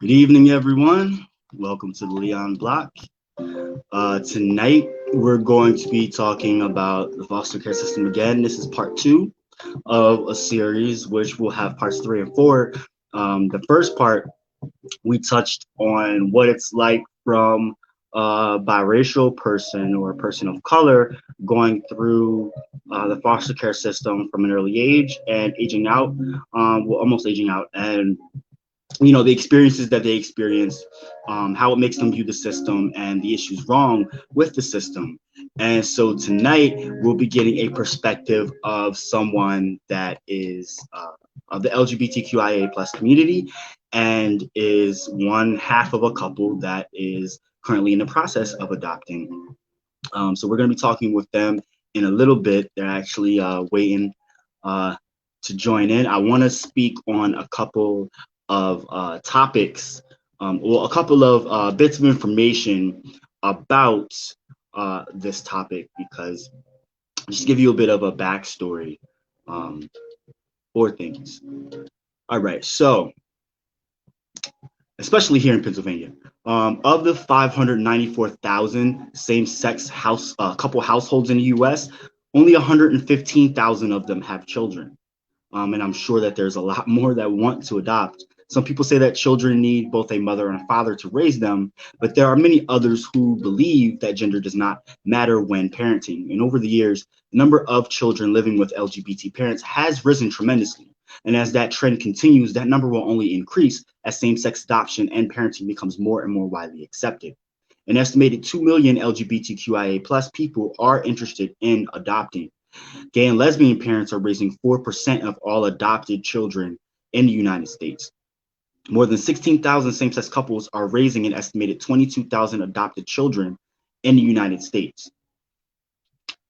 Good evening, everyone. Welcome to the Leon Block. Tonight, we're going to be talking about the foster care system again. This is part two of a series, which will have parts three and four. The first part, we touched on what it's like from a biracial person or a person of color going through the foster care system from an early age and aging out, almost aging out, and the experiences that they experience, how it makes them view the system and the issues wrong with the system. And so tonight we'll be getting a perspective of someone that is of the LGBTQIA plus community and is one half of a couple that is currently in the process of adopting. So we're going to be talking with them in a little bit. They're actually waiting to join in. I want to speak on a couple of topics, or a couple of bits of information about this topic, because just give you a bit of a backstory for things. All right, so especially here in Pennsylvania, of the 594,000 same-sex couple households in the U.S., only 115,000 of them have children. And I'm sure that there's a lot more that want to adopt. Some people say that children need both a mother and a father to raise them, but there are many others who believe that gender does not matter when parenting. And over the years, the number of children living with LGBT parents has risen tremendously. And as that trend continues, that number will only increase as same-sex adoption and parenting becomes more and more widely accepted. An estimated 2 million LGBTQIA plus people are interested in adopting. Gay and lesbian parents are raising 4% of all adopted children in the United States. More than 16,000 same-sex couples are raising an estimated 22,000 adopted children in the United States.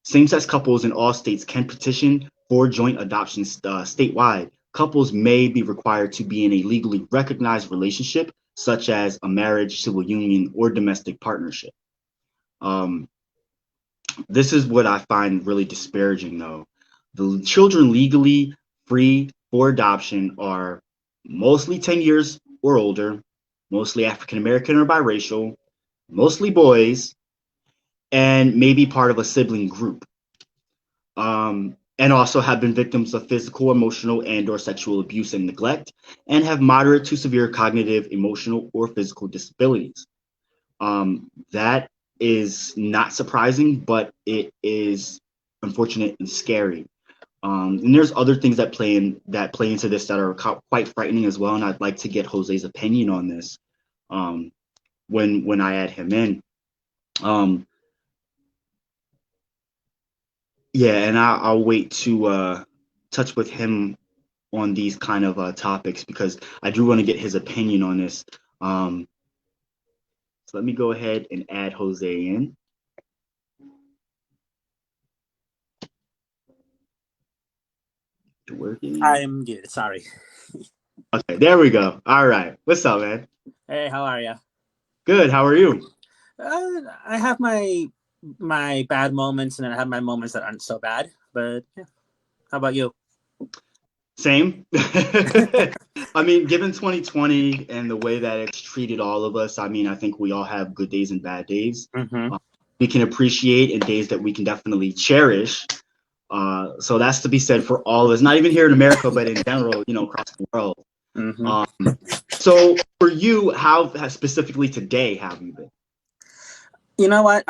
Same-sex couples in all states can petition for joint adoption statewide. Couples may be required to be in a legally recognized relationship, such as a marriage, civil union, or domestic partnership. This is what I find really disparaging, though. The children legally free for adoption are mostly 10 years or older, mostly African American or biracial, mostly boys, and maybe part of a sibling group. And also have been victims of physical, emotional, and or sexual abuse and neglect, and have moderate to severe cognitive, emotional, or physical disabilities. That is not surprising, but it is unfortunate and scary. And there's other things that play into this that are quite frightening as well. And I'd like to get Jose's opinion on this when I add him in. And I'll wait to touch with him on these kind of topics, because I do want to get his opinion on this. So let me go ahead and add Jose in. Working? I'm good. Sorry. Okay, there we go. All right. What's up, man? Hey, how are you? Good. How are you? I have my bad moments, and then I have my moments that aren't so bad. But yeah, how about you? Same. I mean, given 2020 and the way that it's treated all of us, I mean, I think we all have good days and bad days. Mm-hmm. We can appreciate, and days that we can definitely cherish. So that's to be said for all of us, not even here in America, but in general, across the world. Mm-hmm. So for you, how specifically today have you been? You know what?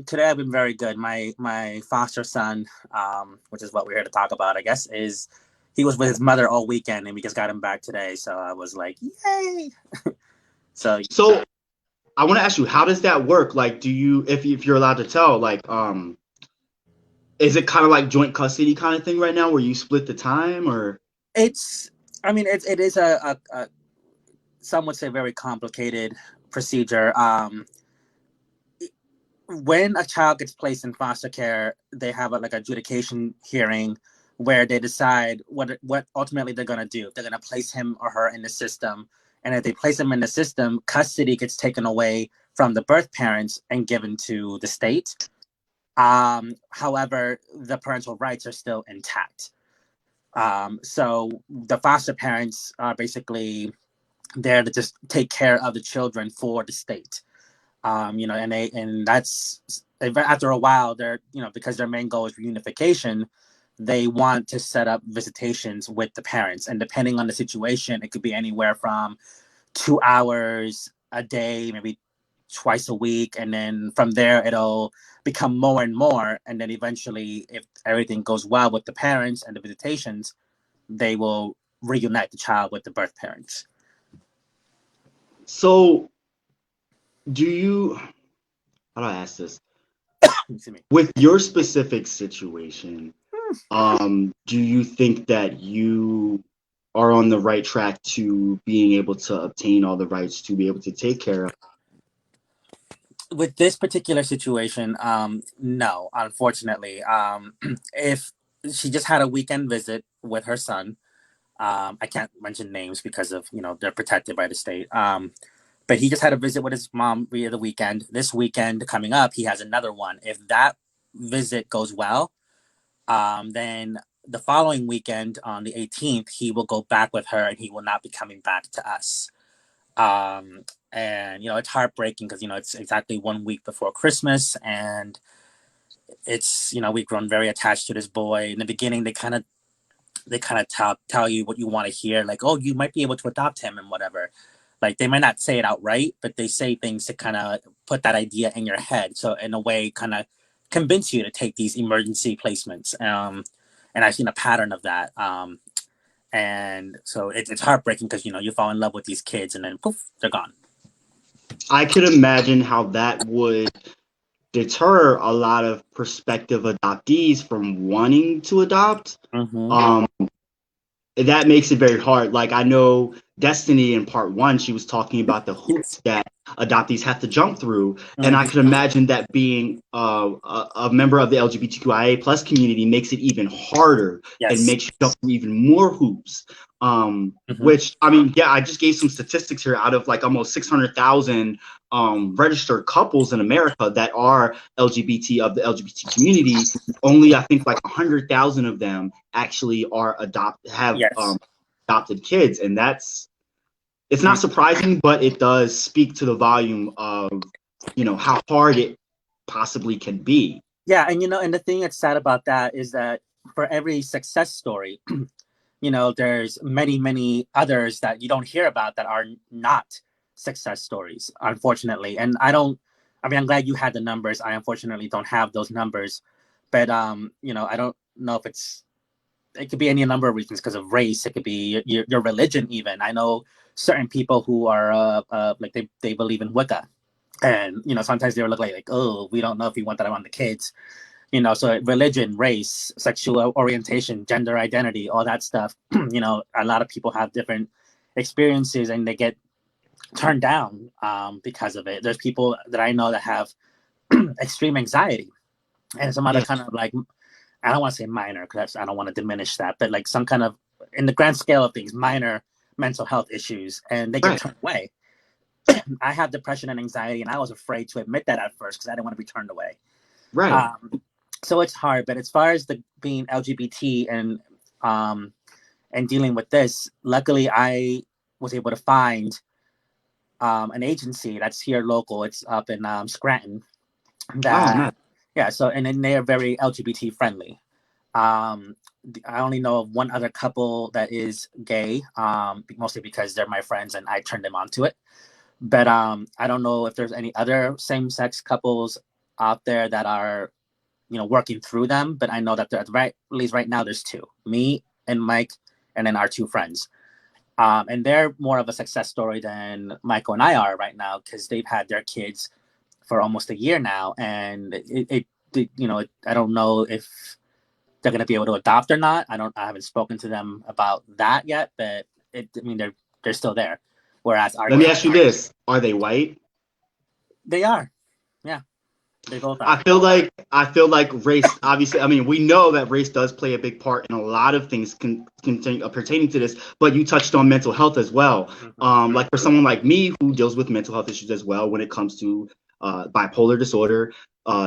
Today I've been very good. My foster son, which is what we're here to talk about, I guess, he was with his mother all weekend, and we just got him back today. So I was like, yay! So I want to ask you, how does that work? Like, do you, if you're allowed to tell, like, is it kind of like joint custody kind of thing right now, where you split the time, or? it is a some would say very complicated procedure. When a child gets placed in foster care, they have like adjudication hearing where they decide what ultimately they're going to do. If they're going to place him or her in the system, and if they place him in the system, custody gets taken away from the birth parents and given to the state. However, the parental rights are still intact. So the foster parents are basically there to just take care of the children for the state. And that's after a while, they're because their main goal is reunification. They want to set up visitations with the parents, and depending on the situation, it could be anywhere from 2 hours a day, maybe twice a week, and then from there it'll become more and more, and then eventually, if everything goes well with the parents and the visitations, they will reunite the child with the birth parents. So, do you? How do I ask this? With your specific situation, do you think that you are on the right track to being able to obtain all the rights to be able to take care of? With this particular situation, no, unfortunately. If she just had a weekend visit with her son, I can't mention names because of they're protected by the state. But he just had a visit with his mom via the weekend. This weekend coming up, he has another one. If that visit goes well, then the following weekend on the 18th, he will go back with her, and he will not be coming back to us. And it's heartbreaking because it's exactly 1 week before Christmas, and it's we've grown very attached to this boy. In the beginning, they kind of tell you what you want to hear, like, oh, you might be able to adopt him and whatever. Like, they might not say it outright, but they say things to kind of put that idea in your head, so in a way kind of convince you to take these emergency placements. And I've seen a pattern of that. And so it's heartbreaking because you fall in love with these kids, and then poof, they're gone. I could imagine how that would deter a lot of prospective adoptees from wanting to adopt. That makes it very hard. Like, I know Destiny in part 1, she was talking about the hoops that adoptees have to jump through, and I could imagine that being a member of the LGBTQIA plus community makes it even harder. Yes. And makes you jump through even more hoops. Which, I mean, yeah, I just gave some statistics here. Out of like almost 600,000 registered couples in America that are LGBT of the LGBT community, only I think like 100,000 of them actually are adopted kids, and it's not surprising, but it does speak to the volume of how hard it possibly can be. Yeah, and the thing that's sad about that is that for every success story, there's many others that you don't hear about that are not success stories, unfortunately. And I'm glad you had the numbers. I unfortunately don't have those numbers, but I don't know if it could be any number of reasons, because of race. It could be your religion even. I know certain people who are like they believe in Wicca, and sometimes they look like, oh, we don't know if we want that around the kids. So religion, race, sexual orientation, gender identity, all that stuff. A lot of people have different experiences, and they get turned down because of it. There's people that I know that have extreme anxiety, and some other kind of, like, I don't want to say minor because I don't want to diminish that, but like some kind of, in the grand scale of things, minor mental health issues, and they get turned away. I have depression and anxiety, and I was afraid to admit that at first because I didn't want to be turned away. Right. So it's hard, but as far as being LGBT and dealing with this, luckily I was able to find an agency that's here local. It's up in Scranton. So, and then they are very LGBT friendly. I only know of one other couple that is gay, mostly because they're my friends and I turned them on to it. But I don't know if there's any other same-sex couples out there that are working through them, but I know that at least right now there's two, me and Mike, and then our two friends. And they're more of a success story than Michael and I are right now, because they've had their kids for almost a year now, and I don't know if they're going to be able to adopt or not. I haven't spoken to them about that yet, but they're still there. Whereas let me ask you this: are they white? They are. Yeah. They both are. I feel like race, obviously, I mean, we know that race does play a big part in a lot of things pertaining to this, but you touched on mental health as well. Like for someone like me who deals with mental health issues as well when it comes to bipolar disorder,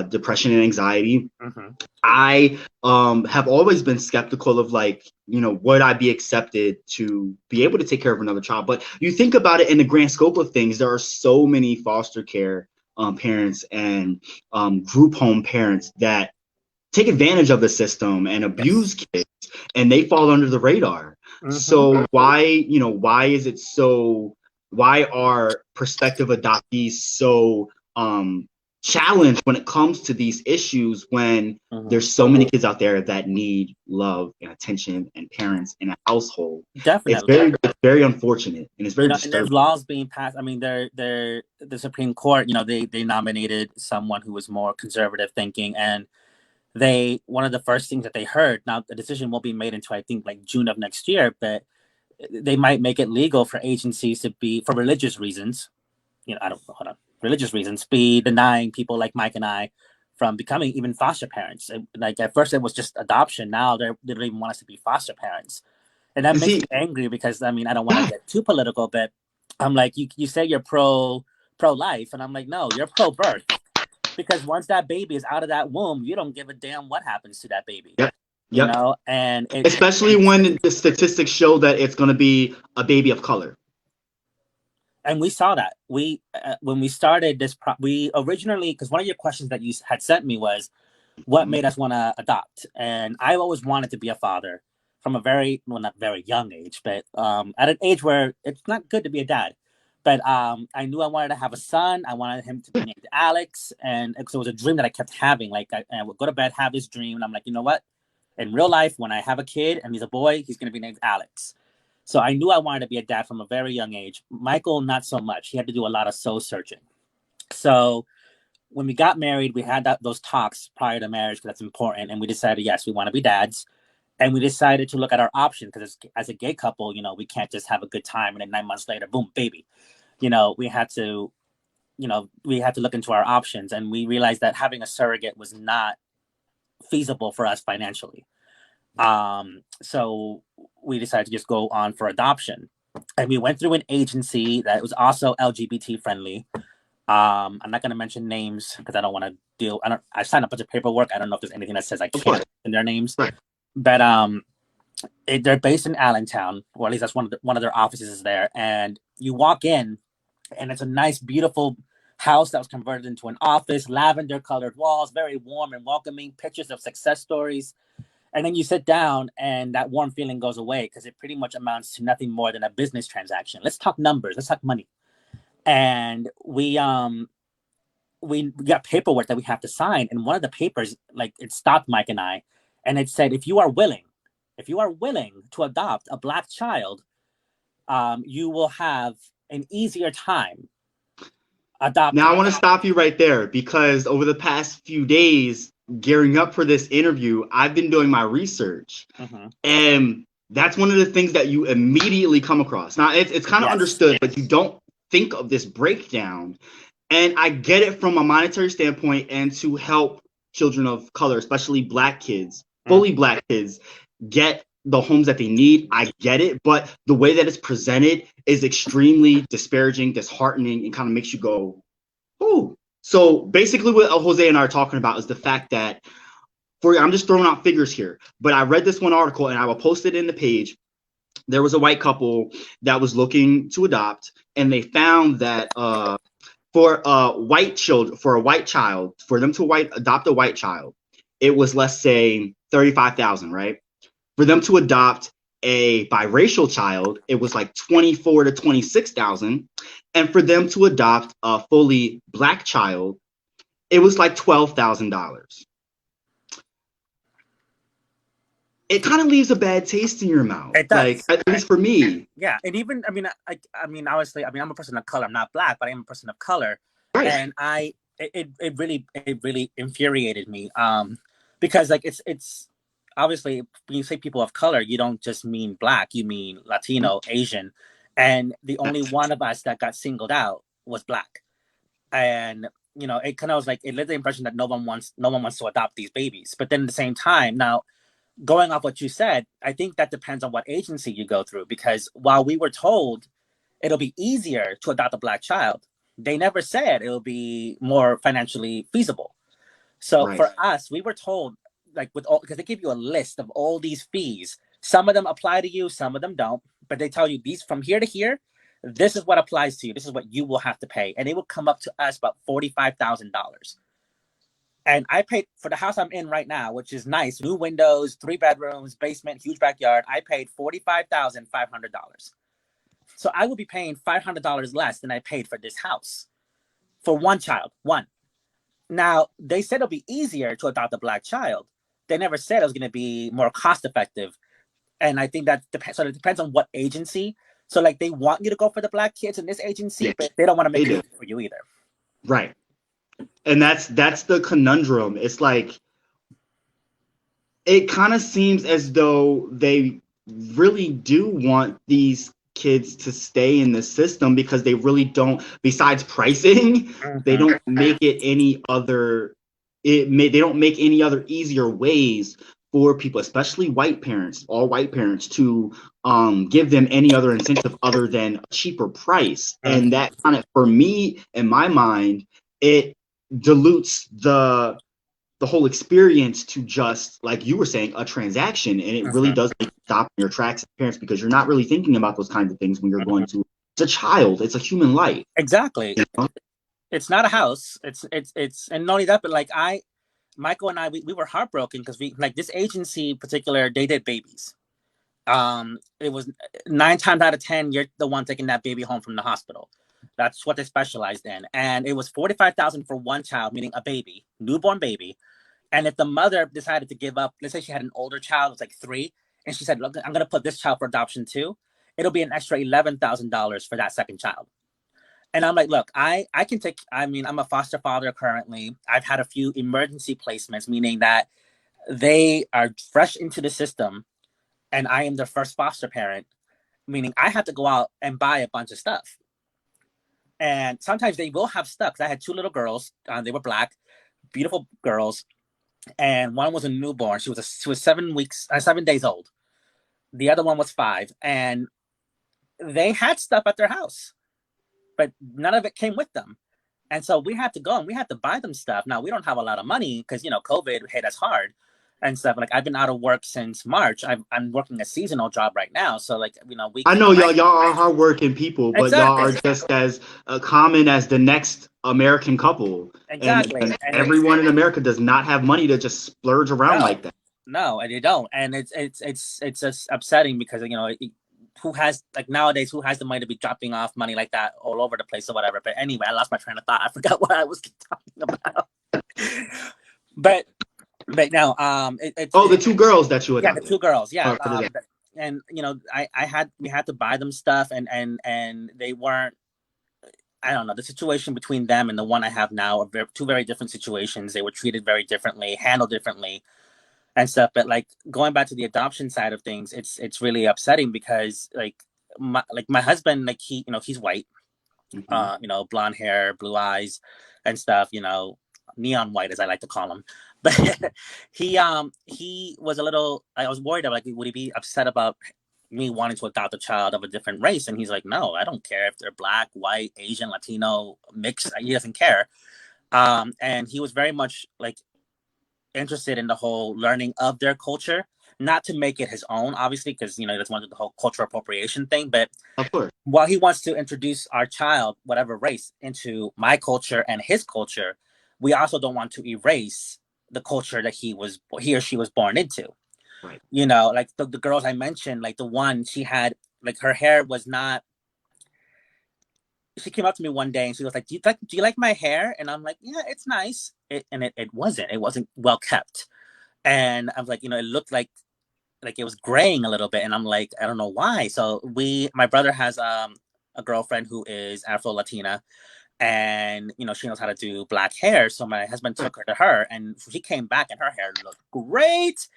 depression and anxiety. Mm-hmm. I have always been skeptical of, like, would I be accepted to be able to take care of another child? But you think about it in the grand scope of things, there are so many foster care parents and group home parents that take advantage of the system and abuse kids, and they fall under the radar. Mm-hmm. So why is it so? Why are prospective adoptees so challenged when it comes to these issues, when there's so many kids out there that need love and attention and parents in a household? Definitely. It's very unfortunate, and it's very disturbing. And there's laws being passed. I mean, the Supreme Court, they nominated someone who was more conservative thinking, and one of the first things that they heard, now the decision won't be made until I think like June of next year, but they might make it legal for agencies to be, for religious reasons, religious reasons, be denying people like Mike and I from becoming even foster parents. Like at first it was just adoption. Now they don't even want us to be foster parents. And that makes me angry because, I mean, I don't want to get too political, but I'm like, you say you're pro-life, and I'm like, no, you're pro-birth. Because once that baby is out of that womb, you don't give a damn what happens to that baby. Yep. You know, and especially when the statistics show that it's going to be a baby of color. And we saw that. We when we started this, we originally, because one of your questions that you had sent me was, what made us want to adopt? And I always wanted to be a father from a not very young age, but at an age where it's not good to be a dad. But I knew I wanted to have a son. I wanted him to be named Alex. And it was a dream that I kept having. Like, I would go to bed, have this dream. And I'm like, you know what? In real life, when I have a kid and he's a boy, he's going to be named Alex. So I knew I wanted to be a dad from a very young age. Michael, not so much. He had to do a lot of soul searching. So when we got married, we had those talks prior to marriage, because that's important. And we decided, yes, we want to be dads. And we decided to look at our options, because as a gay couple, we can't just have a good time and then 9 months later, boom, baby. We had to look into our options, and we realized that having a surrogate was not feasible for us financially. So we decided to just go on for adoption. And we went through an agency that was also LGBT friendly. I'm not going to mention names because I don't want to I signed a bunch of paperwork. I don't know if there's anything that says I can't mention their names. Right. But they're based in Allentown, or at least that's one of their offices is there. And you walk in, and it's a nice, beautiful house that was converted into an office, lavender colored walls, very warm and welcoming, pictures of success stories. And then you sit down, and that warm feeling goes away, because it pretty much amounts to nothing more than a business transaction. Let's talk numbers. Let's talk money. And we got paperwork that we have to sign. And one of the papers, like, it stopped Mike and I, and it said, if you are willing to adopt a Black child, you will have an easier time adopting. Now I want to stop you right there, because over the past few days, gearing up for this interview, I've been doing my research, and that's one of the things that you immediately come across. Now it's kind of understood, but you don't think of this breakdown. And I get it from a monetary standpoint, and to help children of color, especially Black kids, fully Black kids, get the homes that they need. I get it, but the way that it's presented is extremely disparaging, disheartening, and kind of makes you go, "Oh." So basically what Jose and I are talking about is the fact that, I'm just throwing out figures here, but I read this one article, and I will post it in the page. There was a white couple that was looking to adopt, and they found that for a white child, for them to adopt a white child, it was, let's say, $35,000, right? For them to adopt a biracial child, it was like $24,000 to $26,000, and for them to adopt a fully Black child, it was like $12,000. It kind of leaves a bad taste in your mouth. It does. Like, at least for me. Yeah, and even obviously, I'm a person of color. I'm not Black, but I am a person of color, right. And it really infuriated me, because like it's obviously when you say people of color, you don't just mean Black, you mean Latino, Asian, and the only one of us that got singled out was Black, and it kind of was like, it led the impression that no one wants to adopt these babies. But then at the same time, now, going off what you said, I think that depends on what agency you go through, because while we were told it'll be easier to adopt a Black child, they never said it'll be more financially feasible. So Right. for us, we were told, like, with all, because they give you a list of all these fees. Some of them apply to you, some of them don't. But they tell you these from here to here, this is what applies to you. This is what you will have to pay, and it will come up to us about $45,000. And I paid for the house I'm in right now, which is nice, new windows, 3 bedrooms, basement, huge backyard. I paid $45,500. So I will be paying $500 less than I paid for this house for one child. One. Now, they said it'll be easier to adopt a black child. They never said it was going to be more cost effective. And I think that depends. So it depends on what agency. So, like, they want you to go for the black kids in this agency, Yeah, but they don't want to they make it do. easy for you either. Right. And that's the conundrum. It's like it kind of seems as though they really do want these kids to stay in the system because they really don't, besides pricing, they Mm-hmm. don't make it any other they don't make any other easier ways for people, especially white parents, all white parents, to give them any other incentive other than a cheaper price. And Mm-hmm. that kind of, for me, in my mind, it dilutes the whole experience to just, like you were saying, a transaction. And it really Mm-hmm. does make you stop in your tracks as parents because you're not really thinking about those kinds of things when you're going to, it's a child, it's a human life. Exactly. You know? It's not a house. It's, and not only that, but like Michael and I, we were heartbroken because we, like, this agency in particular, they did babies. It was 9 times out of 10, you're the one taking that baby home from the hospital. That's what they specialized in, and it was 45,000 for one child, meaning a baby, newborn baby. And if the mother decided to give up, let's say she had an older child, it was like 3, and she said, "Look, I'm going to put this child for adoption too," it'll be an extra $11,000 for that second child. And I'm like, look, I can take. I mean, I'm a foster father currently. I've had a few emergency placements, meaning that they are fresh into the system, and I am their first foster parent, meaning I have to go out and buy a bunch of stuff. And sometimes they will have stuff. I had 2 little girls. They were black, beautiful girls, and one was a newborn. She was 7 weeks, 7 days old. The other one was 5, and they had stuff at their house, but none of it came with them. And so we had to go and we had to buy them stuff. Now we don't have a lot of money because COVID hit us hard and stuff. Like, I've been out of work since March. I'm working a seasonal job right now, so like we I know my, y'all are hardworking people, but y'all exactly are just as common as the next American couple. exactly, And and it's everyone in America does not have money to just splurge around no like that. no, and you don't, and it's just upsetting because who has, like, nowadays, who has the money to be dropping off money like that all over the place or whatever. But anyway, I lost my train of thought. I forgot what I was talking about. but but no, Oh, the 2 girls that you yeah, the adopted. 2 girls, yeah. For the day. And we had to buy them stuff, and they weren't. I don't know, the situation between them and the one I have now are 2 very different situations. They were treated very differently, handled differently, and stuff. But like, going back to the adoption side of things, it's really upsetting because my husband, like, he's white, Mhm. blonde hair, blue eyes, and stuff. Neon white, as I like to call him. But he was a little. I was worried about, like, would he be upset about me wanting to adopt a child of a different race? And he's like, no, I don't care if they're black, white, Asian, Latino, mixed. He doesn't care. And he was very much, like, interested in the whole learning of their culture, not to make it his own, obviously, because he doesn't want to do the whole cultural appropriation thing. But Of course. while he wants to introduce our child, whatever race, into my culture and his culture, we also don't want to erase the culture that he or she was born into. Right. Like the girls I mentioned, like the one, she had, like, her hair was not. She came up to me one day and she was like, "Do you like my hair?" And I'm like, "Yeah, it's nice." It wasn't well kept, and I was like, it looked like it was graying a little bit, and I'm like, I don't know why. So my brother has a girlfriend who is Afro Latina, and she knows how to do black hair. So my husband took her to her, and she came back, and her hair looked great.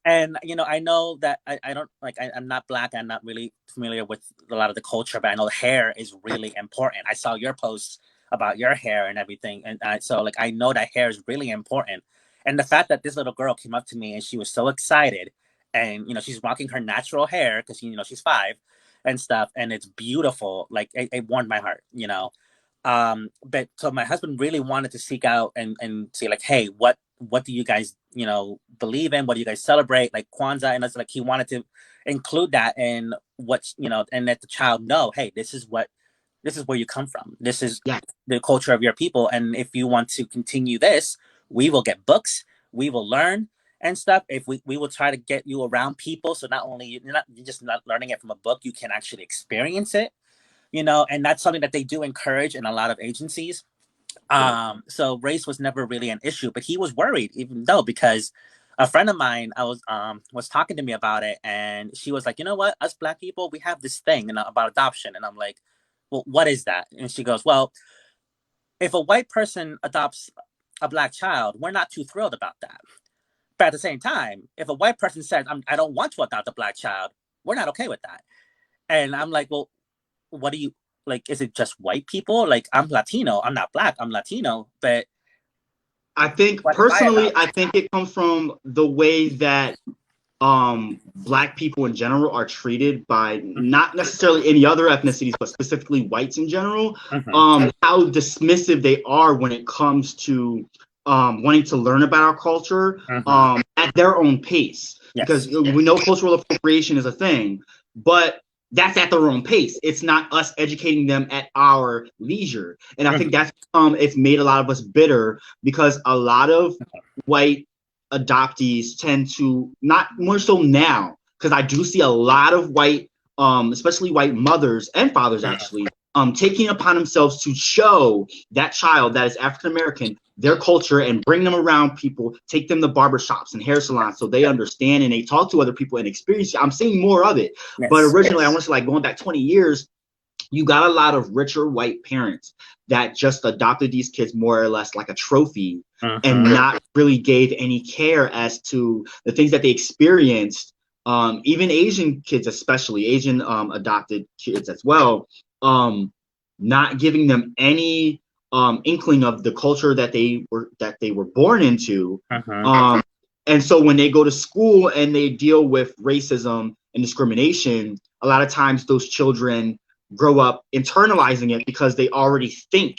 And I know that I don't, like, I'm not black. I'm not really familiar with a lot of the culture, but I know hair is really important. I saw your posts about your hair and everything, and so, like, I know that hair is really important. And the fact that this little girl came up to me and she was so excited, and she's rocking her natural hair because she's 5 and stuff, and it's beautiful. Like, it warmed my heart. But so my husband really wanted to seek out and see, like, hey, what do you guys, believe in? What do you guys celebrate? Like Kwanzaa, and it's like he wanted to include that in what, and let the child know, hey, this is where you come from. This is Yeah. the culture of your people. And if you want to continue this, we will get books, we will learn and stuff. If we will try to get you around people. So not only you're just not learning it from a book, you can actually experience it, and that's something that they do encourage in a lot of agencies. So race was never really an issue, but he was worried, even though, because a friend of mine was talking to me about it, and she was like, you know what, us Black people, we have this thing about adoption. And I'm like, well, what is that? And she goes, well, if a white person adopts a Black child, we're not too thrilled about that. But at the same time, if a white person says, I don't want to adopt a Black child, we're not okay with that. And I'm like, well, what do you like? Is it just white people? Like, I'm Latino, I'm not Black, I'm Latino, but I think what if I personally, adopt? I think it comes from the way that Black people in general are treated by not necessarily any other ethnicities, but specifically whites in general. Mm-hmm. How dismissive they are when it comes to wanting to learn about our culture Mm-hmm. at their own pace. Because Yes. we know cultural appropriation is a thing, but that's at their own pace. It's not us educating them at our leisure. And I Mm-hmm. think that's it's made a lot of us bitter, because a lot of white adoptees tend to, not more so now, because I do see a lot of white, especially white mothers and fathers actually, taking upon themselves to show that child that is African American their culture and bring them around people, take them to barbershops and hair salons so they understand and they talk to other people and experience it. I'm seeing more of it. But Yes. originally, I want to say, like, going back 20 years, you got a lot of richer white parents that just adopted these kids more or less like a trophy, and Mm-hmm. not really gave any care as to the things that they experienced. Even Asian kids, especially Asian adopted kids as well, not giving them any inkling of the culture that they were born into. Mm-hmm. And so when they go to school and they deal with racism and discrimination, a lot of times those children grow up internalizing it because they already think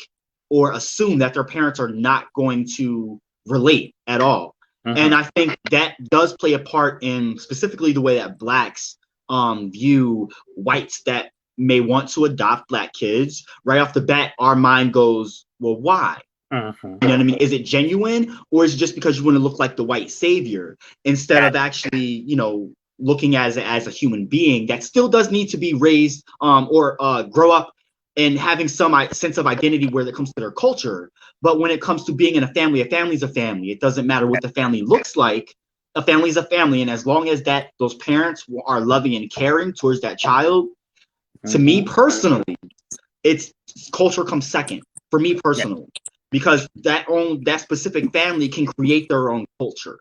or assume that their parents are not going to relate at all. Mm-hmm. And I think that does play a part in specifically the way that Blacks view whites that may want to adopt Black kids. Right off the bat, our mind goes, well, why? Mm-hmm. You know what I mean? Is it genuine, or is it just because you want to look like the white savior instead That, of actually, looking as a human being that still does need to be raised or grow up and having some sense of identity where it comes to their culture. But when it comes to being in a family's a family. It doesn't matter what the family looks like. A family is a family, and as long as those parents are loving and caring towards that child, to me mm-hmm. personally, it's culture comes second for me Yeah. personally, because that specific family can create their own culture.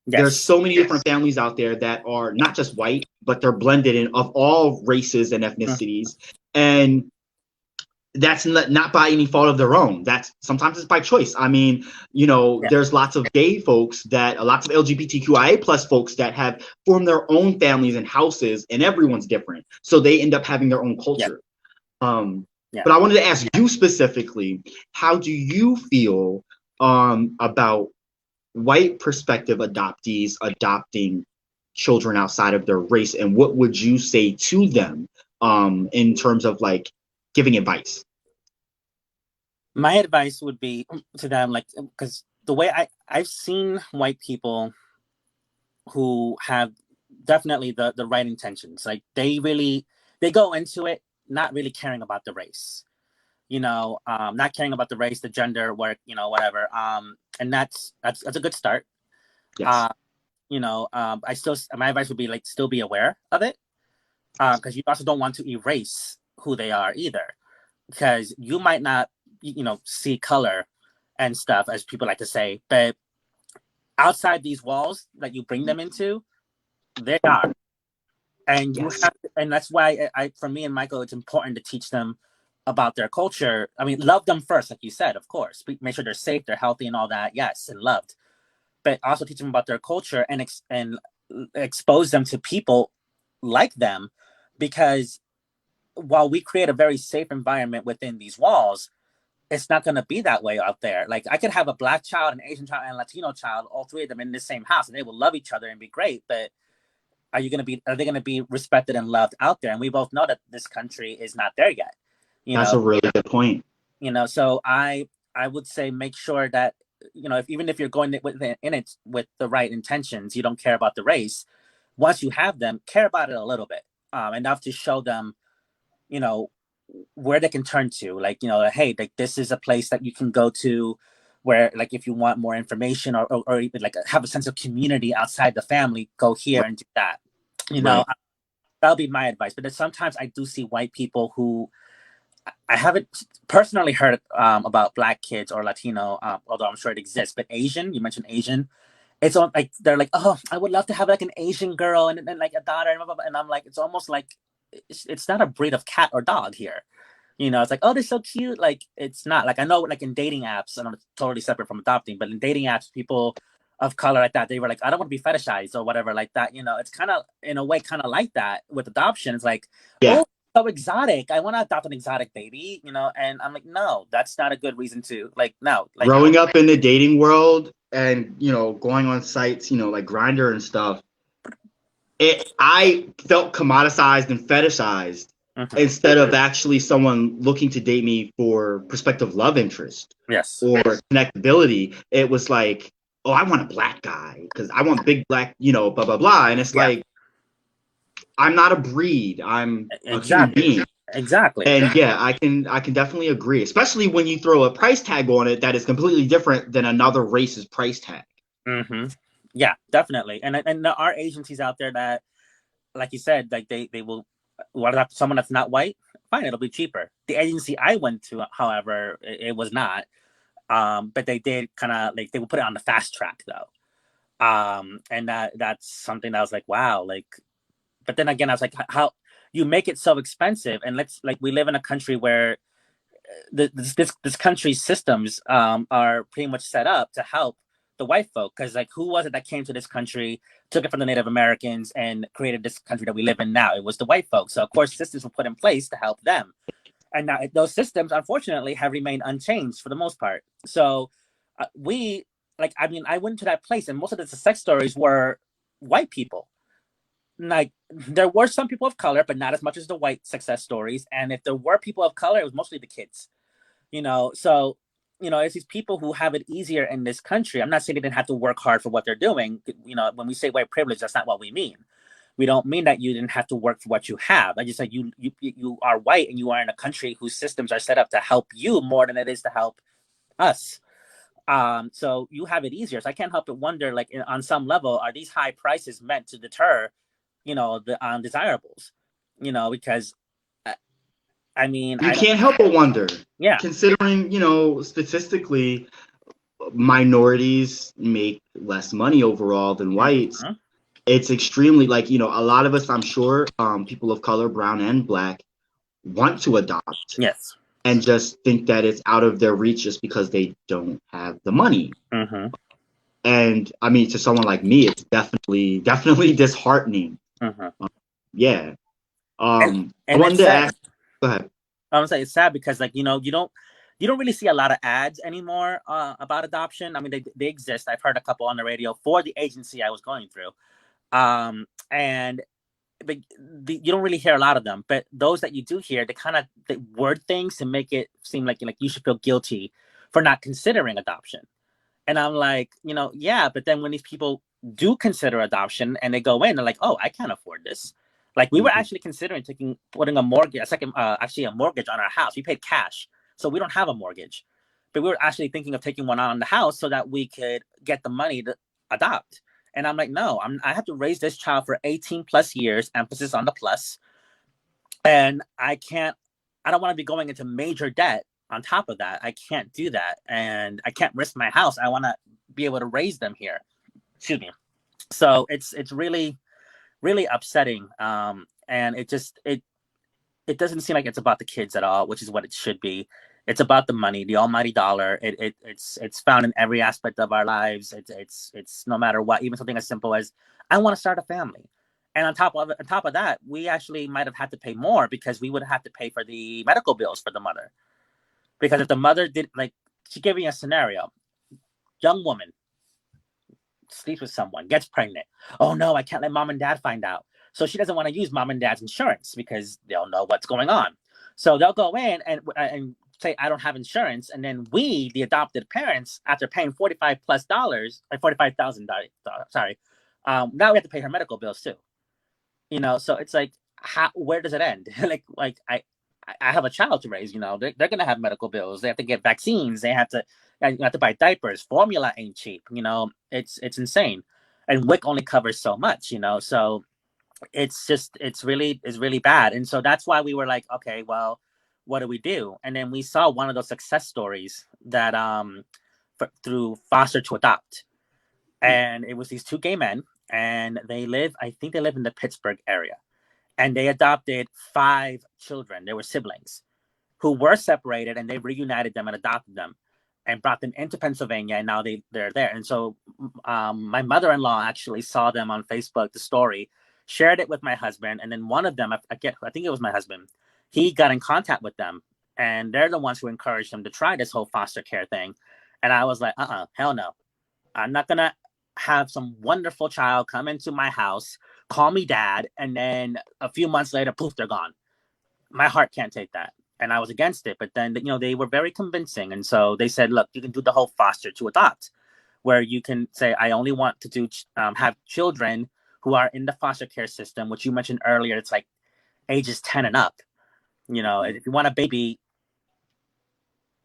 There's Yes. so many different families out there that are not just white, but they're blended in of all races and ethnicities, and that's not by any fault of their own. That's sometimes it's by choice. I mean, Yeah. there's lots of gay folks lots of LGBTQIA plus folks that have formed their own families and houses, and everyone's different, so they end up having their own Yeah. culture. Yeah. But I wanted to ask you specifically, how do you feel about white perspective adoptees adopting children outside of their race, and what would you say to them in terms of like giving advice? My advice would be to them, like, because the way I've seen white people who have definitely the right intentions, like they go into it not really caring about the race, not caring about the race, the gender, work, whatever. And that's a good start. Yes. Uh, I still my advice would be like still be aware of it, because you also don't want to erase who they are either, because you might not see color and stuff, as people like to say, but outside these walls that you bring them into, they are. And you Yes. have to, and that's why for me and Michael, it's important to teach them about their culture. I mean, love them first, like you said, of course. Make sure they're safe, they're healthy, and all that. Yes, and loved, but also teach them about their culture and expose them to people like them, because while we create a very safe environment within these walls, it's not going to be that way out there. Like I could have a black child, an Asian child, and a Latino child, all three of them in the same house, and they will love each other and be great. But are they going to be respected and loved out there? And we both know that this country is not there yet. You That's know, a really good point. so I would say make sure that even if you're going in it with the right intentions, you don't care about the race. Once you have them, care about it a little bit, enough to show them, you know, where they can turn to. Like, hey, like this is a place that you can go to, where like if you want more information or even like have a sense of community outside the family, go here Right. and do that. You know, Right. that'll be my advice. But then sometimes I do see white people who I haven't personally heard about black kids or Latino, although I'm sure it exists. But Asian, you mentioned Asian. It's on like they're like, oh, I would love to have like an Asian girl and then like a daughter, and, blah, blah, blah. And I'm like, it's almost like it's not a breed of cat or dog here. It's like, oh, they're so cute. Like it's not. Like I know, like in dating apps, and I'm totally separate from adopting, but in dating apps, people of color like that, they were like, I don't want to be fetishized or whatever like that. It's kind of in a way kind of like that with adoption. It's like, Yeah. oh, so exotic. I want to adopt an exotic baby. And I'm like, no, that's not a good reason to like. No, like Growing up in the dating world and going on sites, like Grinder and stuff, I felt commoditized and fetishized mhm. instead of actually someone looking to date me for prospective love interest Yes, or connectability. It was like, oh, I want a black guy because I want big black, blah blah blah. And it's yeah, like, I'm not a breed. I'm a human exactly, being. exactly. And yeah, I can definitely agree, especially when you throw a price tag on it that is completely different than another race's price tag. hmm Yeah, definitely. And there are agencies out there that, like you said, like they will. What about someone that's not white? Fine, it'll be cheaper. The agency I went to, however, it was not. But they did kind of like they would put it on the fast track though. And that's something that I was like, wow, like. But then again, I was like, how you make it so expensive? And let's like we live in a country where this country's systems are pretty much set up to help the white folk, because like who was it that came to this country, took it from the Native Americans, and created this country that we live in now? It was the white folks. So of course systems were put in place to help them, and now those systems unfortunately have remained unchanged for the most part. So we like I mean I went to that place and most of the sex stories were white people. Like there were some people of color, but not as much as the white success stories. And if there were people of color, it was mostly the kids. So it's these people who have it easier in this country. I'm not saying they didn't have to work hard for what they're doing. When we say white privilege, that's not what we mean. We don't mean that you didn't have to work for what you have. I just said you are white and you are in a country whose systems are set up to help you more than it is to help us. So you have it easier. So I can't help but wonder, like on some level, are these high prices meant to deter, the undesirables? Because I mean, You I don't. can't help but wonder, Yeah. considering, statistically, minorities make less money overall than whites. Mhm. It's extremely like, a lot of us, I'm sure, people of color, brown and black, want to adopt Yes. and just think that it's out of their reach just because they don't have the money. Mm-hmm. And I mean, to someone like me, it's definitely disheartening. Mm-hmm. Yeah. And I and wanted it's to sad. ask. Go ahead. I would say it's sad because like you don't really see a lot of ads anymore about adoption. I mean they exist. I've heard a couple on the radio for the agency I was going through, and but you don't really hear a lot of them. But those that you do hear, they word things to make it seem like you should feel guilty for not considering adoption. And I'm like, yeah, but then when these people do consider adoption and they go in, they're like, oh, I can't afford this. Like we were Mhm. actually considering putting a mortgage, actually a mortgage on our house. We paid cash, so we don't have a mortgage, but we were actually thinking of taking one on the house so that we could get the money to adopt. And I'm like, no, I have to raise this child for 18 plus years, emphasis on the plus, and I don't want to be going into major debt on top of that. I can't do that. And I can't risk my house. I want to be able to raise them here. Excuse me. So it's really, really upsetting. And it doesn't seem like it's about the kids at all, which is what it should be. It's about the money, the almighty dollar. It's found in every aspect of our lives. It's no matter what, even something as simple as I want to start a family. And on top of that, we actually might have had to pay more because we would have to pay for the medical bills for the mother. Because if the mother did, like, she gave me a scenario: young woman sleeps with someone, gets pregnant. Oh no, I can't let mom and dad find out. So she doesn't want to use mom and dad's insurance because they'll know what's going on. So they'll go in and say, I don't have insurance. And then we, the adopted parents, after paying $45,000+, like $45,000, sorry, now we have to pay her medical bills too. So it's like, where does it end? I have a child to raise. They're gonna have medical bills. They have to get vaccines. They have to buy diapers. Formula ain't cheap. It's insane, and WIC only covers so much. So it's really bad. And so that's why we were like, okay, well, what do we do? And then we saw one of those success stories that through foster to adopt, and it was these two gay men, and I think they live in the Pittsburgh area, and they adopted 5 children. They were siblings who were separated, and they reunited them and adopted them and brought them into Pennsylvania, and now they're there. And so my mother-in-law actually saw them on Facebook, the story, shared it with my husband, and then one of them, I think it was my husband, he got in contact with them, and they're the ones who encouraged him to try this whole foster care thing. And I was like, hell no. I'm not going to have some wonderful child come into my house, call me dad, and then a few months later, poof, they're gone. My heart can't take that. And I was against it. But then, they were very convincing. And so they said, look, you can do the whole foster to adopt, where you can say, I only want to have children who are in the foster care system, which you mentioned earlier. It's like ages 10 and up. If you want a baby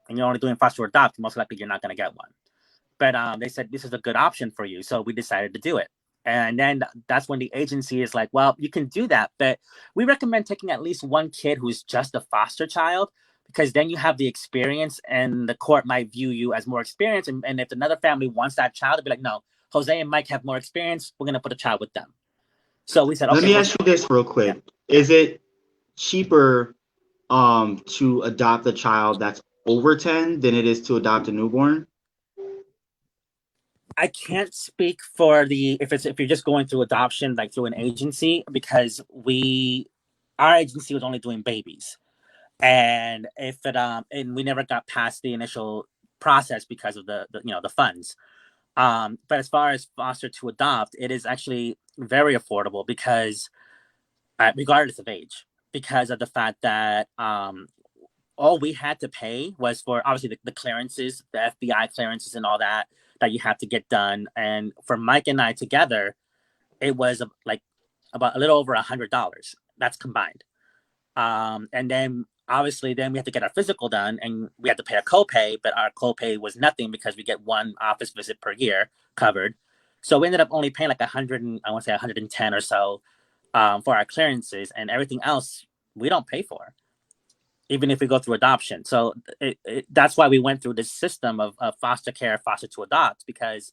and you're only doing foster or adopt, most likely you're not going to get one. But they said, this is a good option for you. So we decided to do it. And then that's when the agency is like, well, you can do that, but we recommend taking at least one kid who's just a foster child, because then you have the experience and the court might view you as more experienced. And if another family wants that child, to be like, no, Jose and Mike have more experience. We're going to put a child with them. So we said, okay. Let me ask you this real quick. Yeah. Is it cheaper to adopt a child that's over 10 than it is to adopt a newborn? I can't speak for if you're just going through adoption, like through an agency, because our agency was only doing babies, and and we never got past the initial process because of the funds. But as far as foster to adopt, it is actually very affordable because, regardless of age, because of the fact that all we had to pay was for obviously the clearances, the FBI clearances and all that you have to get done. And for Mike and I together, it was like about a little over $100. That's combined. And then obviously we had to get our physical done, and we had to pay a copay, but our copay was nothing because we get one office visit per year covered. So we ended up only paying like 110 or so for our clearances, and everything else we don't pay for, even if we go through adoption. So that's why we went through this system of foster care, foster to adopt, because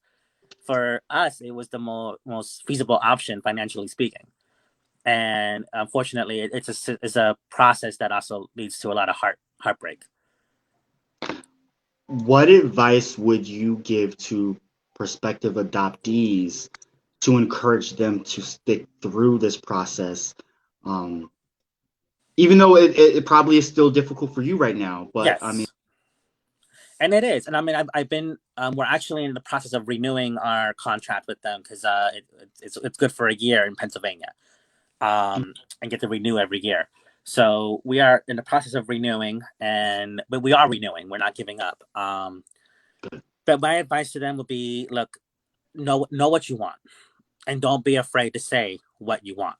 for us, it was the most feasible option, financially speaking. And unfortunately, it's a process that also leads to a lot of heartbreak. What advice would you give to prospective adoptees to encourage them to stick through this process? Even though it probably is still difficult for you right now, but yes. I mean, and it is. And I mean, I've been, we're actually in the process of renewing our contract with them, because it's good for a year in Pennsylvania, and get to renew every year. So we are in the process of renewing, but we are renewing. We're not giving up. But my advice to them would be, look, know what you want, and don't be afraid to say what you want.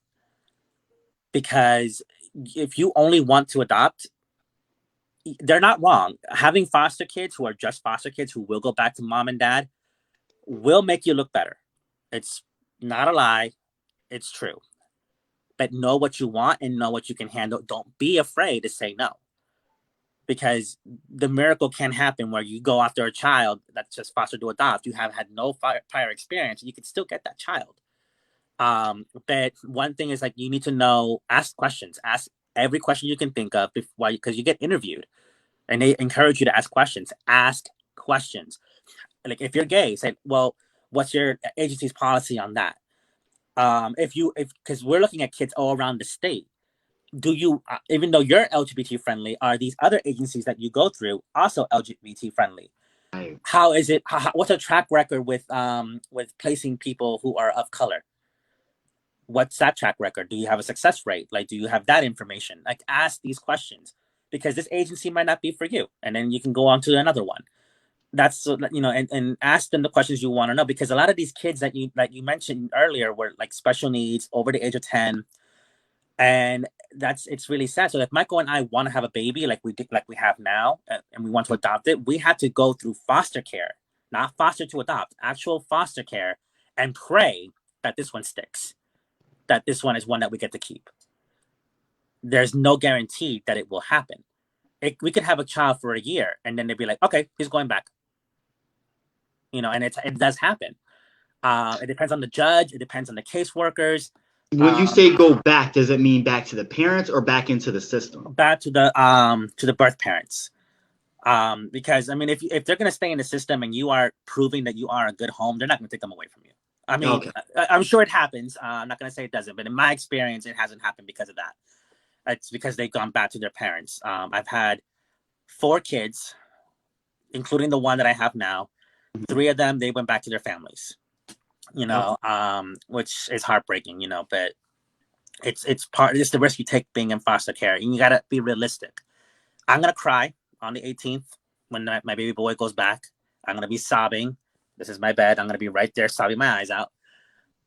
Because if you only want to adopt, they're not wrong. Having foster kids who are just foster kids who will go back to mom and dad will make you look better. It's not a lie. It's true. But know what you want and know what you can handle. Don't be afraid to say no. Because the miracle can happen where you go after a child that's just foster to adopt. You have had no prior experience, and you can still get that child. But one thing is, like, you need to ask questions. Ask every question you can think of because you get interviewed, and they encourage you to ask questions. Ask questions. Like, if you're gay, say, well, what's your agency's policy on that? Because we're looking at kids all around the state. do you, even though you're LGBT friendly, are these other agencies that you go through also LGBT friendly? Right. How is it? What's a track record with placing people who are of color? What's that track record? Do you have a success rate? Like, do you have that information? Like, ask these questions because this agency might not be for you, and then you can go on to another one. That's and ask them the questions you want to know, because a lot of these kids that you mentioned earlier were like special needs over the age of 10, and it's really sad. So if Michael and I want to have a baby like we did, like we have now, and we want to adopt it, we had to go through foster care, not foster to adopt, actual foster care, and pray that this one sticks, that this one is one that we get to keep. There's no guarantee that it will happen. We could have a child for a year and then they'd be like, okay, he's going back. And it does happen. It depends on the judge. It depends on the caseworkers. When you say go back, does it mean back to the parents or back into the system? Back to the birth parents. Because I mean, if they're gonna stay in the system and you are proving that you are a good home, they're not gonna take them away from you. I mean, okay. I'm sure it happens. I'm not gonna say it doesn't, but in my experience, it hasn't happened because of that. It's because they've gone back to their parents. I've had 4 kids, including the one that I have now. 3 of them, they went back to their families. Which is heartbreaking. But it's the risk you take being in foster care, and you gotta be realistic. I'm gonna cry on the 18th when my baby boy goes back. I'm gonna be sobbing. This is my bed. I'm gonna be right there sobbing my eyes out.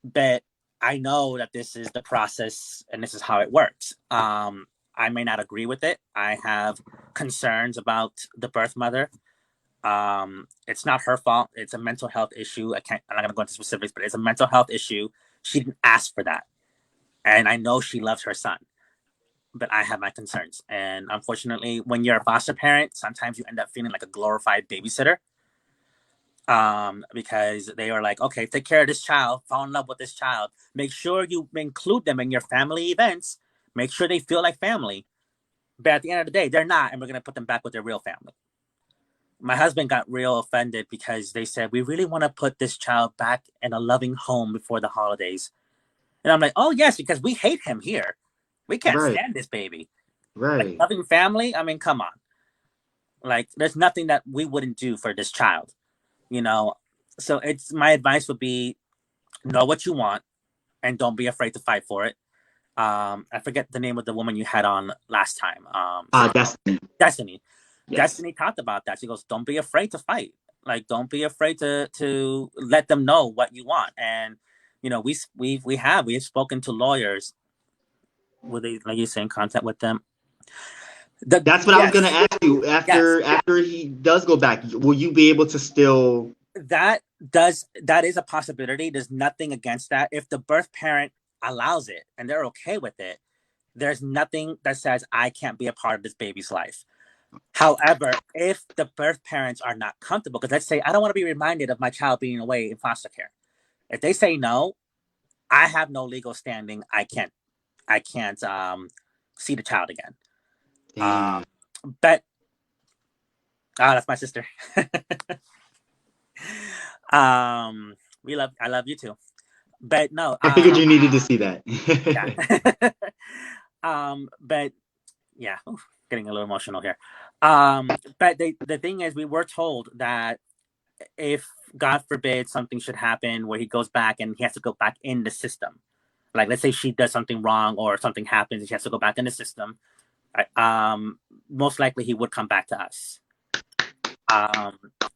But I know that this is the process and this is how it works. I may not agree with it. I have concerns about the birth mother. It's not her fault. It's a mental health issue. I'm not gonna go into specifics, but it's a mental health issue. She didn't ask for that. And I know she loves her son, but I have my concerns. And unfortunately, when you're a foster parent, sometimes you end up feeling like a glorified babysitter. Because they are like, okay, take care of this child, fall in love with this child. Make sure you include them in your family events. Make sure they feel like family. But at the end of the day, they're not, and we're gonna put them back with their real family. My husband got real offended because they said, we really want to put this child back in a loving home before the holidays. And I'm like, oh, yes, because we hate him here. We can't stand this baby. Right. Like, loving family, I mean, come on. Like, there's nothing that we wouldn't do for this child, So my advice would be, know what you want and don't be afraid to fight for it. I forget the name of the woman you had on last time. Destiny. Yes. Destiny talked about that. She goes, don't be afraid to fight. Like, don't be afraid to let them know what you want. And, we have spoken to lawyers. Were they, like you say, in contact with them? That's what I was going to ask you. After he does go back, will you be able to still? That is a possibility. There's nothing against that. If the birth parent allows it and they're okay with it, there's nothing that says I can't be a part of this baby's life. However, if the birth parents are not comfortable, because let's say I don't want to be reminded of my child being away in foster care. If they say no, I have no legal standing. I can't see the child again. But that's my sister. I love you too. But no, I figured you needed to see that. Yeah. But yeah, getting a little emotional here. But the thing is, we were told that if God forbid something should happen where he goes back and he has to go back in the system, like let's say she does something wrong or something happens and she has to go back in the system, most likely he would come back to us.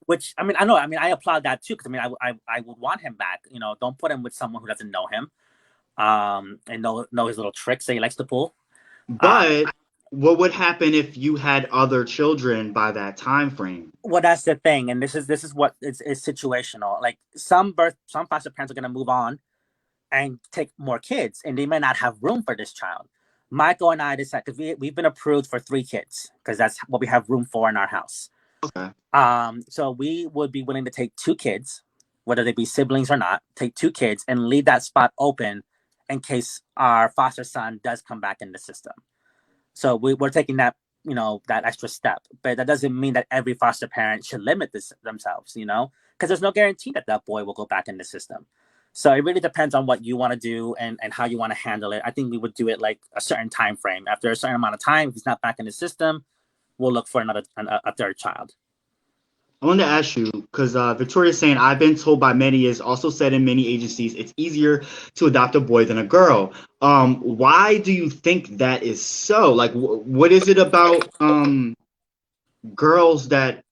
Which I applaud that too, because I would want him back. Don't put him with someone who doesn't know him, and know his little tricks that he likes to pull. But what would happen if you had other children by that time frame? Well, that's the thing, and this is what is situational. Like some foster parents are going to move on and take more kids, and they may not have room for this child. Michael and I decided, because we've been approved for 3 kids, because that's what we have room for in our house. Okay. So we would be willing to take 2 kids, whether they be siblings or not, take 2 kids and leave that spot open in case our foster son does come back in the system. So we're taking that, that extra step. But that doesn't mean that every foster parent should limit themselves, because there's no guarantee that boy will go back in the system. So it really depends on what you want to do and how you want to handle it. I think we would do it like a certain time frame. After a certain amount of time, if he's not back in the system, we'll look for a third child. I want to ask you because Victoria's saying I've been told by many is also said in many agencies it's easier to adopt a boy than a girl. Why do you think that is so? Like, what is it about girls that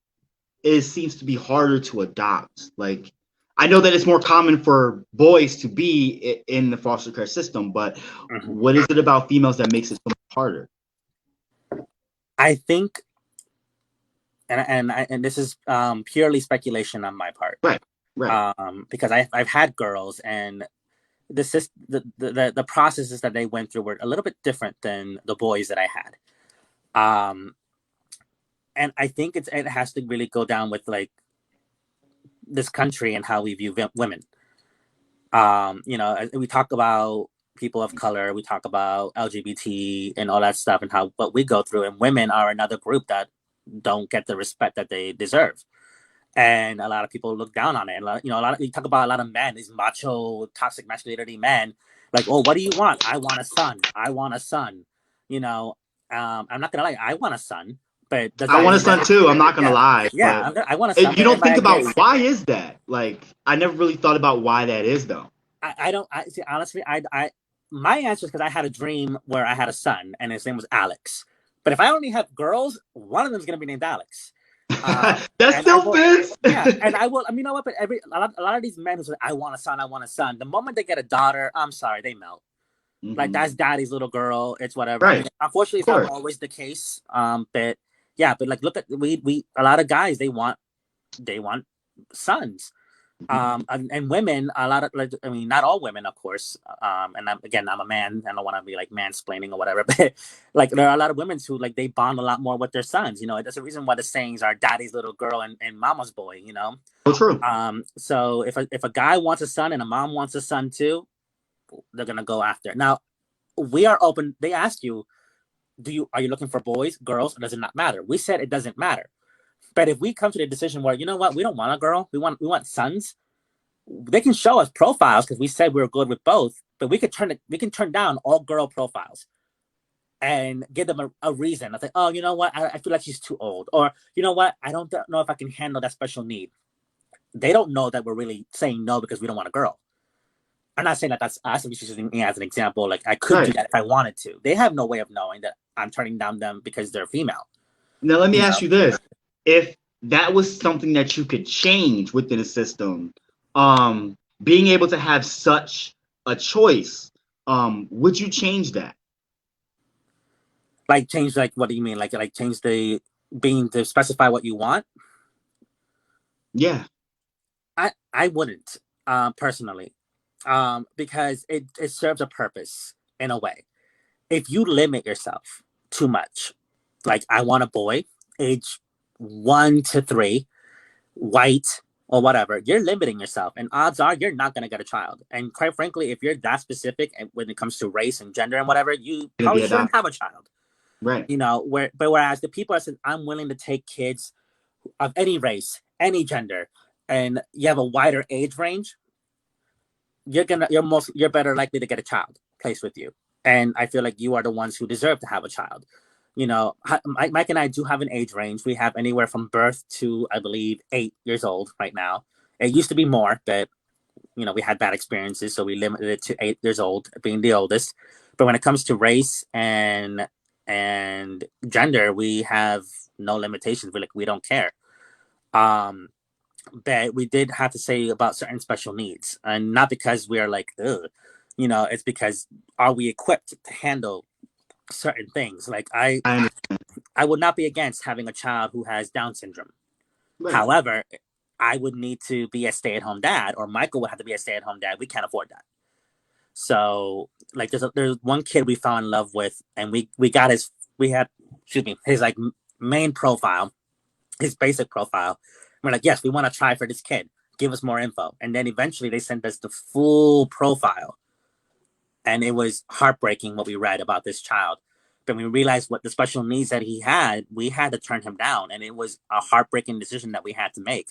it seems to be harder to adopt? Like, I know that it's more common for boys to be in the foster care system, but what is it about females that makes it so much harder? I think, and this is purely speculation on my part, right? Because I've had girls, and the processes that they went through were a little bit different than the boys that I had. And I think it has to really go down with like this country and how we view women. You know, we talk about people of color, we talk about LGBT and all that stuff, and how what we go through, and women are another group that don't get the respect that they deserve. And a lot of people look down on it. And you know, you talk about a lot of men, these macho, toxic masculinity men, like, oh, what do you want? I want a son. I want a son. You know, I'm not gonna lie, I want a son, but does I that want a mean son too. I'm not gonna yeah, lie, yeah, but I want a son. you don't think about Gay. why is that? Like, I never really thought about why that is, though. I don't. I see. Honestly, my answer is because I had a dream where I had a son and his name was Alex. But if I only have girls, one of them is going to be named Alex. That still fits. Yeah, and I will. I mean, you know what? But a lot of these men who say, "I want a son, I want a son," the moment they get a daughter, I'm sorry, they melt. Like that's daddy's little girl. It's whatever. Right. I mean, unfortunately, it's not always the case. But yeah, but like, look at we a lot of guys they want sons. And women, a lot of, like, I mean, not all women, of course. And I'm a man. I don't want to be like mansplaining or whatever, but like there are a lot of women who like they bond a lot more with their sons. You know, that's the reason why the sayings are "daddy's little girl" and "mama's boy." You know, so true. So if a guy wants a son and a mom wants a son too, they're gonna go after it. Now, we are open. They ask you, are you looking for boys, girls, or does it not matter? We said it doesn't matter. But if we come to the decision where, you know what, we don't want a girl, we want sons, they can show us profiles because we said we were good with both, but we can turn down all girl profiles and give them a reason. I think, oh, you know what, I feel like she's too old, or you know what, I don't know if I can handle that special need. They don't know that we're really saying no because we don't want a girl. I'm not saying that that's us. I'm just using me as an example. Like I could do that if I wanted to. They have no way of knowing that I'm turning down them because they're female. Now let me ask you this: if that was something that you could change within a system, being able to have such a choice, would you change that? Like change, like what do you mean? Like change the being to specify what you want? Yeah. I wouldn't personally, because it serves a purpose in a way. If you limit yourself too much, like I want a boy, age 1 to 3, white or whatever, you're limiting yourself, and odds are you're not going to get a child. And quite frankly, if you're that specific when it comes to race and gender and whatever, you probably shouldn't have a child. Right. You know, whereas the people that said I'm willing to take kids of any race, any gender, and you have a wider age range, you're better likely to get a child placed with you. And I feel like you are the ones who deserve to have a child. You know, Mike and I do have an age range. We have anywhere from birth to, I believe, 8 years old right now. It used to be more, but you know, we had bad experiences, so we limited it to 8 years old, being the oldest. But when it comes to race and gender, we have no limitations. We don't care. But we did have to say about certain special needs, and not because we are like, ugh, you know, it's because are we equipped to handle certain things? Like I would not be against having a child who has Down syndrome. Right. However, I would need to be a stay-at-home dad, or Michael would have to be a stay-at-home dad. We can't afford that. So, like, there's one kid we fell in love with, and we got his like main profile, his basic profile. We're like, yes, we want to try for this kid. Give us more info. And then eventually they sent us the full profile. And it was heartbreaking what we read about this child. But we realized what the special needs that he had, we had to turn him down. And it was a heartbreaking decision that we had to make.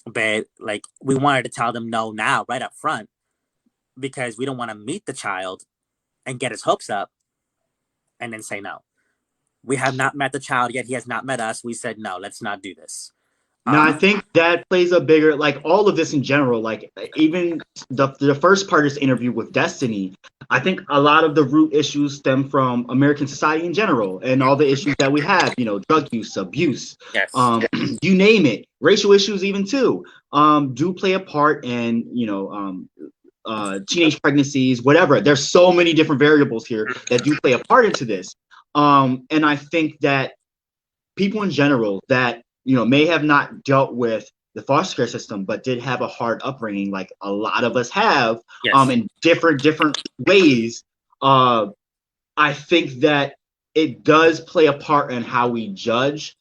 But like, we wanted to tell them no now, right up front. because we don't want to meet the child and get his hopes up and then say no. We have not met the child yet. He has not met us. We said, no, let's not do this. Now, I think that plays a bigger, like all of this in general, like even the first part is interview with Destiny. I think a lot of the root issues stem from American society in general and all the issues that we have, drug use, abuse, Yes. you name it, racial issues even too, do play a part in, teenage pregnancies, whatever. There's so many different variables here that do play a part into this. And I think that people in general that may have not dealt with the foster care system, but did have a hard upbringing, like a lot of us have, Yes. in different ways. I think that it does play a part in how we judge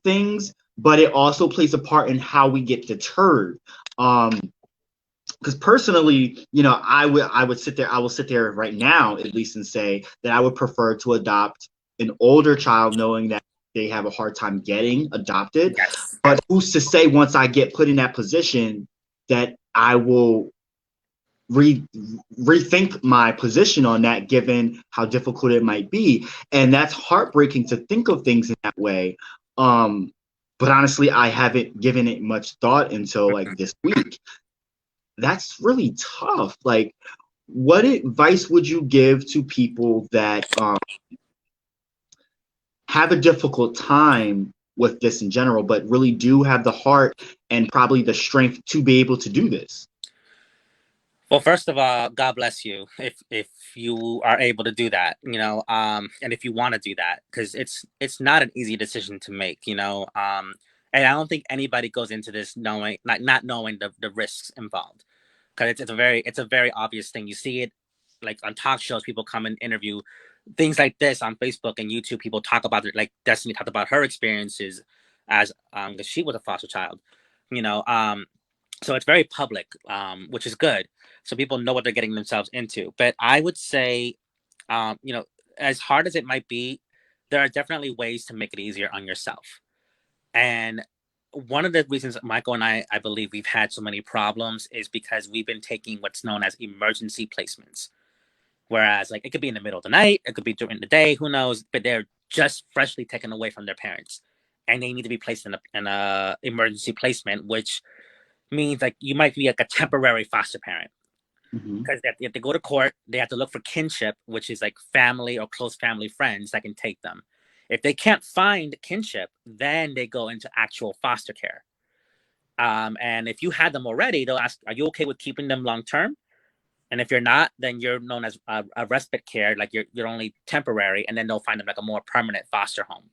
things, but it also plays a part in how we get deterred. Because personally, I will sit there right now at least and say that I would prefer to adopt an older child, knowing that they have a hard time getting adopted. Yes. But who's to say once I get put in that position that I will rethink my position on that, given how difficult it might be. And that's heartbreaking to think of things in that way. But honestly, I haven't given it much thought until like this week. That's really tough. Like, what advice would you give to people that have a difficult time with this in general, but really do have the heart and probably the strength to be able to do this? Well, first of all, God bless you if you are able to do that, and if you want to do that, because it's not an easy decision to make, and I don't think anybody goes into this knowing not knowing the risks involved, because it's a very obvious thing. You see it like on talk shows, people come and interview things like this on Facebook and YouTube. People talk about it, like Destiny talked about her experiences as because she was a foster child, so it's very public, which is good. So people know what they're getting themselves into. But I would say, as hard as it might be, there are definitely ways to make it easier on yourself. And one of the reasons Michael and I believe we've had so many problems is because we've been taking what's known as emergency placements. Whereas, like, it could be in the middle of the night, it could be during the day, who knows? But they're just freshly taken away from their parents, and they need to be placed in a emergency placement, which means like you might be like a temporary foster parent. Because they have to go to court, they have to look for kinship, which is like family or close family friends that can take them. If they can't find kinship, then they go into actual foster care. And if you had them already, they'll ask, "Are you okay with keeping them long term?" And if you're not, then you're known as a respite care, like you're only temporary, and then they'll find them like a more permanent foster home.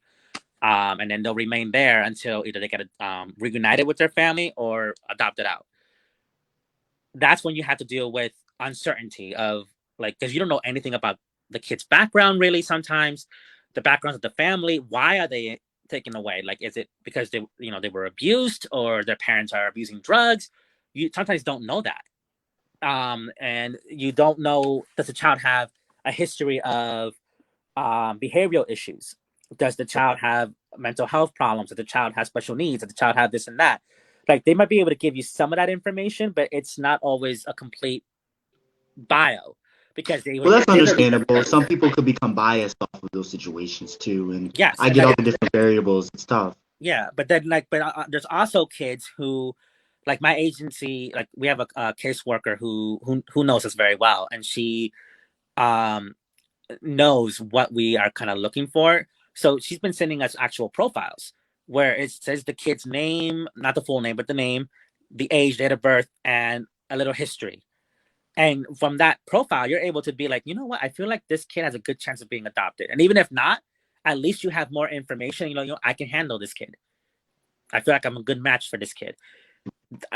And then they'll remain there until either they get reunited with their family or adopted out. That's when you have to deal with uncertainty of like, because you don't know anything about the kid's background really. Sometimes the backgrounds of the family, why are they taken away? Like, is it because they were abused or their parents are abusing drugs? You sometimes don't know that. And you don't know, does the child have a history of behavioral issues? Does the child have mental health problems? Does the child have special needs? Does the child have this and that? Like, they might be able to give you some of that information, but it's not always a complete bio, because Well, that's understandable. Some people could become biased off of those situations too, and yes, I get all the different variables. It's tough. Yeah, but then there's also kids who, like my agency, like we have a caseworker who knows us very well, and she knows what we are kind of looking for. So she's been sending us actual profiles where it says the kid's name, not the full name, but the name, the age, date of birth, and a little history. And from that profile, you're able to be like, you know what? I feel like this kid has a good chance of being adopted. And even if not, at least you have more information. I can handle this kid. I feel like I'm a good match for this kid.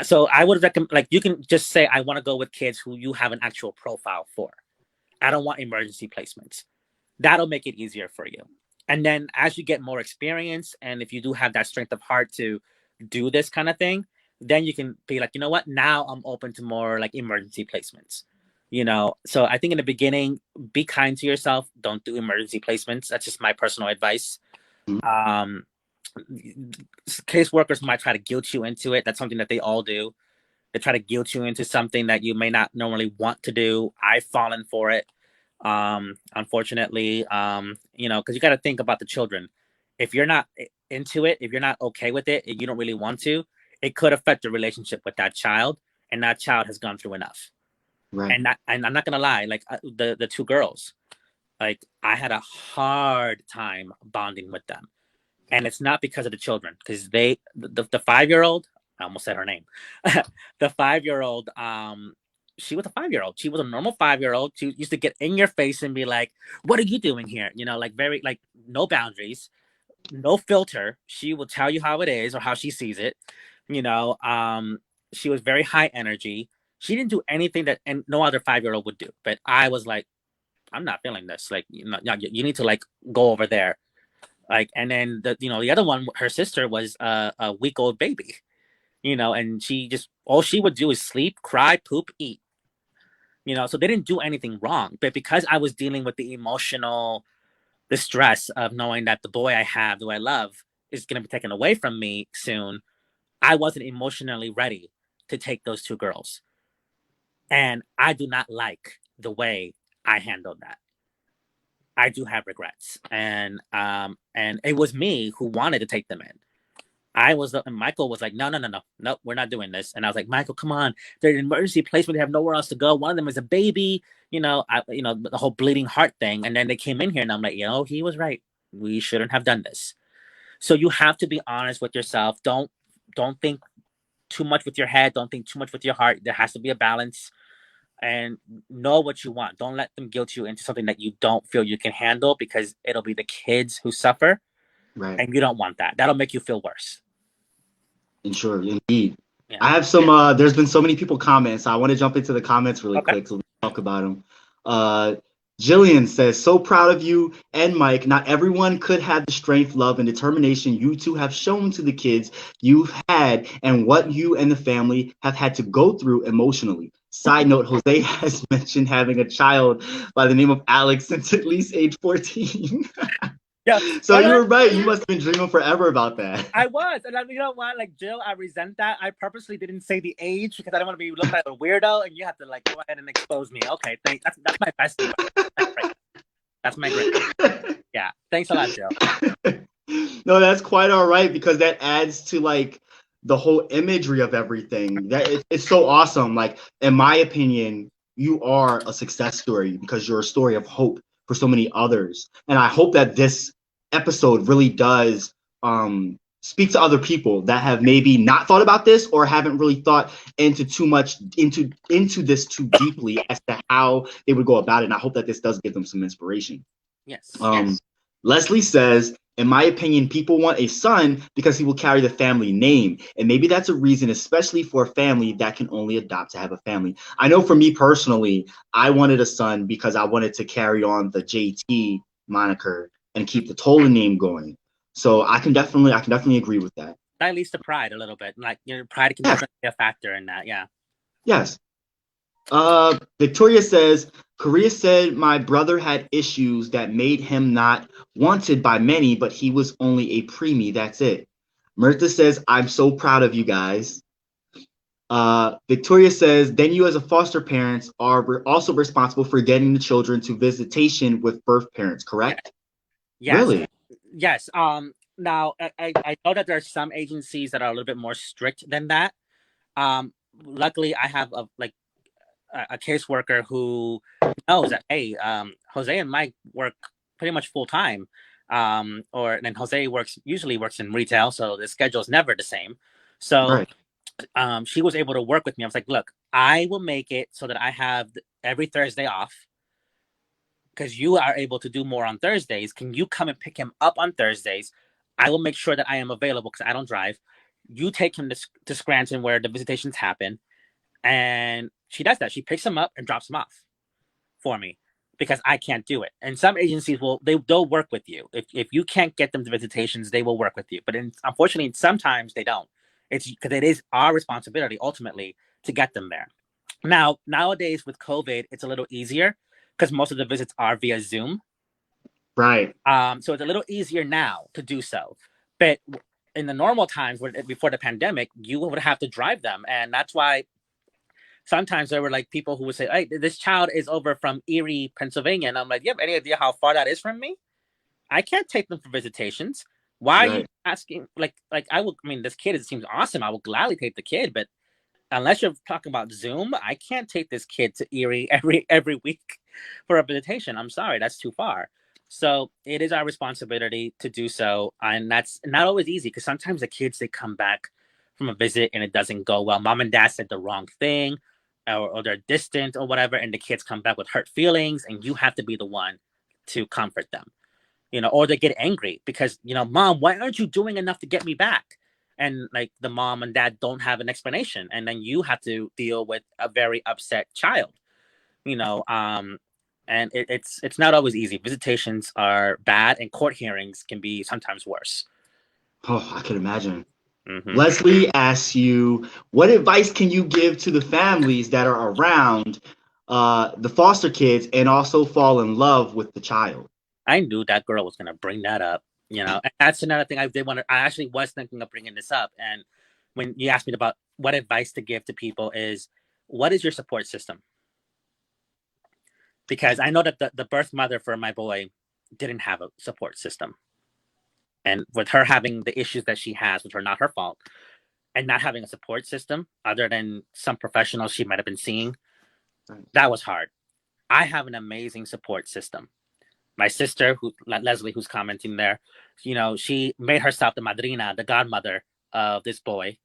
So I would recommend, like, you can just say, I want to go with kids who you have an actual profile for. I don't want emergency placements. That'll make it easier for you. And then as you get more experience, and if you do have that strength of heart to do this kind of thing, then you can be like, you know what? Now I'm open to more like emergency placements. So I think in the beginning, be kind to yourself. Don't do emergency placements. That's just my personal advice. Caseworkers might try to guilt you into it. That's something that they all do. They try to guilt you into something that you may not normally want to do. I've fallen for it. Unfortunately, because you got to think about the children. If you're not into it, if you're not okay with it, if you don't really want to, it could affect your relationship with that child, and that child has gone through enough. Right. And I'm not gonna lie, like the two girls, like I had a hard time bonding with them, and it's not because of the children, because the 5-year-old, I almost said her name, the 5-year-old, she was a 5-year-old. She was a normal 5-year-old. She used to get in your face and be like, "What are you doing here?" Like very like no boundaries, no filter. She will tell you how it is or how she sees it. You know, she was very high energy. She didn't do anything that and no other 5-year-old would do. But I was like, I'm not feeling this. Like, you need to like go over there. Like, and then the other one, her sister was a week-old baby. And she just all she would do is sleep, cry, poop, eat. So they didn't do anything wrong. But because I was dealing with the stress of knowing that the boy I have, who I love, is going to be taken away from me soon, I wasn't emotionally ready to take those two girls. And I do not like the way I handled that. I do have regrets. And it was me who wanted to take them in. And Michael was like, no, we're not doing this. And I was like, Michael, come on. They're in an emergency placement. They have nowhere else to go. One of them is a baby, the whole bleeding heart thing. And then they came in here and I'm like, he was right. We shouldn't have done this. So you have to be honest with yourself. Don't think too much with your head. Don't think too much with your heart. There has to be a balance, and know what you want. Don't let them guilt you into something that you don't feel you can handle, because it'll be the kids who suffer. Right. And you don't want that. That'll make you feel worse. Sure, indeed. Yeah. I have some, there's been so many people comment, so I want to jump into the comments really quick so we can talk about them. Jillian says, so proud of you and Mike. Not everyone could have the strength, love, and determination you two have shown to the kids you've had and what you and the family have had to go through emotionally. Side note, Jose has mentioned having a child by the name of Alex since at least age 14. Yeah. So you were right. You must have been dreaming forever about that. I was. And you know what? Like, Jill, I resent that. I purposely didn't say the age because I don't want to be looked like a weirdo, and you have to like go ahead and expose me. Okay, thanks. That's my best. That's my great. Yeah. Thanks a lot, Jill. No, that's quite all right, because that adds to like the whole imagery of everything. It's so awesome. Like, in my opinion, you are a success story because you're a story of hope for so many others. And I hope that this episode really does speak to other people that have maybe not thought about this or haven't really thought into this too deeply as to how they would go about it. And I hope that this does give them some inspiration. Yes. Leslie says, in my opinion, people want a son because he will carry the family name. And maybe that's a reason, especially for a family that can only adopt to have a family. I know for me personally, I wanted a son because I wanted to carry on the JT moniker and keep the Tolan name going. So I can definitely agree with that. That leads to pride a little bit. Like, pride can definitely be a factor in that. Yeah. Yes. Victoria says, Korea said my brother had issues that made him not wanted by many, but he was only a preemie. That's it. Myrtha says, I'm so proud of you guys. Victoria says, then you as a foster parents are also responsible for getting the children to visitation with birth parents, correct? Yes. Really? Yes. Now, I know that there are some agencies that are a little bit more strict than that. Luckily, I have a caseworker who knows that, hey, Jose and Mike work pretty much full time, and then Jose usually works in retail, so the schedule is never the same. So, she was able to work with me. I was like, look, I will make it so that I have every Thursday off, because you are able to do more on Thursdays. Can you come and pick him up on Thursdays? I will make sure that I am available because I don't drive. You take him to Scranton where the visitations happen. And she does that. She picks him up and drops him off for me because I can't do it. And some agencies they'll work with you. If you can't get them to visitations, they will work with you. But unfortunately, sometimes they don't. It's because it is our responsibility ultimately to get them there. Now, nowadays with COVID, it's a little easier because most of the visits are via Zoom. Right. So it's a little easier now to do so. But in the normal times before the pandemic, you would have to drive them. And that's why sometimes there were like people who would say, "Hey, this child is over from Erie, Pennsylvania," and I'm like, "You have any idea how far that is from me? I can't take them for visitations. Why are you Right. asking?" Like I will. I mean, this kid seems awesome. I will gladly take the kid, but unless you're talking about Zoom, I can't take this kid to Erie every week for a visitation. I'm sorry, that's too far. So it is our responsibility to do so, and that's not always easy because sometimes the kids they come back from a visit and it doesn't go well. Mom and dad said the wrong thing, or they're distant or whatever, and the kids come back with hurt feelings, and you have to be the one to comfort them, or they get angry because, Mom, why aren't you doing enough to get me back? And like the mom and dad don't have an explanation. And then you have to deal with a very upset child, you know. And it's not always easy. Visitations are bad and court hearings can be sometimes worse. Oh, I can imagine. Hmm. Leslie asks you, what advice can you give to the families that are around the foster kids and also fall in love with the child? I knew that girl was going to bring that up. And that's another thing I did want to, I actually was thinking of bringing this up. And when you asked me about what advice to give to people is, what is your support system? Because I know that the birth mother for my boy didn't have a support system. And with her having the issues that she has, which are not her fault, and not having a support system other than some professionals she might have been seeing, that was hard. I have an amazing support system. My sister, Leslie, who's commenting there, she made herself the madrina, the godmother of this boy.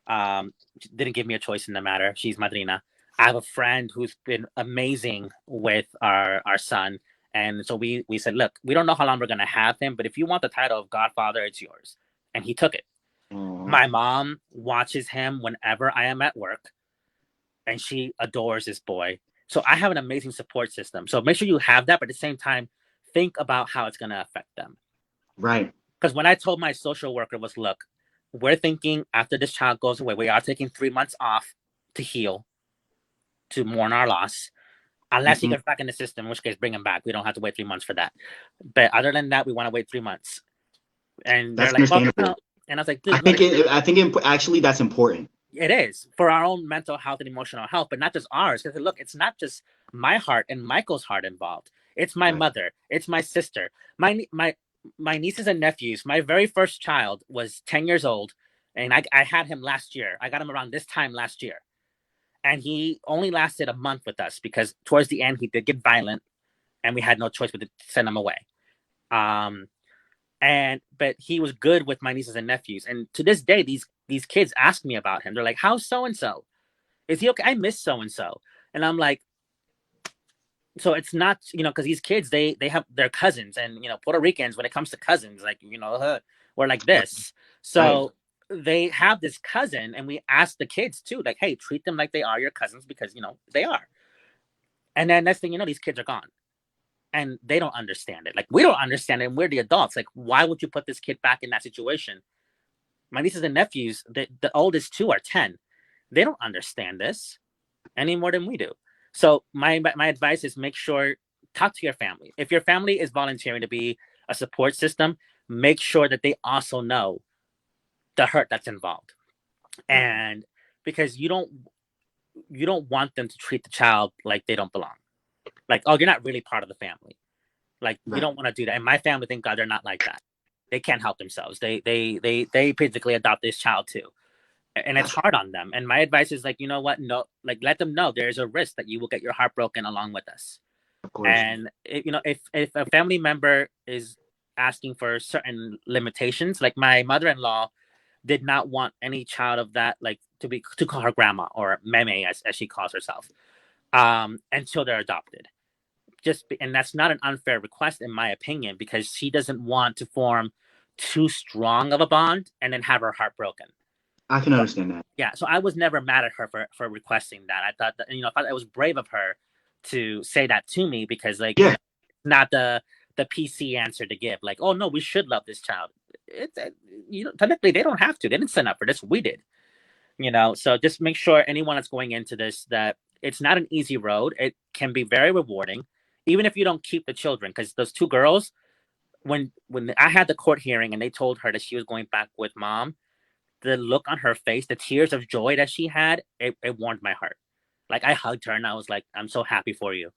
Didn't give me a choice in the matter. She's madrina. I have a friend who's been amazing with our son. And so we said, look, we don't know how long we're going to have him, but if you want the title of Godfather, it's yours. And he took it. Aww. My mom watches him whenever I am at work, and she adores this boy. So I have an amazing support system. So make sure you have that, but at the same time, think about how it's going to affect them. Right. Because when I told my social worker was, look, we're thinking after this child goes away, we are taking 3 months off to heal, to mourn our loss, unless he Hmm. gets back in the system, in which case bring him back. We don't have to wait 3 months for that. But other than that, we want to wait 3 months. And they're That's like, well, understandable. no. And I was like, dude, look, Actually that's important. it is for our own mental health and emotional health, but not just ours. Because look, it's not just my heart and Michael's heart involved. It's my Right. mother. It's my sister. My nieces and nephews. My very first child was 10 years old, and I had him last year. I got him around this time last year, and he only lasted a month with us because towards the end he did get violent, and we had no choice but to send him away. Um, but he was good with my nieces and nephews, and to this day these kids ask me about him. They're like, how's so and so, is he okay? I miss so and so. And I'm like, so it's not, because these kids, they have their cousins, and Puerto Ricans, when it comes to cousins, like, we're like this. Right. So they have this cousin, and we ask the kids too, like, hey, treat them like they are your cousins, because they are. And then next thing you know, these kids are gone, and they don't understand it. Like, we don't understand it, and we're the adults. Like, why would you put this kid back in that situation? My nieces and nephews, the oldest two are 10. They don't understand this any more than we do. So my advice is, make sure, talk to your family. If your family is volunteering to be a support system, make sure that they also know the hurt that's involved. Right. And because you don't want them to treat the child like they don't belong. Like, oh, you're not really part of the family. Like, you Right. don't want to do that. And my family, thank God, they're not like that. They can't help themselves. They basically adopt this child too. And it's Gotcha. hard on them. And my advice is, like, you know what? No, like, let them know there's a risk that you will get your heart broken along with us. Of course. And if a family member is asking for certain limitations, like my mother-in-law did not want any child of that, like, to call her grandma, or meme, as she calls herself, until they're adopted. And that's not an unfair request, in my opinion, because she doesn't want to form too strong of a bond and then have her heart broken. I can understand that. Yeah, so I was never mad at her for requesting that. I thought that, I thought it was brave of her to say that to me, because, like, Yeah. not the PC answer to give, like, oh no, we should love this child. It's technically they don't have to. They didn't sign up for this. We did. So just make sure, anyone that's going into this, that it's not an easy road. It can be very rewarding, even if you don't keep the children, because those two girls, when I had the court hearing and they told her that she was going back with mom, the look on her face, the tears of joy that she had, it warmed my heart. Like I hugged her and I was like, I'm so happy for you.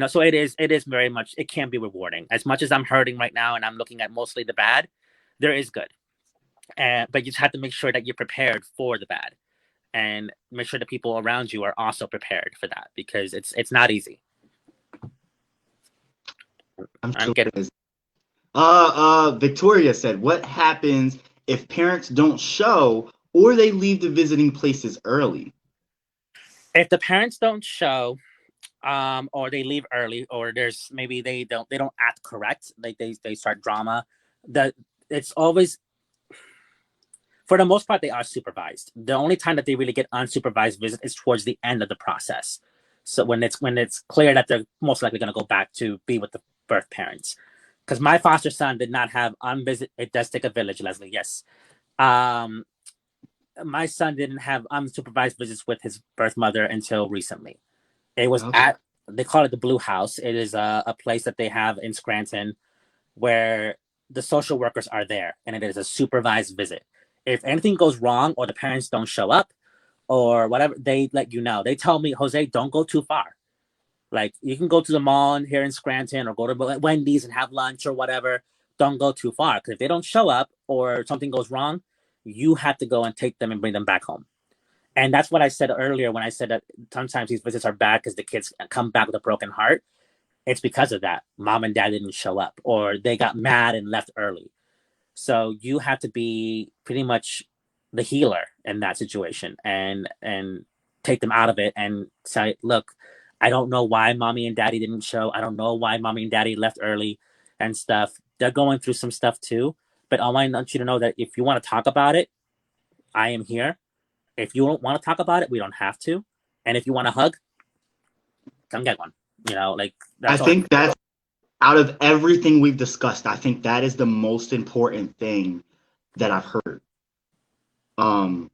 So it is very much, it can be rewarding. As much as I'm hurting right now and I'm looking at mostly the bad, there is good. But you just have to make sure that you're prepared for the bad and make sure the people around you are also prepared for that because it's not easy. I'm I'm sure getting. it is. Victoria said, what happens if parents don't show or they leave the visiting places early? If the parents don't show, or they leave early, or there's maybe they don't act correct, like they start drama, that it's always, for the most part, they are supervised. The only time that they really get unsupervised visit is towards the end of the process. So when it's clear that they're most likely going to go back to be with the birth parents. Because my foster son did not have unvisit. It does take a village, Leslie. Yes. Um, my son didn't have unsupervised visits with his birth mother until recently. It was Okay. at, they call it the Blue House. It is a place that they have in Scranton where the social workers are there and it is a supervised visit. If anything goes wrong or the parents don't show up or whatever, they let you know. They tell me, Jose, don't go too far. Like you can go to the mall here in Scranton or go to Wendy's and have lunch or whatever. Don't go too far because if they don't show up or something goes wrong, you have to go and take them and bring them back home. And that's what I said earlier when I said that sometimes these visits are bad because the kids come back with a broken heart. It's because of that. Mom and dad didn't show up or they got mad and left early. So you have to be pretty much the healer in that situation and take them out of it and say, look, I don't know why mommy and daddy didn't show. I don't know why mommy and daddy left early and stuff. They're going through some stuff too. But I want you to know that if you want to talk about it, I am here. If you don't want to talk about it, we don't have to. And if you want a hug, come get one. Like I that's all. think that's out of everything we've discussed, I think that is the most important thing that I've heard. Um,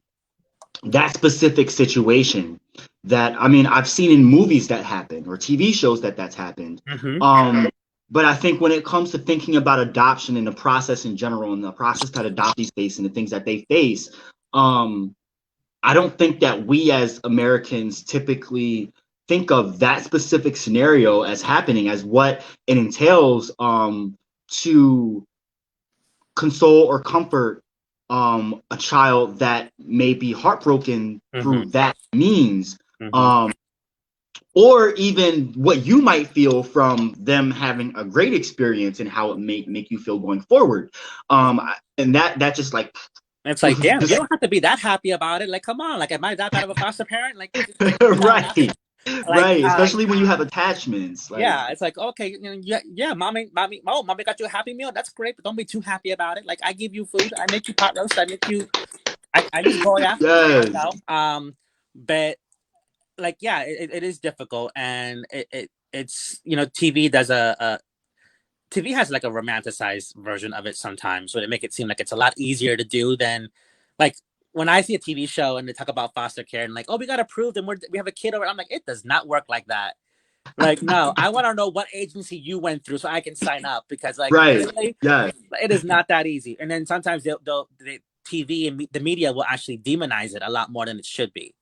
that specific situation that, I mean, I've seen in movies that happen or TV shows that's happened. Mm-hmm. But I think when it comes to thinking about adoption and the process in general and the process that adoptees face and the things that they face, I don't think that we as Americans typically think of that specific scenario as happening, as what it entails to console or comfort a child that may be heartbroken through Mm-hmm. that means. Mm-hmm. Or even what you might feel from them having a great experience and how it may make you feel going forward. And that just like It's like, damn, you don't have to be that happy about it. Like, come on, like, am I that bad of a foster parent? Like, it's not that. right, Like, right, especially when you have attachments, like yeah, it's like, okay, yeah, mommy got you a happy meal. That's great, but don't be too happy about it. Like, I give you food, I make you pot roast, I just go after you, yes, but like, yeah, it is difficult, and it's TV has like a romanticized version of it sometimes, so they make it seem like it's a lot easier to do than, like, when I see a TV show and they talk about foster care and like, oh, we got approved and we have a kid over. I'm like, it does not work like that. Like, no, I want to know what agency you went through so I can sign up because, like, right, really, yes, it is not that easy. And then sometimes the TV and the media will actually demonize it a lot more than it should be.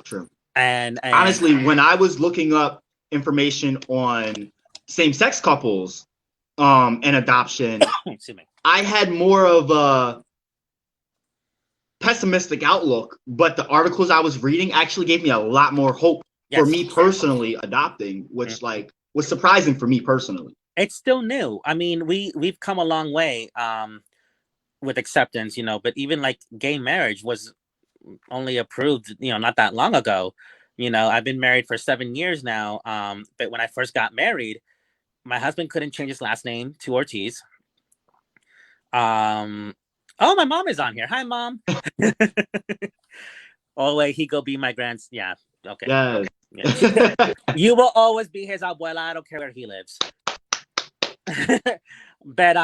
true. And Honestly, when I was looking up information on same-sex couples and adoption, excuse me. I had more of a pessimistic outlook, but the articles I was reading actually gave me a lot more hope for Yes. me personally adopting, which like was surprising for me personally. It's still new. I mean, we've come a long way with acceptance, but even like gay marriage was only approved, not that long ago. I've been married for 7 years now. But when I first got married, my husband couldn't change his last name to Ortiz. Oh, my mom is on here. Hi, Mom. Oh, wait, he go be my yeah. Okay. Yes. Yeah. You will always be his abuela. I don't care where he lives. But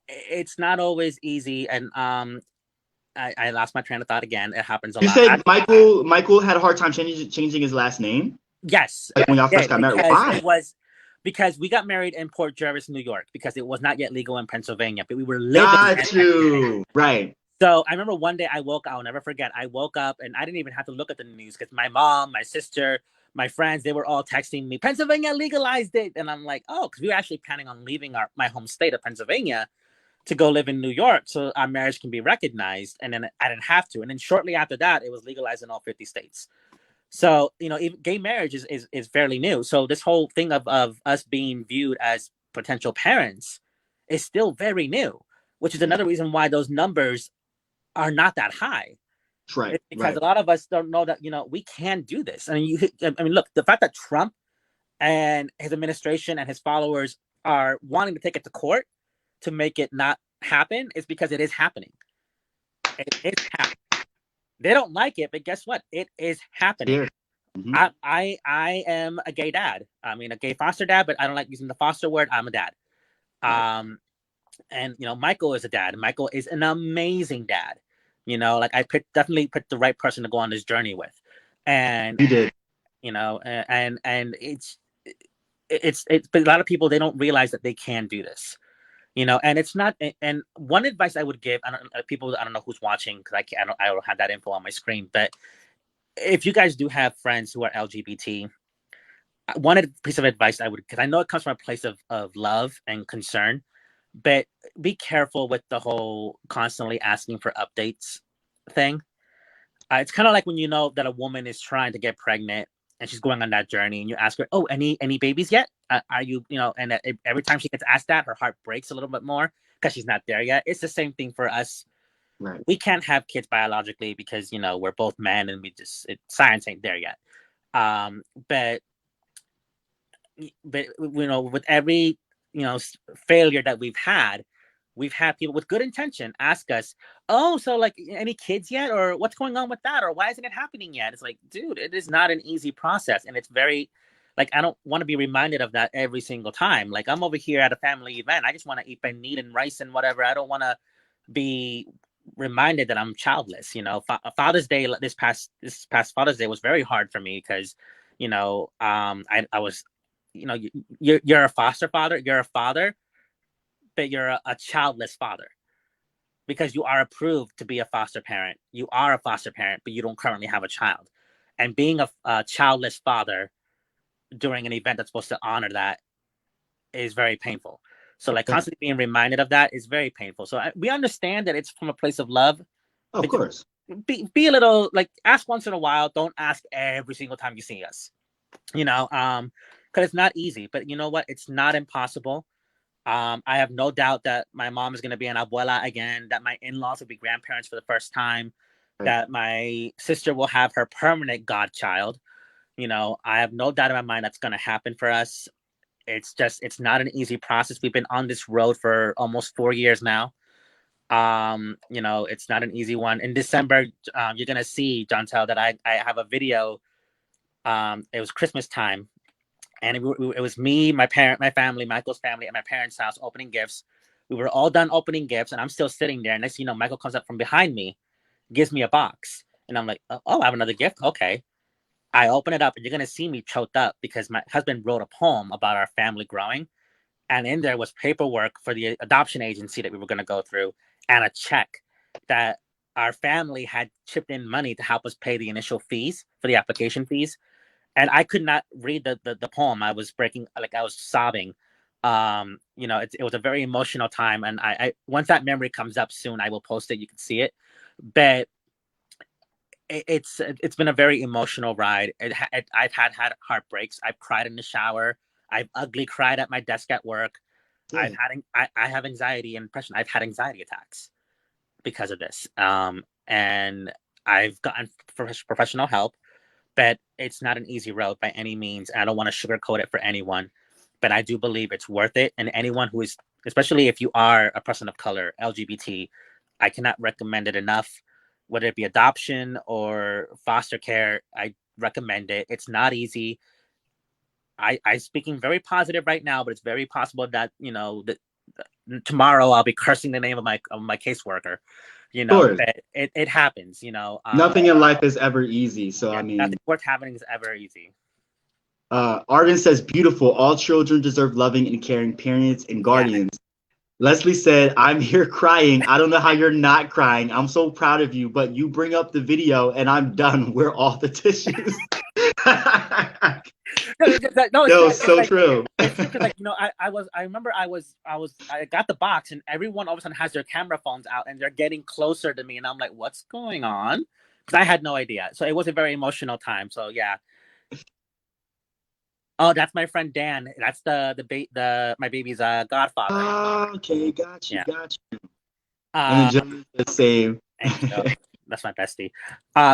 it's not always easy, and I lost my train of thought again. It happens a lot. You said Michael had a hard time changing his last name? Yes. Like when y'all first got married. Why? It was because we got married in Port Jervis, New York, because it was not yet legal in Pennsylvania, but we were living. Got you. Right. So I remember one day I'll never forget, I woke up and I didn't even have to look at the news because my mom, my sister, my friends, they were all texting me, Pennsylvania legalized it. And I'm like, oh, because we were actually planning on leaving my home state of Pennsylvania to go live in New York so our marriage can be recognized. And then I didn't have to. And then shortly after that, it was legalized in all 50 states. So, even gay marriage is fairly new. So this whole thing of us being viewed as potential parents is still very new, which is another reason why those numbers are not that high. Right, It's because right. a lot of us don't know that, we can do this. I mean, look, the fact that Trump and his administration and his followers are wanting to take it to court to make it not happen is because it is happening. It is happening. They don't like it, but guess what? It is happening. Mm-hmm. I am a gay dad. I mean, a gay foster dad, but I don't like using the foster word. I'm a dad. Right. And Michael is a dad. Michael is an amazing dad. Like I definitely picked the right person to go on this journey with. And you did. And it's but a lot of people, they don't realize that they can do this. And it's not. And one advice I would give, I don't know who's watching because I don't have that info on my screen, but if you guys do have friends who are LGBT, one piece of advice I would, because I know it comes from a place of love and concern, but be careful with the whole constantly asking for updates thing. It's kind of like when you know that a woman is trying to get pregnant and she's going on that journey, and you ask her, "Oh, any babies yet? Are you, And every time she gets asked that, her heart breaks a little bit more because she's not there yet. It's the same thing for us. Right. We can't have kids biologically because we're both men and science ain't there yet. But with every failure that we've had people with good intention ask us, oh, so like any kids yet, or what's going on with that, or why isn't it happening yet? It's like, dude, it is not an easy process, and it's very, like, I don't want to be reminded of that every single time. Like, I'm over here at a family event, I just want to eat meat and rice and whatever. I don't want to be reminded that I'm childless. Father's Day, this past Father's Day was very hard for me because I was, you're a foster father, you're a father, but you're a childless father because you are approved to be a foster parent. You are a foster parent, but you don't currently have a child. And being a childless father during an event that's supposed to honor that is very painful. So, like, constantly being reminded of that is very painful. So we understand that it's from a place of love. Of course. Be a little, like, ask once in a while. Don't ask every single time you see us. Because it's not easy. But you know what? It's not impossible. I have no doubt that my mom is going to be an abuela again, that my in-laws will be grandparents for the first time, right, that my sister will have her permanent godchild. I have no doubt in my mind that's going to happen for us. It's not an easy process. We've been on this road for almost 4 years now. It's not an easy one. In December, you're going to see, Jontel, that I have a video. It was Christmas time. And it was me, my family, Michael's family, at my parents' house opening gifts. We were all done opening gifts, and I'm still sitting there. Next thing you know, Michael comes up from behind me, gives me a box. And I'm like, oh, I have another gift? Okay. I open it up, and you're going to see me choked up because my husband wrote a poem about our family growing. And in there was paperwork for the adoption agency that we were going to go through, and a check that our family had chipped in money to help us pay the initial fees for the application fees. And I could not read the poem. I was breaking, like, I was sobbing. It was a very emotional time. And I once that memory comes up soon, I will post it. You can see it. But it's been a very emotional ride. I've had heartbreaks. I've cried in the shower. I've ugly cried at my desk at work. Yeah. I have anxiety and depression. I've had anxiety attacks because of this. And I've gotten professional help. But it's not an easy road by any means. I don't want to sugarcoat it for anyone, but I do believe it's worth it. And anyone who is, especially if you are a person of color, LGBT, I cannot recommend it enough. Whether it be adoption or foster care, I recommend it. It's not easy. I'm speaking very positive right now, but it's very possible that, that tomorrow I'll be cursing the name of my caseworker. It happens. Nothing in life is ever easy. So, yeah, I mean, nothing worth happening is ever easy. Arden says, beautiful. All children deserve loving and caring parents and guardians. Leslie said, I'm here crying. I don't know how you're not crying. I'm so proud of you, but you bring up the video and I'm done. Where all the tissues? No, No, it's so like true. it's true because like I remember I got the box and everyone all of a sudden has their camera phones out and they're getting closer to me and I'm like, what's going on? Because I had no idea. So it was a very emotional time. So yeah. Oh, that's my friend Dan. That's the my baby's godfather. Okay, got you, Yeah. got you. And then Um, Jill is the same. thank you. That's my bestie.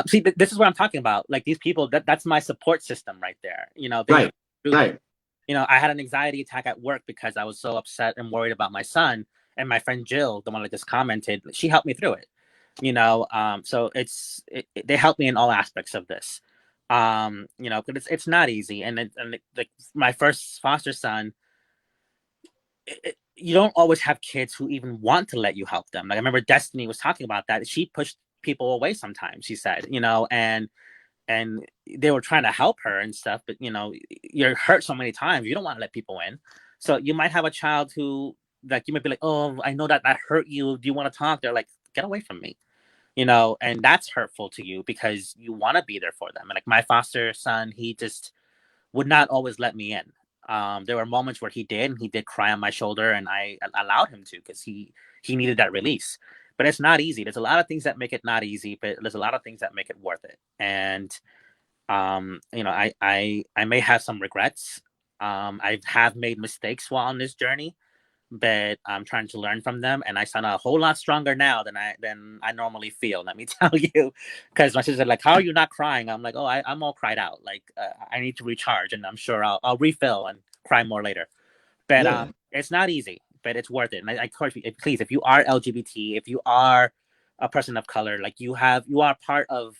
See, this is what I'm talking about. Like these people, that's my support system right there. You know, they Right, help through this. right. You know, I had an anxiety attack at work because I was so upset and worried about my son. And my friend Jill, the one that just commented, she helped me through it. You know, so they help me in all aspects of this. You know, but it's not easy. Like my first foster son, you don't always have kids who even want to let you help them. Like I remember Destiny was talking about that. She pushed people away sometimes. She said, you know, and they were trying to help her and stuff, but you know, you're hurt so many times. You don't want to let people in. So you might have a child who, like, you might be like, oh, I know that hurt you. Do you want to talk? They're like, get away from me, you know, and that's hurtful to you because you want to be there for them. And like my foster son, he just would not always let me in. There were moments where he did, and he did cry on my shoulder, and I allowed him to because he needed that release. But it's not easy. There's a lot of things that make it not easy, but there's a lot of things that make it worth it. And you know, I may have some regrets. I have made mistakes while on this journey, but I'm trying to learn from them, and I sound a whole lot stronger now than I normally feel. Let me tell you, because my sister like, "How are you not crying?" I'm like, "Oh, I'm all cried out. Like I need to recharge, and I'm sure I'll refill and cry more later." But Yeah. it's not easy, but it's worth it. And I encourage you, please, if you are LGBT, if you are a person of color, like you are part of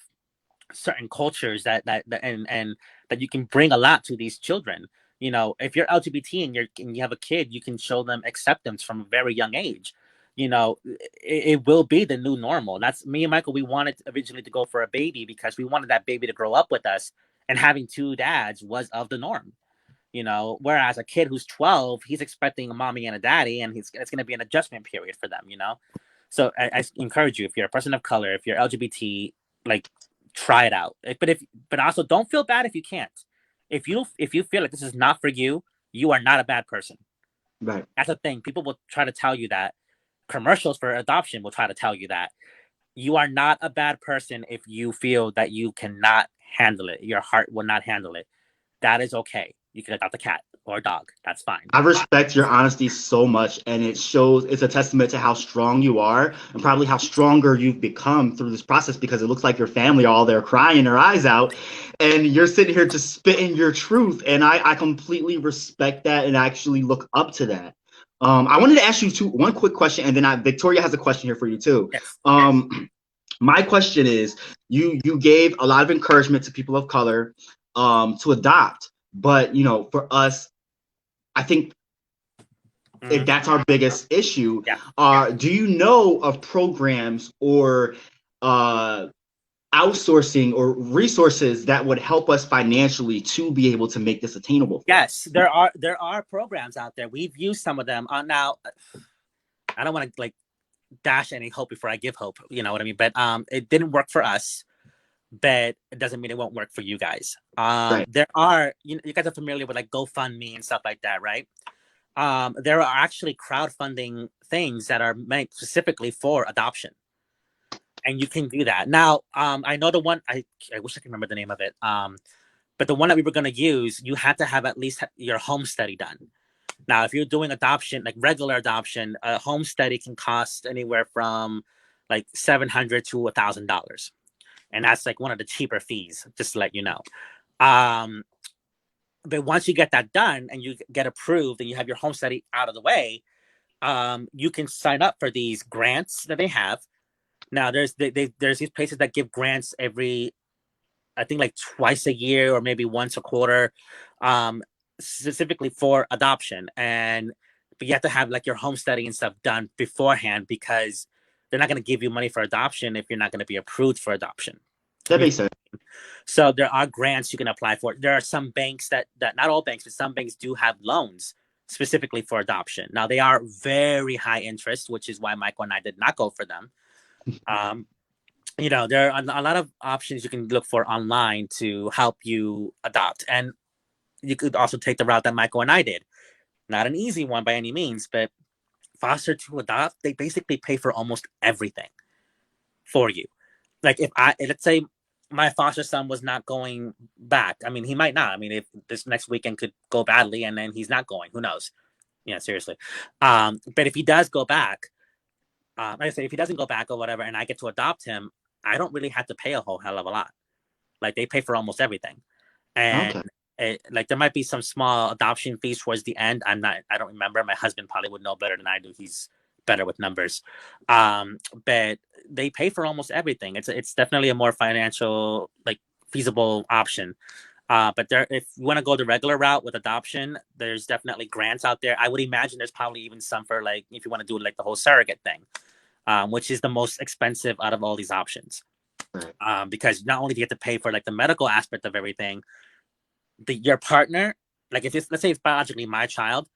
certain cultures that and that you can bring a lot to these children. You know, if you're LGBT and you have a kid, you can show them acceptance from a very young age. You know, it will be the new normal. That's me and Michael. We wanted originally to go for a baby because we wanted that baby to grow up with us, and having two dads was of the norm. You know, whereas a kid who's 12, he's expecting a mommy and a daddy, and it's going to be an adjustment period for them. You know, so I encourage you, if you're a person of color, if you're LGBT, like try it out. But also don't feel bad if you can't. If you feel like this is not for you, you are not a bad person. Right. That's the thing. People will try to tell you that. Commercials for adoption will try to tell you that. You are not a bad person if you feel that you cannot handle it. Your heart will not handle it. That is okay. You can adopt a cat or a dog. That's fine. I respect your honesty so much, and it shows it's a testament to how strong you are and probably how stronger you've become through this process because it looks like your family are all there crying their eyes out, and you're sitting here just spitting your truth. And I completely respect that and actually look up to that. I wanted to ask you one quick question, and then Victoria has a question here for you too. Yes. My question is, you gave a lot of encouragement to people of color to adopt, but you know, for us, I think if that's our biggest issue. Yeah. Do you know of programs or outsourcing or resources that would help us financially to be able to make this attainable? Yes, there are programs out there. We've used some of them. Now, I don't want to like dash any hope before I give hope. You know what I mean? But it didn't work for us. But it doesn't mean it won't work for you guys. Right. There are you guys are familiar with like GoFundMe and stuff like that, right? There are actually crowdfunding things that are meant specifically for adoption, and you can do that. Now, I know the one I wish I could remember the name of it. But the one that we were going to use, you had to have at least your home study done. Now, if you're doing adoption, like regular adoption, a home study can cost anywhere from like $700 to $1,000, and that's like one of the cheaper fees. Just to let you know. But once you get that done and you get approved and you have your home study out of the way, you can sign up for these grants that they have. Now, there's these places that give grants every, I think like twice a year or maybe once a quarter, specifically for adoption. But you have to have like your home study and stuff done beforehand because they're not going to give you money for adoption if you're not going to be approved for adoption. That makes sense. So there are grants you can apply for. There are some banks that not all banks, but some banks do have loans specifically for adoption. Now they are very high interest, which is why Michael and I did not go for them. There are a lot of options you can look for online to help you adopt, and you could also take the route that Michael and I did. Not an easy one by any means, but foster to adopt, they basically pay for almost everything for you. Like let's say my foster son was not going back. I mean, he might not. I mean, if this next weekend could go badly and then he's not going, who knows? Yeah, seriously. But if he does go back, like I say, if he doesn't go back or whatever, and I get to adopt him, I don't really have to pay a whole hell of a lot. Like they pay for almost everything, and like there might be some small adoption fees towards the end. I don't remember. My husband probably would know better than I do. He's better with numbers. But they pay for almost everything. It's definitely a more financial, like, feasible option. But if you want to go the regular route with adoption, there's definitely grants out there. I would imagine there's probably even some for, like, if you want to do like the whole surrogate thing, which is the most expensive out of all these options. Because not only do you have to pay for like the medical aspect of everything, your partner, like if let's say it's biologically my child,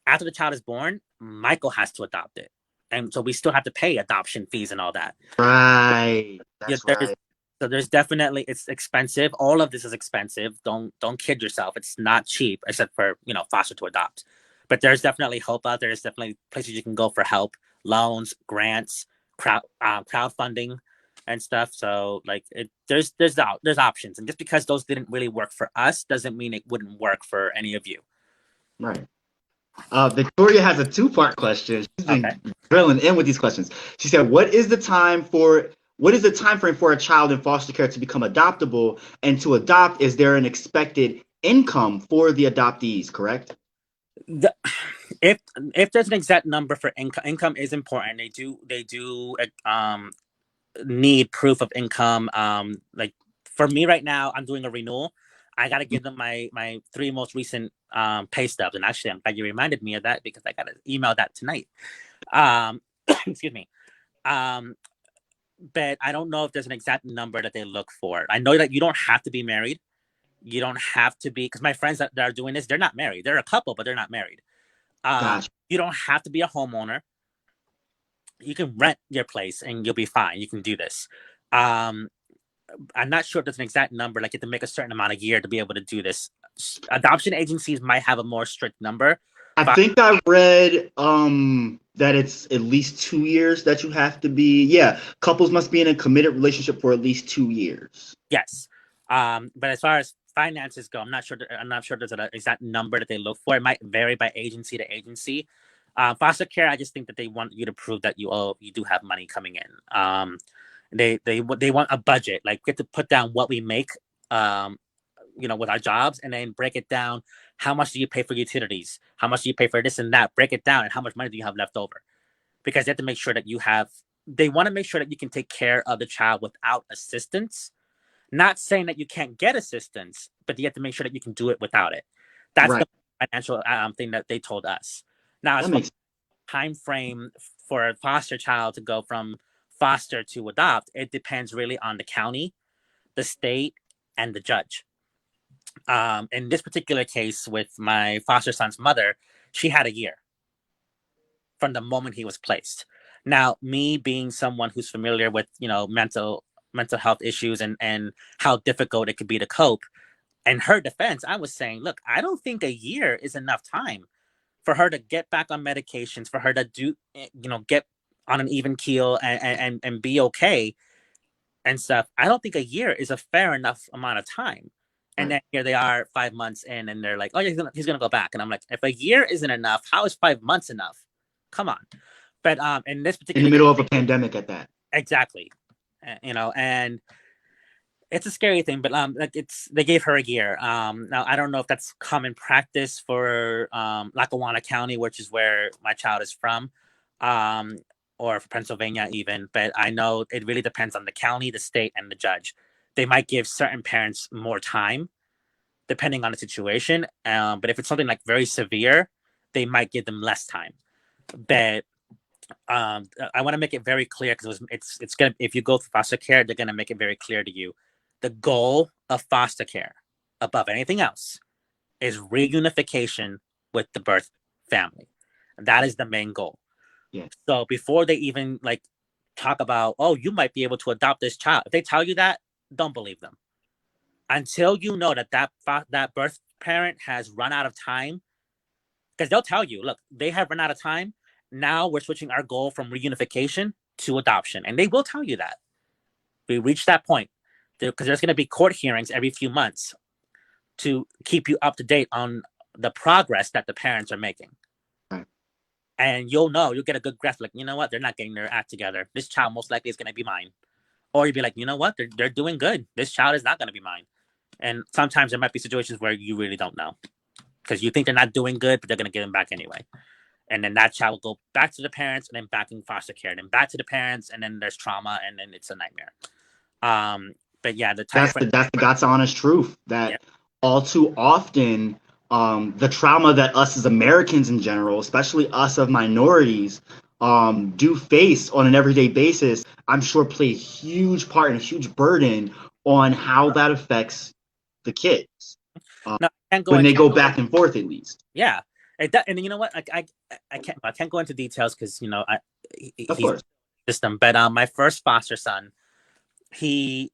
after the child is born, Michael has to adopt it, and so we still have to pay adoption fees and all that. Right. That's right. So there's definitely, it's expensive. All of this is expensive. Don't kid yourself. It's not cheap, except for foster to adopt. But there's definitely hope out there. There's definitely places you can go for help, loans, grants, crowdfunding, and stuff. So like there's options, and just because those didn't really work for us doesn't mean it wouldn't work for any of you. Right. Victoria has a two-part question. She's been drilling in with these questions. She said, "What is the time frame for a child in foster care to become adoptable? And to adopt, is there an expected income for the adoptees?" Correct. If there's an exact number for income is important. They do need proof of income. Like for me right now, I'm doing a renewal. I got to give them my 3 most recent pay stubs. And actually, I'm glad you reminded me of that, because I got to email that tonight. Excuse me. But I don't know if there's an exact number that they look for. I know that you don't have to be married. You don't have to be, because my friends that are doing this, they're not married. They're a couple, but they're not married. Gotcha. You don't have to be a homeowner. You can rent your place and you'll be fine. You can do this. I'm not sure if there's an exact number, like you have to make a certain amount a year to be able to do this. Adoption agencies might have a more strict number. I think I read that it's at least 2 years that you have to be. Yeah, couples must be in a committed relationship for at least 2 years. Yes, but as far as finances go, I'm not sure there's an exact number that they look for. It might vary by agency to agency. Foster care, I just think that they want you to prove that you do have money coming in. They want a budget, like get to put down what we make, with our jobs, and then break it down. How much do you pay for utilities? How much do you pay for this and that? Break it down, and how much money do you have left over? Because they have to make sure that they want to make sure that you can take care of the child without assistance. Not saying that you can't get assistance, but you have to make sure that you can do it without it. That's right. The financial thing that they told us. Now, as far as time frame for a foster child to go from foster to adopt, it depends really on the county, the state, and the judge. In this particular case with my foster son's mother, she had a year from the moment he was placed. Now, me being someone who's familiar with, mental health issues and how difficult it could be to cope, in her defense, I was saying, look, I don't think a year is enough time for her to get back on medications, for her to get on an even keel and be okay and stuff. I don't think a year is a fair enough amount of time. And then here they are 5 months in, and they're like, oh, he's gonna go back. And I'm like, if a year isn't enough, how is 5 months enough? Come on. But in this particular, in the middle of a pandemic at that. Exactly. And it's a scary thing, but they gave her a year. Now I don't know if that's common practice for Lackawanna County, which is where my child is from, or for Pennsylvania even. But I know it really depends on the county, the state, and the judge. They might give certain parents more time, depending on the situation. But if it's something like very severe, they might give them less time. But I want to make it very clear, because it's gonna, if you go through foster care, they're gonna make it very clear to you. The goal of foster care, above anything else, is reunification with the birth family. That is the main goal. Yeah. So before they even like talk about, oh, you might be able to adopt this child, if they tell you that, don't believe them until you know that birth parent has run out of time, because they'll tell you, look, they have run out of time. Now we're switching our goal from reunification to adoption, and they will tell you that we reached that point because there's going to be court hearings every few months to keep you up to date on the progress that the parents are making. Right. And you'll get a good grasp, like, you know what, they're not getting their act together. This child most likely is going to be mine. Or you'd be like, you know what, they're doing good. This child is not going to be mine. And sometimes there might be situations where you really don't know because you think they're not doing good, but they're going to get them back anyway. And then that child will go back to the parents and then back in foster care, and then back to the parents, and then there's trauma, and then it's a nightmare. But yeah, that's the God's honest truth that all too often the trauma that us as Americans in general, especially us of minorities, do face on an everyday basis, I'm sure play a huge part and a huge burden on how that affects the kids when they go back and forth, at least. Yeah, and you know what? I can't go into details because of course. System. But my first foster son, he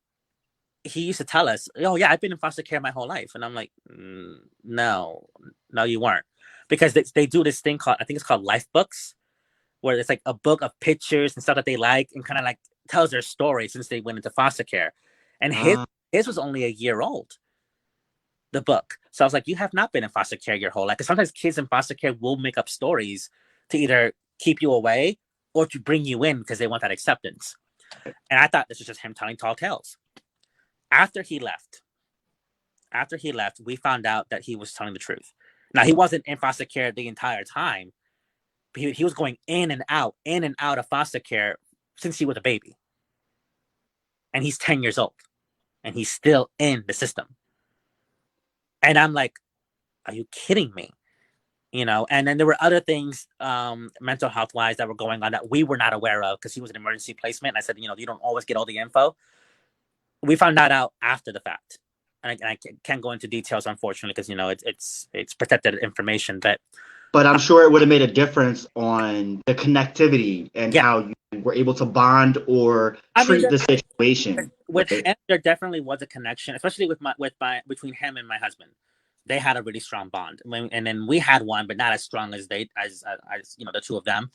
used to tell us, oh yeah, I've been in foster care my whole life, and I'm like, no, you weren't, because they do this thing called, I think it's called life books, where it's like a book of pictures and stuff that they like, and kind of like tells their story since they went into foster care, and his was only a year old, the book. So I was like, you have not been in foster care your whole life, because sometimes kids in foster care will make up stories to either keep you away or to bring you in because they want that acceptance. And I thought this was just him telling tall tales. After he left, we found out that he was telling the truth. Now, he wasn't in foster care the entire time. He was going in and out of foster care since he was a baby. And he's 10 years old. And he's still in the system. And I'm like, are you kidding me? And then there were other things, mental health-wise, that were going on that we were not aware of because he was an emergency placement. And I said, you don't always get all the info. We found that out after the fact. And I can't go into details, unfortunately, because, it's protected information. But I'm sure it would have made a difference on the connectivity and how you were able to bond or treat the situation. With him, there definitely was a connection, especially between him and my husband. They had a really strong bond, and then we had one, but not as strong as the two of them.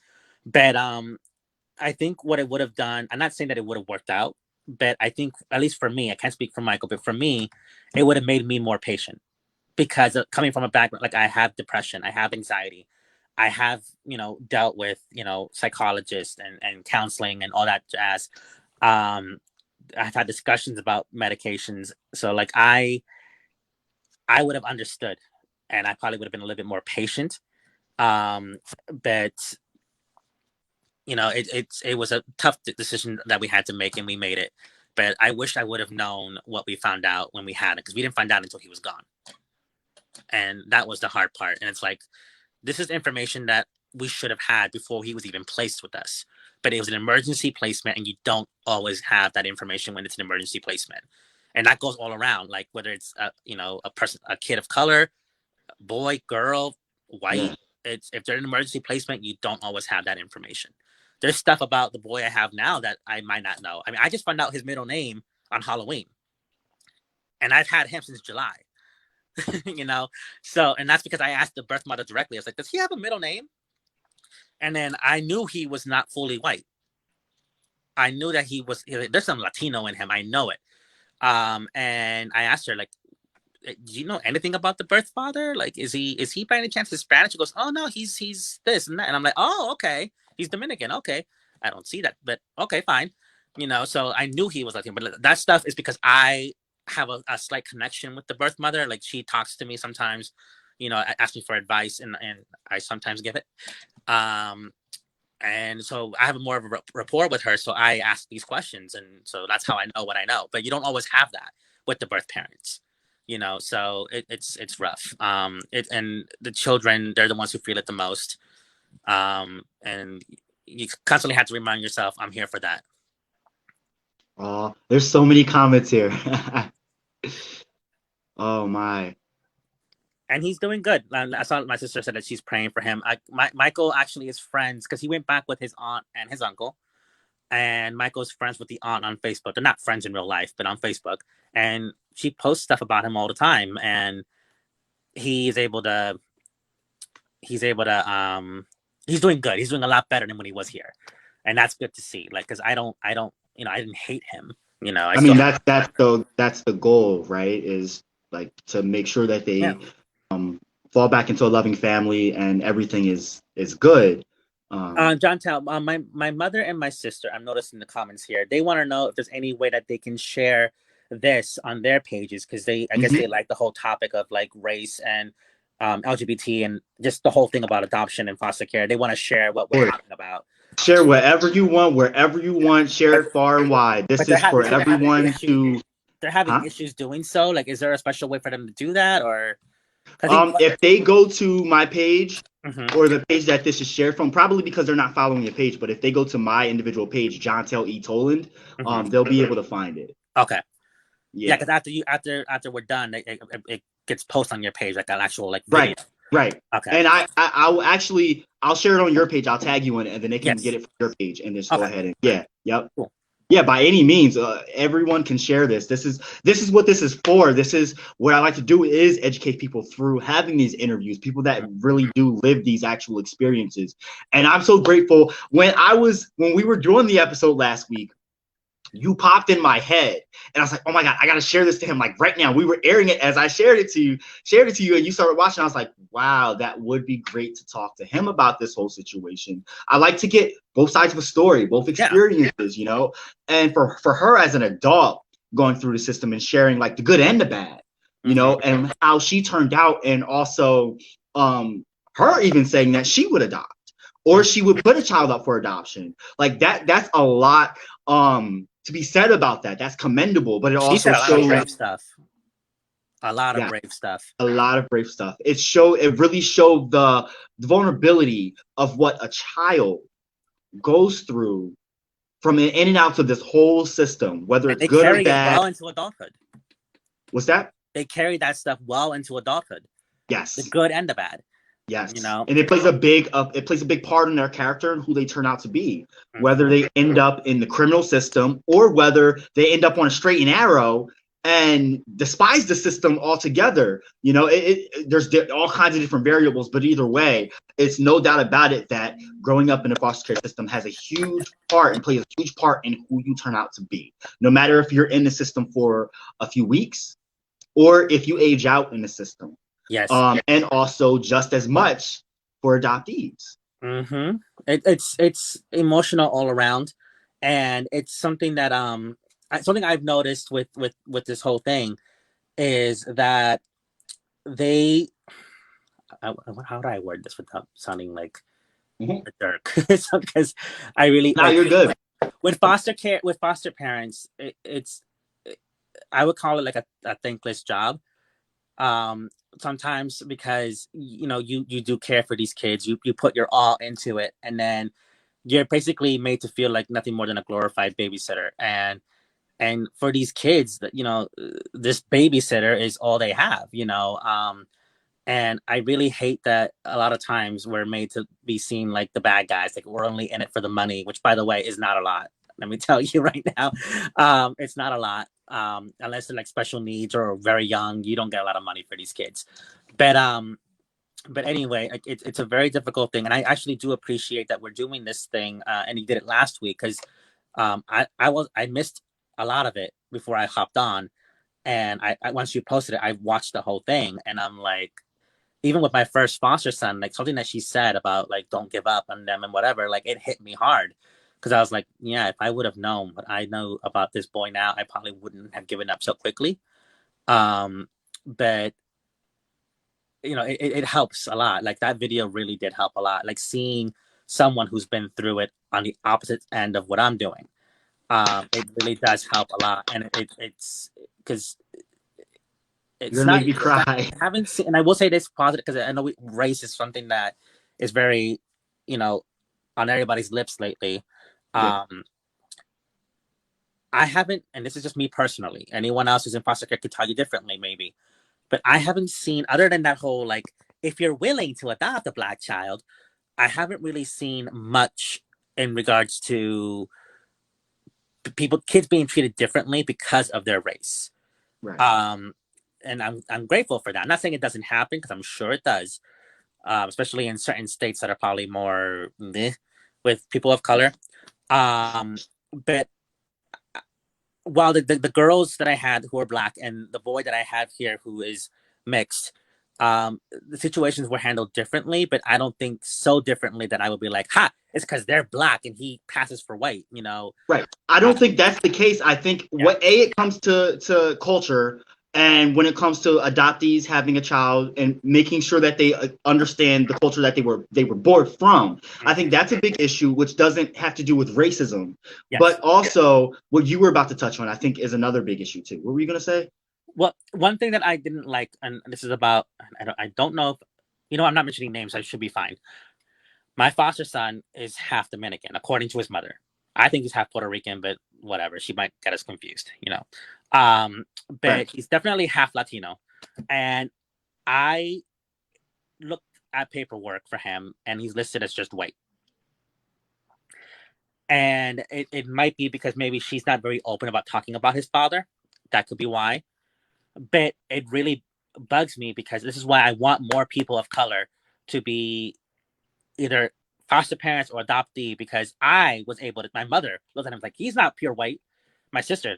But I think what it would have done, I'm not saying that it would have worked out, but I think, at least for me, I can't speak for Michael, but for me, it would have made me more patient. Because coming from a background, like I have depression, I have anxiety, I have, dealt with, psychologists and counseling and all that jazz. I've had discussions about medications. So like I would have understood, and I probably would have been a little bit more patient. But it was a tough decision that we had to make, and we made it. But I wish I would have known what we found out when we had it, because we didn't find out until he was gone. And that was the hard part. And it's like, this is information that we should have had before he was even placed with us. But it was an emergency placement, and you don't always have that information when it's an emergency placement. And that goes all around, like whether it's a kid of color, boy, girl, white. Yeah. If they're in an emergency placement, you don't always have that information. There's stuff about the boy I have now that I might not know. I mean, I just found out his middle name on Halloween, and I've had him since July. So, and that's because I asked the birth mother directly. I was like, does he have a middle name? And then I knew he was not fully white. I knew that there's some Latino in him. I know it. And I asked her, like, do you know anything about the birth father? Like, is he by any chance Hispanic? She goes, oh no, he's this and that. And I'm like, oh, okay. He's Dominican. Okay. I don't see that, but okay, fine. So I knew he was Latino, but that stuff is because I have a slight connection with the birth mother. Like, she talks to me sometimes, asks me for advice, and I sometimes give it. And so I have more of a rapport with her. So I ask these questions, and so that's how I know what I know. But you don't always have that with the birth parents, so it's rough. And the children, they're the ones who feel it the most. And you constantly have to remind yourself, I'm here for that. There's so many comments here. Oh my. and he's doing good. I saw my sister said that she's praying for him. Michael actually is friends because he went back with his aunt and his uncle, and Michael's friends with the aunt on Facebook. They're not friends in real life, but on Facebook, and she posts stuff about him all the time, and he's able to he's able to he's doing good. He's doing a lot better than when he was here, and that's good to see. Like, because I don't I didn't hate him. I mean, that's the goal, right? Is like to make sure that yeah. they fall back into a loving family and everything is good. Jontel, my mother and my sister, I'm noticing the comments here. They want to know if there's any way that they can share this on their pages because I guess they like the whole topic of like race and LGBT and just the whole thing about adoption and foster care. They want to share what we're talking about. Share whatever you want, wherever you want. Share it far and wide. This is for everyone to. They're having issues doing so. Like, is there a special way for them to do that, or? If they go to my page or the page that this is shared from, probably because they're not following your page, but if they go to my individual page, Jontel E. Toland, they'll be able to find it. Okay. Yeah, because after we're done, it gets posted on your page, like an actual like video. Right. Okay. And I'll share it on your page. I'll tag you in it, and then they can get it from your page and just go ahead and yep. Cool. Yeah, by any means, everyone can share this. This is what this is for. This is what I like to do is educate people through having these interviews, people that really do live these actual experiences. And I'm so grateful when we were doing the episode last week, you popped in my head and I was like, oh my God, I got to share this to him. Like right now, we were airing it as I shared it to you and you started watching. I was like, wow, that would be great to talk to him about this whole situation. I like to get both sides of a story, both experiences, and for her as an adult going through the system and sharing like the good and the bad, and how she turned out. And also her even saying that she would adopt or she would put a child up for adoption. Like that's a lot to be said about that. That's commendable, but it also shows brave stuff. A lot of brave stuff. A lot of brave stuff. It really showed the vulnerability of what a child goes through from in and out of this whole system, whether it's good or bad. Well into adulthood. What's that? They carry that stuff well into adulthood. Yes. The good and the bad. Yes. And it plays a big part in their character and who they turn out to be, whether they end up in the criminal system or whether they end up on a straight and narrow and despise the system altogether. There's all kinds of different variables, but either way, it's no doubt about it that growing up in the foster care system has a huge part and plays a huge part in who you turn out to be, no matter if you're in the system for a few weeks or if you age out in the system. Yes. And also just as much for adoptees. It's emotional all around, and it's something that something I've noticed with this whole thing is that how do I word this without sounding like a jerk? Because I really you're good. With foster care, with foster parents, I would call it like a thankless job. Sometimes because you do care for these kids, you put your all into it, and then you're basically made to feel like nothing more than a glorified babysitter. And for these kids, that this babysitter is all they have. And I really hate that a lot of times we're made to be seen like the bad guys, like we're only in it for the money, which by the way is not a lot. Let me tell you right now, it's not a lot. Unless they're like special needs or very young, you don't get a lot of money for these kids. But anyway, it's a very difficult thing, and I actually do appreciate that we're doing this thing, and you did it last week because I missed a lot of it before I hopped on, and I once you posted it, I watched the whole thing, and I'm like, even with my first foster son, like something that she said about like don't give up on them and whatever, like it hit me hard. Because I was like, yeah, if I would have known what I know about this boy now, I probably wouldn't have given up so quickly. But, it helps a lot. Like that video really did help a lot. Like seeing someone who's been through it on the opposite end of what I'm doing. It really does help a lot. And it's because it's You're gonna make me cry. I haven't seen, and I will say this positive because I know race is something that is very, on everybody's lips lately. I haven't, and this is just me personally. Anyone else who's in foster care could tell you differently, maybe. But I haven't seen, other than that whole like, if you're willing to adopt a black child, I haven't really seen much in regards to kids being treated differently because of their race. Right. Um, and I'm grateful for that. I'm not saying it doesn't happen because I'm sure it does, especially in certain states that are probably more meh with people of color. But while the girls that I had who are black and the boy that I have here who is mixed, the situations were handled differently, but I don't think so differently that I would be like, ha, it's because they're black and he passes for white, you know? Right. I don't think that's the case. I think Yeah. it comes to culture, and when it comes to adoptees having a child and making sure that they understand the culture that they were born from, I think that's a big issue, which doesn't have to do with racism, Yes. but also what you were about to touch on, I think, is another big issue too. What were you gonna say? Well, one thing that I didn't like, and this is about, I don't know if, you know, I'm not mentioning names, I should be fine. My foster son is half Dominican, according to his mother. I think he's half Puerto Rican, but whatever. She might get us confused, you know. But Right. he's definitely half Latino. And I looked at paperwork for him, and he's listed as just white. And it might be because maybe she's not very open about talking about his father. That could be why. But it really bugs me because this is why I want more people of color to be either foster parents or adoptee, because I was able to, my mother looked at him like, he's not pure white. My sister,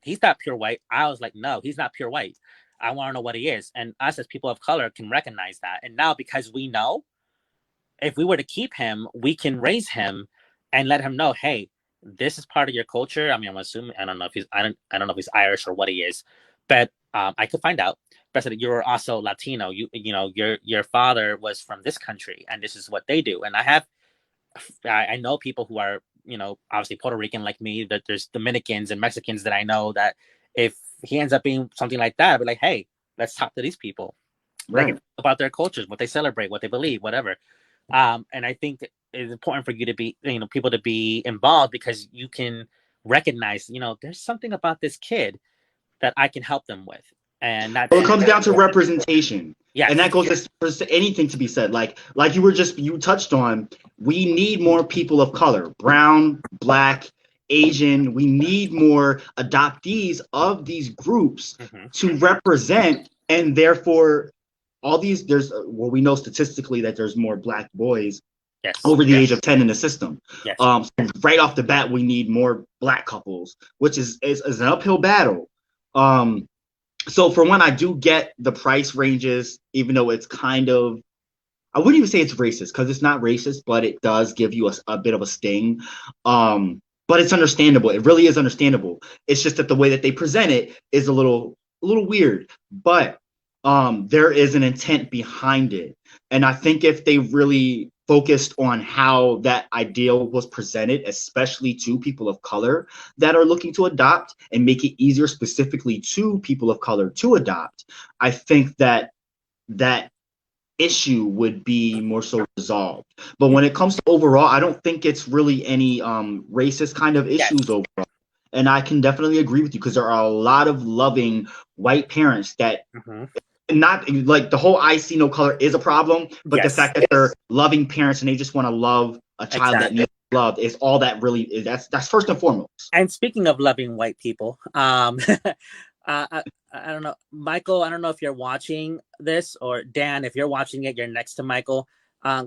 he's not pure white. I was like, no, he's not pure white. I want to know what he is. And us as people of color can recognize that. And now because we know, if we were to keep him, we can raise him and let him know, hey, this is part of your culture. I mean, I'm assuming, I don't know if he's Irish or what he is, but I could find out. But you're also Latino. You know, your father was from this country, and this is what they do. And I know people who are, you know, obviously Puerto Rican like me. That there's Dominicans and Mexicans that I know that if he ends up being something like that, I'd be like, hey, let's talk to these people. They can Right. talk about their cultures, what they celebrate, what they believe, whatever. And I think it's important for you to be, you know, people to be involved because you can recognize, you know, there's something about this kid that I can help them with. And that's, Well, it comes down to representation. And yes, that goes to anything to be said. Like you touched on, we need more people of color, brown, black, Asian. We need more adoptees of these groups to represent, and therefore all these we know statistically that there's more black boys yes, over the age of 10 in the system. yes. So right off the bat, we need more black couples, which is an uphill battle. So for one, I do get the price ranges, even though it's kind of, I wouldn't even say it's racist because it's not racist, but it does give you a bit of a sting. But it's understandable. It really is understandable. It's just that the way that they present it is a little weird. But there is an intent behind it, and I think if they really focused on how that ideal was presented, especially to people of color that are looking to adopt, and make it easier specifically to people of color to adopt, I think that issue would be more so resolved. But when it comes to overall, I don't think it's really any racist kind of Yes. issues overall. And I can definitely agree with you because there are a lot of loving white parents that not like the whole I see no color is a problem, but the fact that they're loving parents and they just want to love a child that needs love is all that really is. That's first and foremost. And speaking of loving white people, I don't know, Michael. I don't know if you're watching this, or Dan, if you're watching it, you're next to Michael.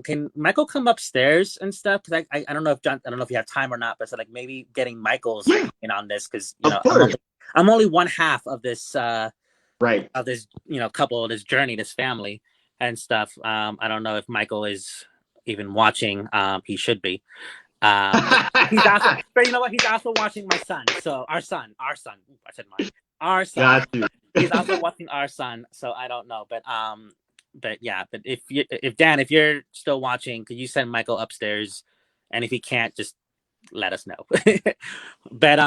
Can Michael come upstairs and stuff? Because I don't know if John, I don't know if you have time or not, but so like maybe getting Michael's in on this because you know I'm only one half of this right of this, you know, couple, this journey, this family and stuff. I don't know if Michael is even watching. He should be. He's also, but you know what? He's also watching my son. So our son. I said mine. Our son. Got you. He's also watching our son. So I don't know, but yeah. But if Dan, if you're still watching, could you send Michael upstairs? And if he can't, just let us know. but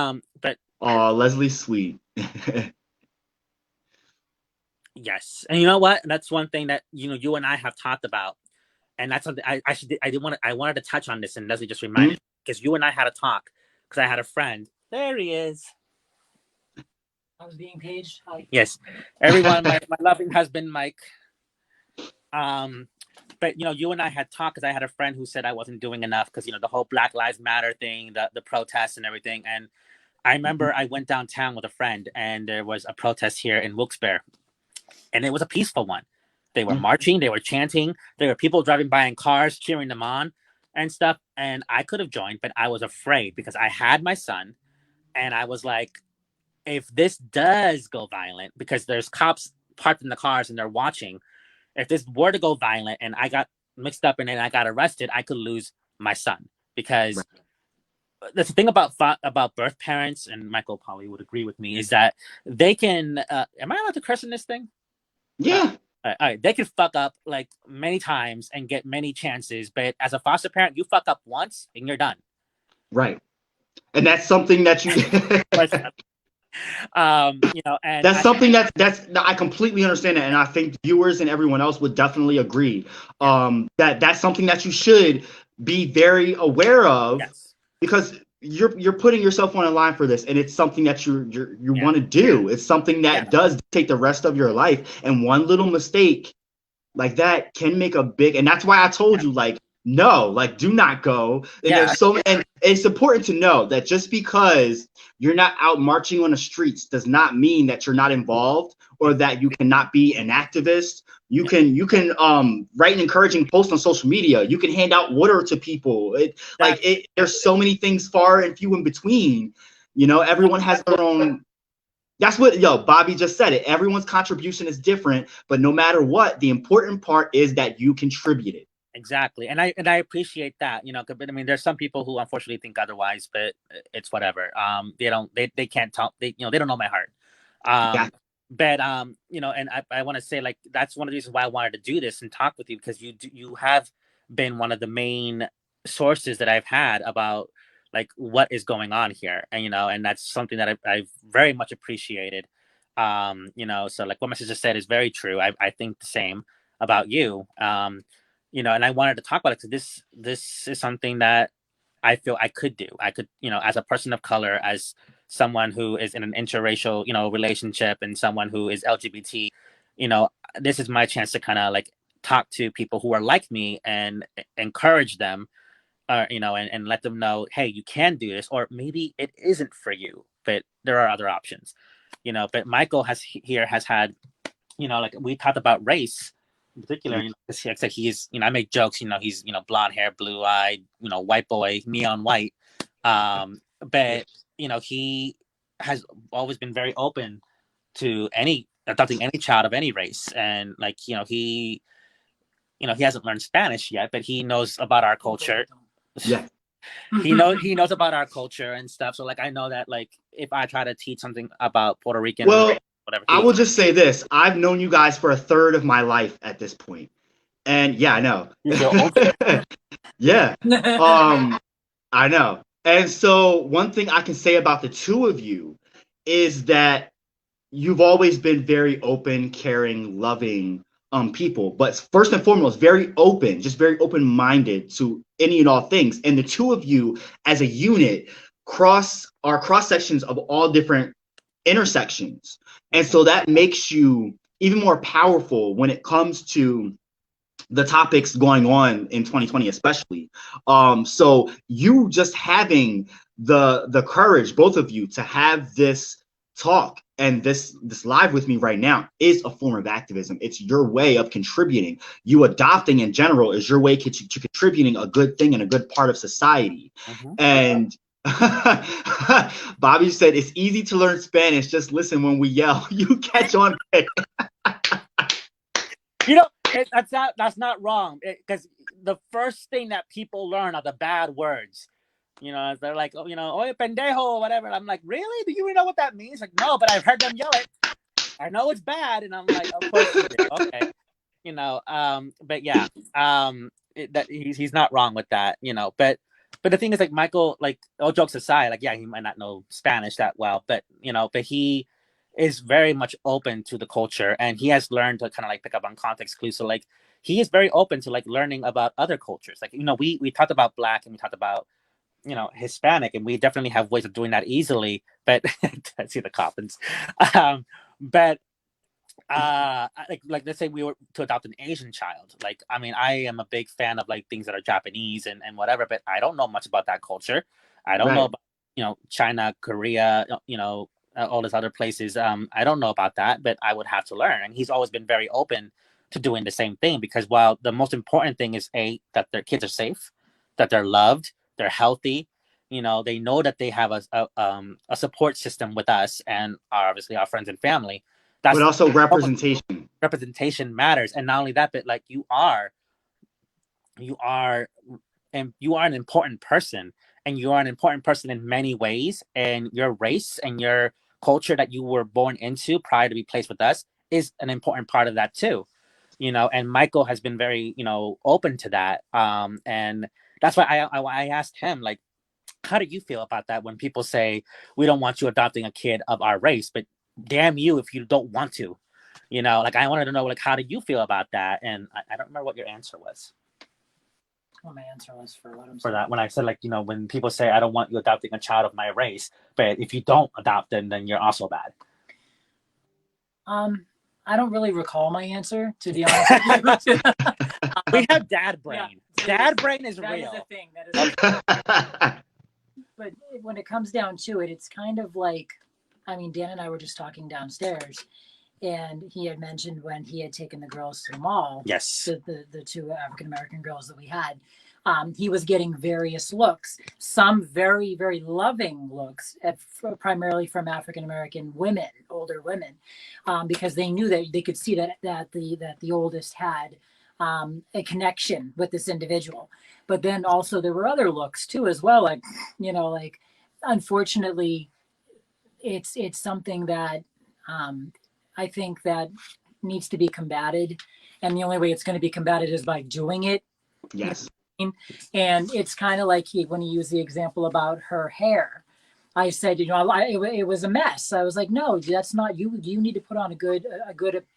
oh, Leslie's sweet. yes, and you know what? That's one thing that you and I have talked about. And that's something I wanted to touch on this, and Leslie just reminded me because you and I had a talk because I had a friend. There he is. I was being paged. Hi. Yes, everyone, my loving husband, Mike. But you and I had talked because I had a friend who said I wasn't doing enough because the whole Black Lives Matter thing, the protests and everything. And I remember I went downtown with a friend, and there was a protest here in Wilkes-Barre, and it was a peaceful one. They were marching, they were chanting, there were people driving by in cars cheering them on and stuff. And I could have joined, but I was afraid because I had my son, and I was like, if this does go violent, because there's cops parked in the cars and they're watching, if this were to go violent and I got mixed up in it and I got arrested, I could lose my son. Because the thing about birth parents, and Michael probably would agree with me, is that they can. Am I allowed to curse in this thing? Yeah. All right. They can fuck up like many times and get many chances, but as a foster parent, you fuck up once and you're done. Right. And that's something that you. And that's something that's I completely understand that, and I think viewers and everyone else would definitely agree. That's something that you should be very aware of, because you're putting yourself on a line for this, and it's something that you want to do. It's something that does take the rest of your life, and one little mistake like that can make a big. And that's why I told you, like, no, like, do not go. And there's so, and it's important to know that just because you're not out marching on the streets does not mean that you're not involved or that you cannot be an activist. You can write an encouraging post on social media. You can hand out water to people. There's so many things far and few in between. Everyone has their own. That's what Bobby just said it. Everyone's contribution is different, but no matter what, the important part is that you contributed. Exactly, and I appreciate that. But I mean, there's some people who unfortunately think otherwise, but it's whatever. They can't talk. They don't know my heart. But and I want to say, like, that's one of the reasons why I wanted to do this and talk with you, because you have been one of the main sources that I've had about like what is going on here, and and that's something that I've very much appreciated. So like what my sister said is very true. I think the same about you. And I wanted to talk about it because this is something that I feel I could do. I could, as a person of color, as someone who is in an interracial, relationship, and someone who is LGBT, this is my chance to kind of like talk to people who are like me and encourage them, and let them know, hey, you can do this, or maybe it isn't for you, but there are other options, But Michael has had, like we talked about race. In particular, because he's, I make jokes, he's, blonde hair, blue eyed, white boy, neon white. But, he has always been very open to adopting any child of any race. And like, he hasn't learned Spanish yet, but he knows about our culture. Yeah. he knows about our culture and stuff. So like, I know that like, if I try to teach something about Puerto Rican, whatever, I will just say this. I've known you guys for a third of my life at this point. And yeah, I know. Yeah. I know. And so one thing I can say about the two of you is that you've always been very open, caring, loving people. But first and foremost, very open, just very open-minded to any and all things. And the two of you as a unit are cross sections of all different intersections. And so that makes you even more powerful when it comes to the topics going on in 2020, especially. So you just having the courage, both of you, to have this talk and this live with me right now is a form of activism. It's your way of contributing. You adopting in general is your way to contributing a good thing and a good part of society. And Bobby said, it's easy to learn Spanish. Just listen when we yell. You catch on. That's not wrong, because the first thing that people learn are the bad words. They're like, oh, oye pendejo, or whatever. And I'm like, really? Do you know what that means? Like, no, but I've heard them yell it. I know it's bad, and I'm like, of course you do. Okay, but yeah, he's not wrong with that, But the thing is, like, Michael, like, all jokes aside, like, yeah, he might not know Spanish that well, but but he is very much open to the culture, and he has learned to kind of like pick up on context clues. So like, he is very open to like learning about other cultures. Like, we talked about Black and we talked about Hispanic, and we definitely have ways of doing that easily. But I see the coffins. But like let's say we were to adopt an Asian child. Like, I mean, I am a big fan of like things that are Japanese and whatever, but I don't know much about that culture. I don't know Right. about China, Korea, all these other places. I don't know about that, but I would have to learn. And he's always been very open to doing the same thing, because while the most important thing is that their kids are safe, that they're loved, they're healthy. They know that they have a support system with us and obviously our friends and family. But That's also representation. representation matters. And not only that, but like you are and you are an important person, and you are an important person in many ways, and your race and your culture that you were born into prior to be placed with us is an important part of that too. And Michael has been very open to that, and that's why I asked him, like, how do you feel about that when people say we don't want you adopting a kid of our race, but damn you if you don't want to. Like, I wanted to know, like, how do you feel about that? And I don't remember what your answer was. What my answer was for what I'm For saying. that, when I said, like, when people say I don't want you adopting a child of my race, but if you don't adopt them, then you're also bad. I don't really recall my answer, to be honest with you. We have dad brain. Yeah, dad brain is that real. Is a thing. That is a thing. But when it comes down to it, it's kind of like, I mean, Dan and I were just talking downstairs, and he had mentioned when he had taken the girls to the mall. Yes. The two African American girls that we had. He was getting various looks, some very, very loving looks, primarily from African American women, older women, because they knew that they could see that the oldest had a connection with this individual. But then also there were other looks too, as well. Like, like, unfortunately, it's something that I think that needs to be combated, and the only way it's going to be combated is by doing it. Yes. And it's kind of like when he used the example about her hair. I said, it was a mess. I was like, no, that's not you. You need to put on a good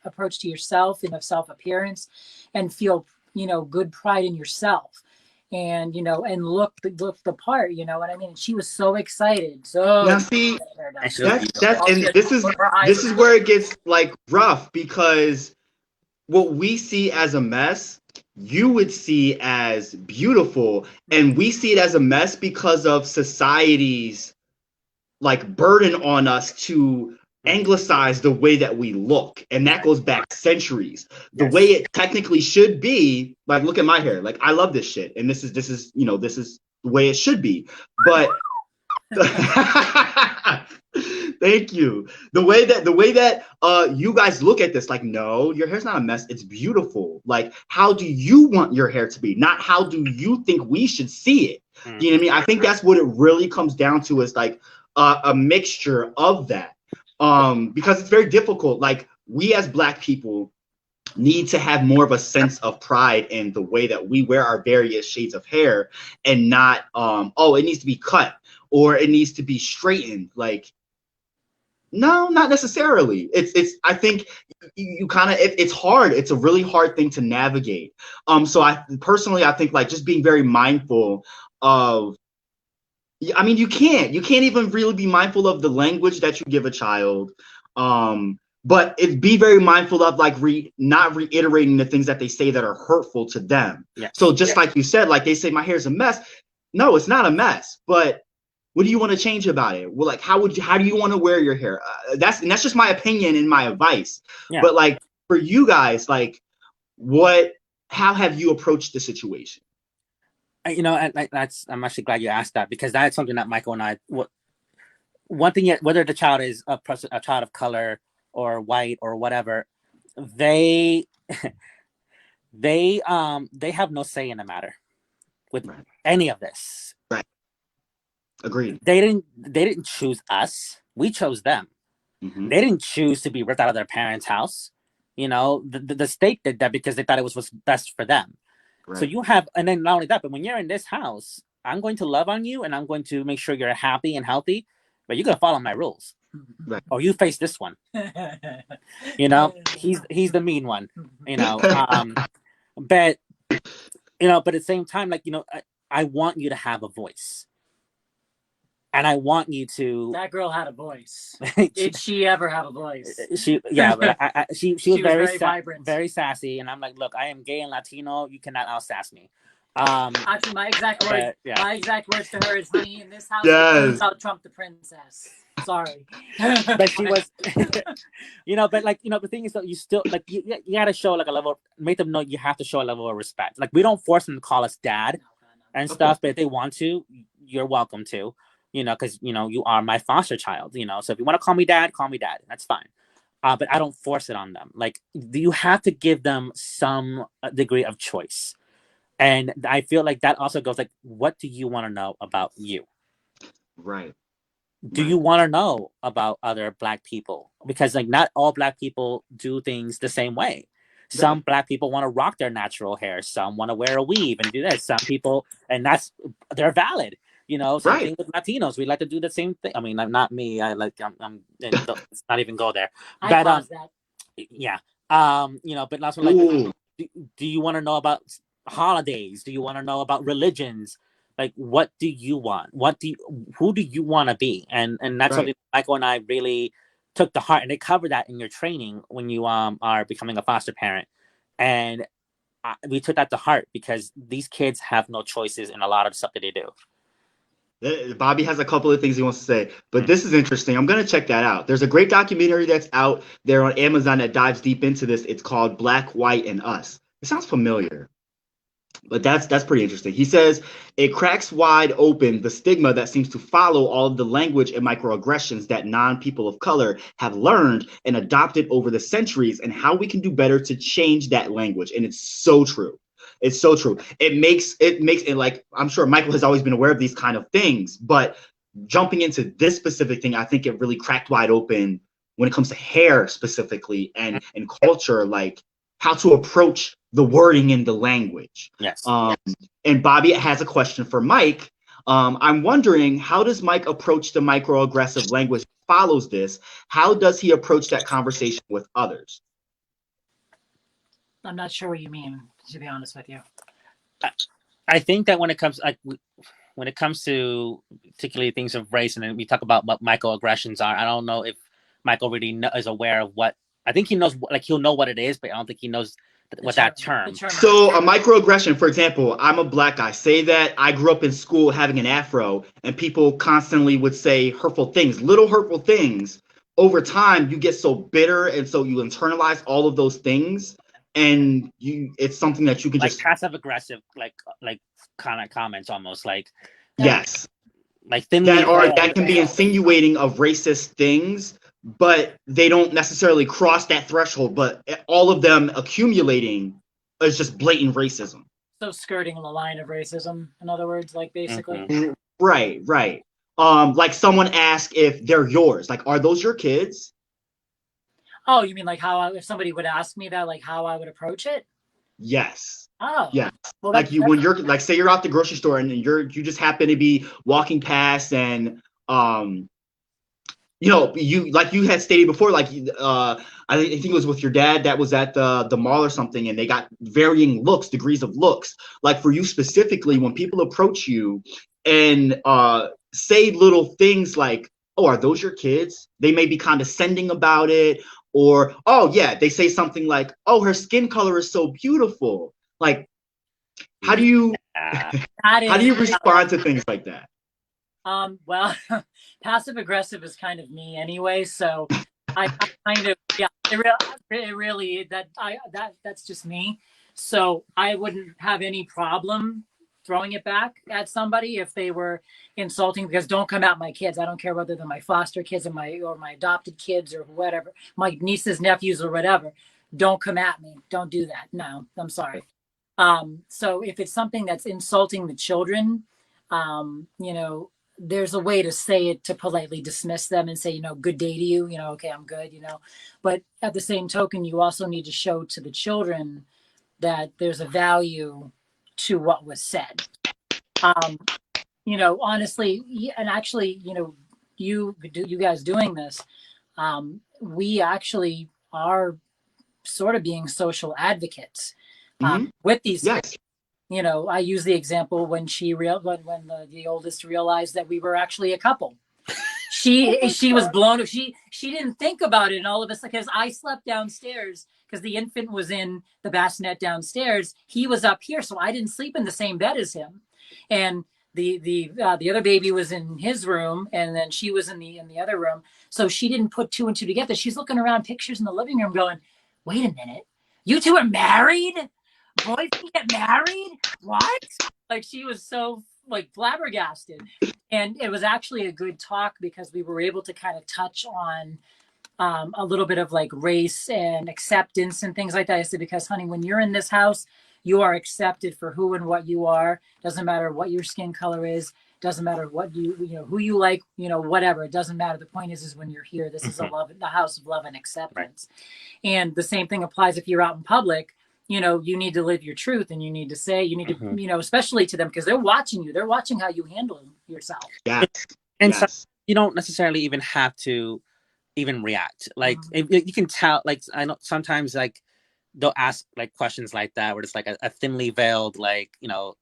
approach to yourself and of self appearance, and feel, good pride in yourself, and and look the part. You know what I mean? And she was so excited. So now see, that's and this is where it gets like rough, because what we see as a mess, you would see as beautiful, and we see it as a mess because of society's like burden on us to anglicize the way that we look, and that goes back centuries. The way it technically should be, like, look at my hair, like, I love this shit, and this is this is the way it should be, but thank you. The way that you guys look at this, like, no, your hair's not a mess, it's beautiful. Like, how do you want your hair to be, not how do you think we should see it? You know what I mean? I think that's what it really comes down to, is like a mixture of that, because it's very difficult. Like, we as Black people need to have more of a sense of pride in the way that we wear our various shades of hair, and not it needs to be cut or it needs to be straightened. Like, no, not necessarily. It's I think you kind of it's hard. It's a really hard thing to navigate. So I think, like, just being very mindful of, I mean, you can't even really be mindful of the language that you give a child. But be very mindful of, like, not reiterating the things that they say that are hurtful to them. Yeah. So just like you said, like, they say my hair's a mess. No, it's not a mess, but what do you want to change about it? Well, like, how do you want to wear your hair? That's just my opinion and my advice. Yeah. But, like, for you guys, like, how have you approached the situation? And I'm actually glad you asked that, because that's something that Michael and I, one thing, whether the child is a child of color or white or whatever, they have no say in the matter with any of this. Right. Agreed. They didn't choose us. We chose them. Mm-hmm. They didn't choose to be ripped out of their parents' house. The state did that because they thought it was best for them. Right. So you have, and then not only that, but when you're in this house, I'm going to love on you and I'm going to make sure you're happy and healthy, but you're going to follow my rules. Right. Or you face this one. He's the mean one, but at the same time, like, I want you to have a voice. and I want you to. That girl had a voice. she, Did she ever have a voice? But she was very vibrant, very sassy, and I'm like, look, I am gay and Latino. You cannot outsass me. Actually, my exact words. yeah. My exact words to her is, "Honey, in this house, Yes. the queen's out Trump the princess." Sorry, but she was, but like, the thing is that you still like you gotta show like a level, make them know you have to show a level of respect. Like we don't force them to call us dad and stuff, but if they want to, you're welcome to, because you are my foster child, so if you want to call me dad, that's fine. But I don't force it on them. Like you have to give them some degree of choice. And I feel like that also goes like, what do you want to know about you? Right. Do you want to know about other Black people? Because like not all Black people do things the same way. Some Black people want to rock their natural hair. Some want to wear a weave and do that. Some people, and they're valid. Same thing with Latinos. We like to do the same thing. I mean, not me. Let's not even go there. I paused that. Yeah. But also like, do you want to know about holidays? Do you want to know about religions? Like, what do you want? Who do you want to be? And that's something Michael and I really took to heart, and they cover that in your training when you are becoming a foster parent. And we took that to heart because these kids have no choices in a lot of stuff that they do. Bobby has a couple of things he wants to say, but this is interesting. I'm going to check that out. There's a great documentary that's out there on Amazon that dives deep into this. It's called Black, White, and Us. It sounds familiar, but that's pretty interesting. He says it cracks wide open the stigma that seems to follow all of the language and microaggressions that non-people of color have learned and adopted over the centuries, and how we can do better to change that language. And it's so true. It's so true. It makes it like, I'm sure Michael has always been aware of these kind of things, but jumping into this specific thing, I think it really cracked wide open when it comes to hair specifically and culture, like how to approach the wording in the language. Yes. And Bobby has a question for Mike. I'm wondering, how does Mike approach the microaggressive language that follows this? How does he approach that conversation with others? I'm not sure what you mean, to be honest with you. I think that when it comes to particularly things of race, and then we talk about what microaggressions are, I don't know if Michael really is aware of what. I think he knows, like he'll know what it is, but I don't think he knows what that term. So a microaggression, for example, I'm a Black guy. Say that I grew up in school having an afro, and people constantly would say hurtful things, little hurtful things. Over time, you get so bitter, and so you internalize all of those things. And it's something that you can like just passive aggressive, like kind of comments, almost like yes, like that can be insinuating of racist things, but they don't necessarily cross that threshold. But all of them accumulating is just blatant racism. So skirting the line of racism, in other words, like basically. Mm-hmm. Right. Like someone asked if they're yours, like, are those your kids? Oh, you mean like if somebody would ask me that, like how I would approach it? Yes. Oh. Yeah. Well, like when you're like, say you're out the grocery store and you just happen to be walking past, and you like you had stated before, like I think it was with your dad that was at the mall or something, and they got varying degrees of looks. Like for you specifically, when people approach you and say little things like, "Oh, are those your kids?" They may be condescending about it. Or, oh, yeah, they say something like, "Oh, her skin color is so beautiful." Like, how do you respond to things like that? Well, passive aggressive is kind of me anyway, so I kind of that's just me. So I wouldn't have any problem throwing it back at somebody if they were insulting, because don't come at my kids. I don't care whether they're my foster kids or my adopted kids or whatever, my nieces, nephews, or whatever. Don't come at me. Don't do that. No, I'm sorry. So if it's something that's insulting the children, there's a way to say it to politely dismiss them and say, good day to you, okay, I'm good, but at the same token, you also need to show to the children that there's a value to what was said. Honestly, and actually, you guys doing this, we actually are sort of being social advocates with these kids. I use the example when when the oldest realized that we were actually a couple. She was blown. She didn't think about it, and all of us, because I slept downstairs because the infant was in the bassinet downstairs. He was up here, so I didn't sleep in the same bed as him, and the other baby was in his room, and then she was in the other room. So she didn't put two and two together. She's looking around pictures in the living room, going, "Wait a minute, you two are married? Boys can get married? What?" Like, she was so like flabbergasted. And it was actually a good talk because we were able to kind of touch on a little bit of like race and acceptance and things like that. I said, because honey, when you're in this house, you are accepted for who and what you are. Doesn't matter what your skin color is. Doesn't matter what who you like, whatever. It doesn't matter. The point is when you're here, this is the house of love and acceptance. Right. And the same thing applies if you're out in public. You need to live your truth, and you need to say, to, especially to them, because they're watching you. They're watching how you handle yourself. Yeah. And so you don't necessarily even have to even react. Like, if you can tell, like, I know sometimes, like, they'll ask like questions like that where it's like a thinly veiled, like,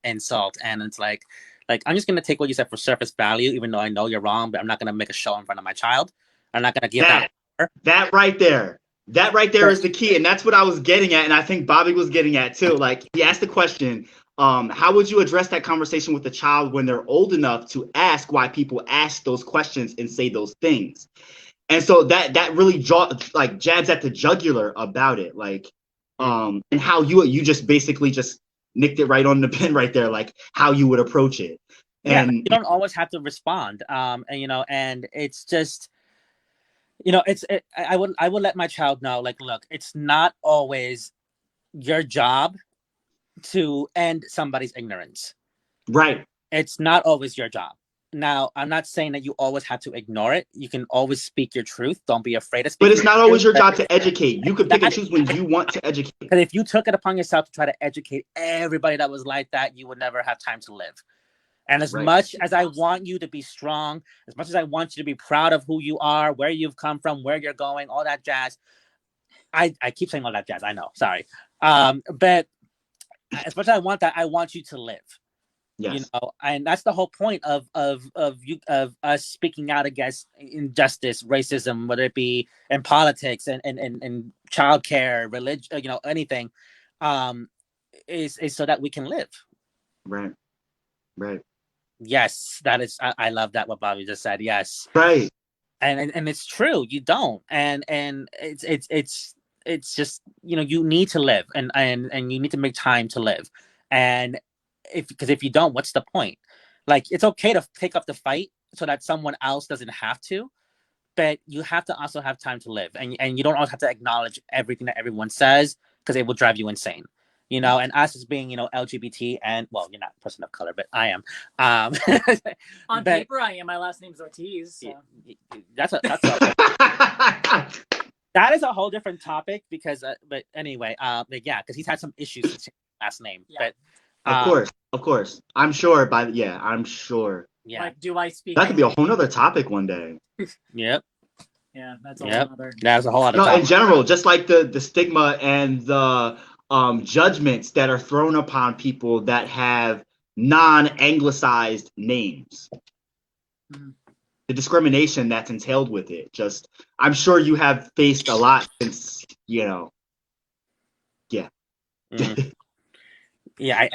insult. And it's like, I'm just going to take what you said for surface value, even though I know you're wrong, but I'm not going to make a show in front of my child. I'm not going to give that right there. That right there is the key. And that's what I was getting at. And I think Bobby was getting at too. Like, he asked the question, how would you address that conversation with the child when they're old enough to ask why people ask those questions and say those things? And so that really jabs at the jugular about it. Like, and how you just basically just nicked it right on the pin right there, like how you would approach it. And you don't always have to respond. And it's just, I would let my child know, like, look, it's not always your job to end somebody's ignorance. Right. It's not always your job. Now, I'm not saying that you always have to ignore it. You can always speak your truth. Don't be afraid to speak. But it's not always your job to educate. You could pick and choose when you want to educate. Because if you took it upon yourself to try to educate everybody that was like that, you would never have time to live. And as much as I want you to be strong, as much as I want you to be proud of who you are, where you've come from, where you're going, all that jazz. I keep saying all that jazz. I know. Sorry. But as much as I want that, I want you to live. Yes. And that's the whole point of us speaking out against injustice, racism, whether it be in politics and childcare, religion, anything, is so that we can live. Right. Yes, that is. I love that what Bobby just said. Yes. Right. And it's true. You don't. And it's just, you need to live and you need to make time to live. And because if you don't, what's the point? Like, it's okay to pick up the fight so that someone else doesn't have to, but you have to also have time to live. And you don't always have to acknowledge everything that everyone says, because it will drive you insane. And us as being, LGBT, and, well, you're not a person of color, but I am. On paper, I am. My last name's Ortiz. So. That is a whole different topic because, but anyway, because he's had some issues with his last name. Yeah. But Of course. I'm sure I'm sure. Yeah. Like, do I speak? That could be a whole nother topic one day. Yep. Yeah, that's a whole other. That's a whole other topic. In general, just like the stigma and the judgments that are thrown upon people that have non-anglicized names. Mm-hmm. The discrimination that's entailed with it. Just, I'm sure you have faced a lot since, Yeah. Mm-hmm. Yeah,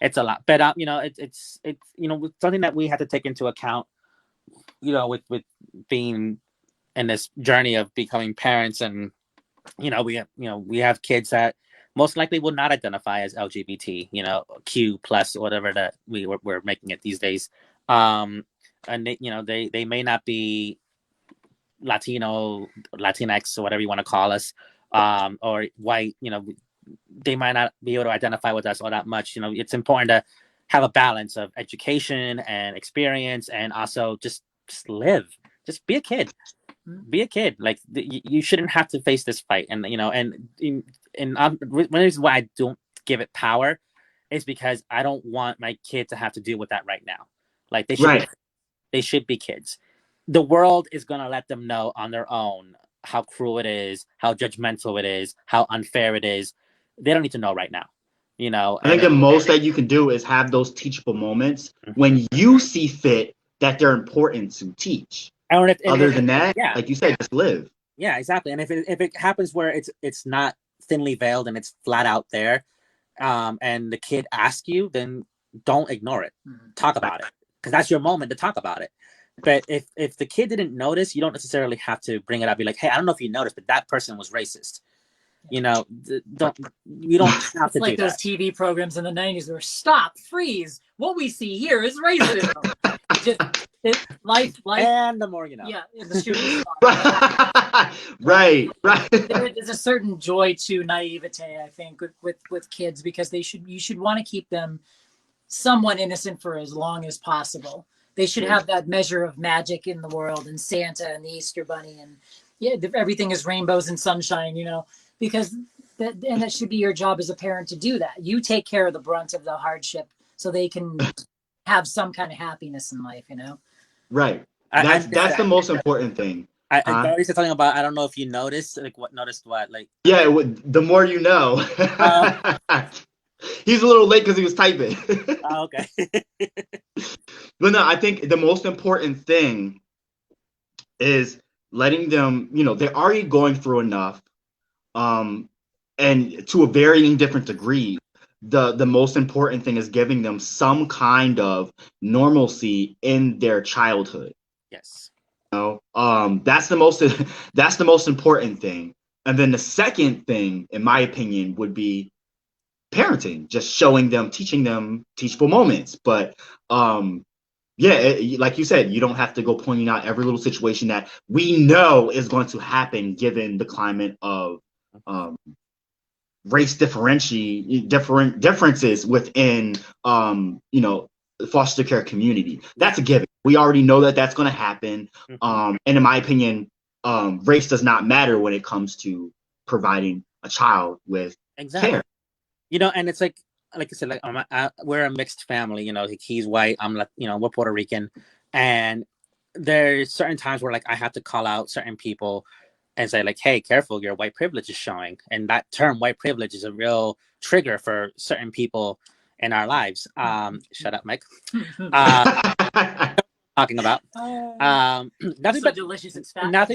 it's a lot, but it's something that we have to take into account, with being in this journey of becoming parents, and we have kids that most likely will not identify as LGBT, Q plus, whatever that we're making it these days, and they may not be Latino, Latinx, or whatever you want to call us, or white, they might not be able to identify with us all that much. It's important to have a balance of education and experience, and also just live. Just be a kid. Be a kid. Like, you shouldn't have to face this fight. And one reason why I don't give it power is because I don't want my kid to have to deal with that right now. Like, they should be kids. The world is gonna let them know on their own how cruel it is, how judgmental it is, how unfair it is. They don't need to know right now. I think the most that you can do is have those teachable moments when you see fit that they're important to teach. Other than that, like you said, just live. Yeah, exactly. And if it happens where it's not thinly veiled and it's flat out there, and the kid asks you, then don't ignore it. Talk about it, because that's your moment to talk about it. But if the kid didn't notice, you don't necessarily have to bring it up. Be like, hey, I don't know if you noticed, but that person was racist. You don't have to it's like do those that. TV programs in the 90s where stop, freeze, what we see here is racism. Life, and the more you know. Yeah, the shooting star. Right. There's a certain joy to naivete, I think, with kids, because you should want to keep them somewhat innocent for as long as possible. They should have that measure of magic in the world, and Santa and the Easter Bunny, and everything is rainbows and sunshine, because that should be your job as a parent, to do that. You take care of the brunt of the hardship so they can have some kind of happiness in life, Right. That's the most important thing. I already said something about, I don't know if you noticed, like. Yeah, the more you know. He's a little late because he was typing. Oh, okay. But no, I think the most important thing is letting them, they're already going through enough, and to a varying different degree. The most important thing is giving them some kind of normalcy in their childhood. Yes. That's the most important thing. And then the second thing, in my opinion, would be parenting, just showing them, teaching them teachable moments. But like you said, you don't have to go pointing out every little situation that we know is going to happen given the climate of race differences within the foster care community. That's a given. We already know that that's going to happen. And in my opinion, race does not matter when it comes to providing a child with care. And it's like I said, like we're a mixed family. He's white. I'm like, we're Puerto Rican, and there's certain times where like I have to call out certain people and say like, hey, careful, your white privilege is showing. And that term white privilege is a real trigger for certain people in our lives. Shut up, Mike. Talking about nothing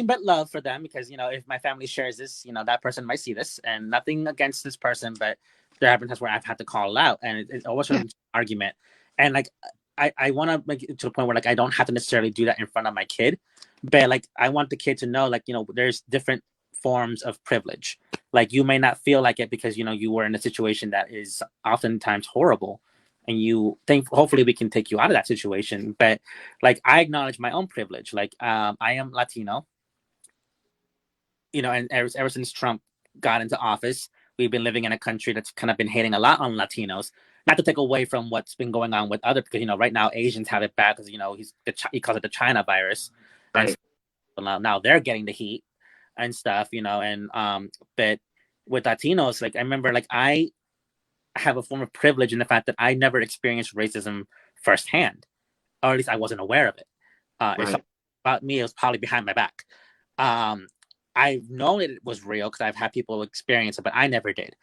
but love for them, because if my family shares this, that person might see this, and nothing against this person, but there have been times where I've had to call out, and it's always an argument. And like I want to make it to the point where like I don't have to necessarily do that in front of my kid, but like I want the kid to know, like, there's different forms of privilege. Like you may not feel like it because you were in a situation that is oftentimes horrible, and you think hopefully we can take you out of that situation. But like I acknowledge my own privilege. Like I am Latino, and ever since Trump got into office, we've been living in a country that's kind of been hating a lot on Latinos. Not to take away from what's been going on with other, because right now Asians have it bad because he calls it the China virus, right? And now they're getting the heat and stuff, and but with Latinos, like I remember, like I have a form of privilege in the fact that I never experienced racism firsthand, or at least I wasn't aware of it. If about me, it was probably behind my back. I've known it was real because I've had people experience it, but I never did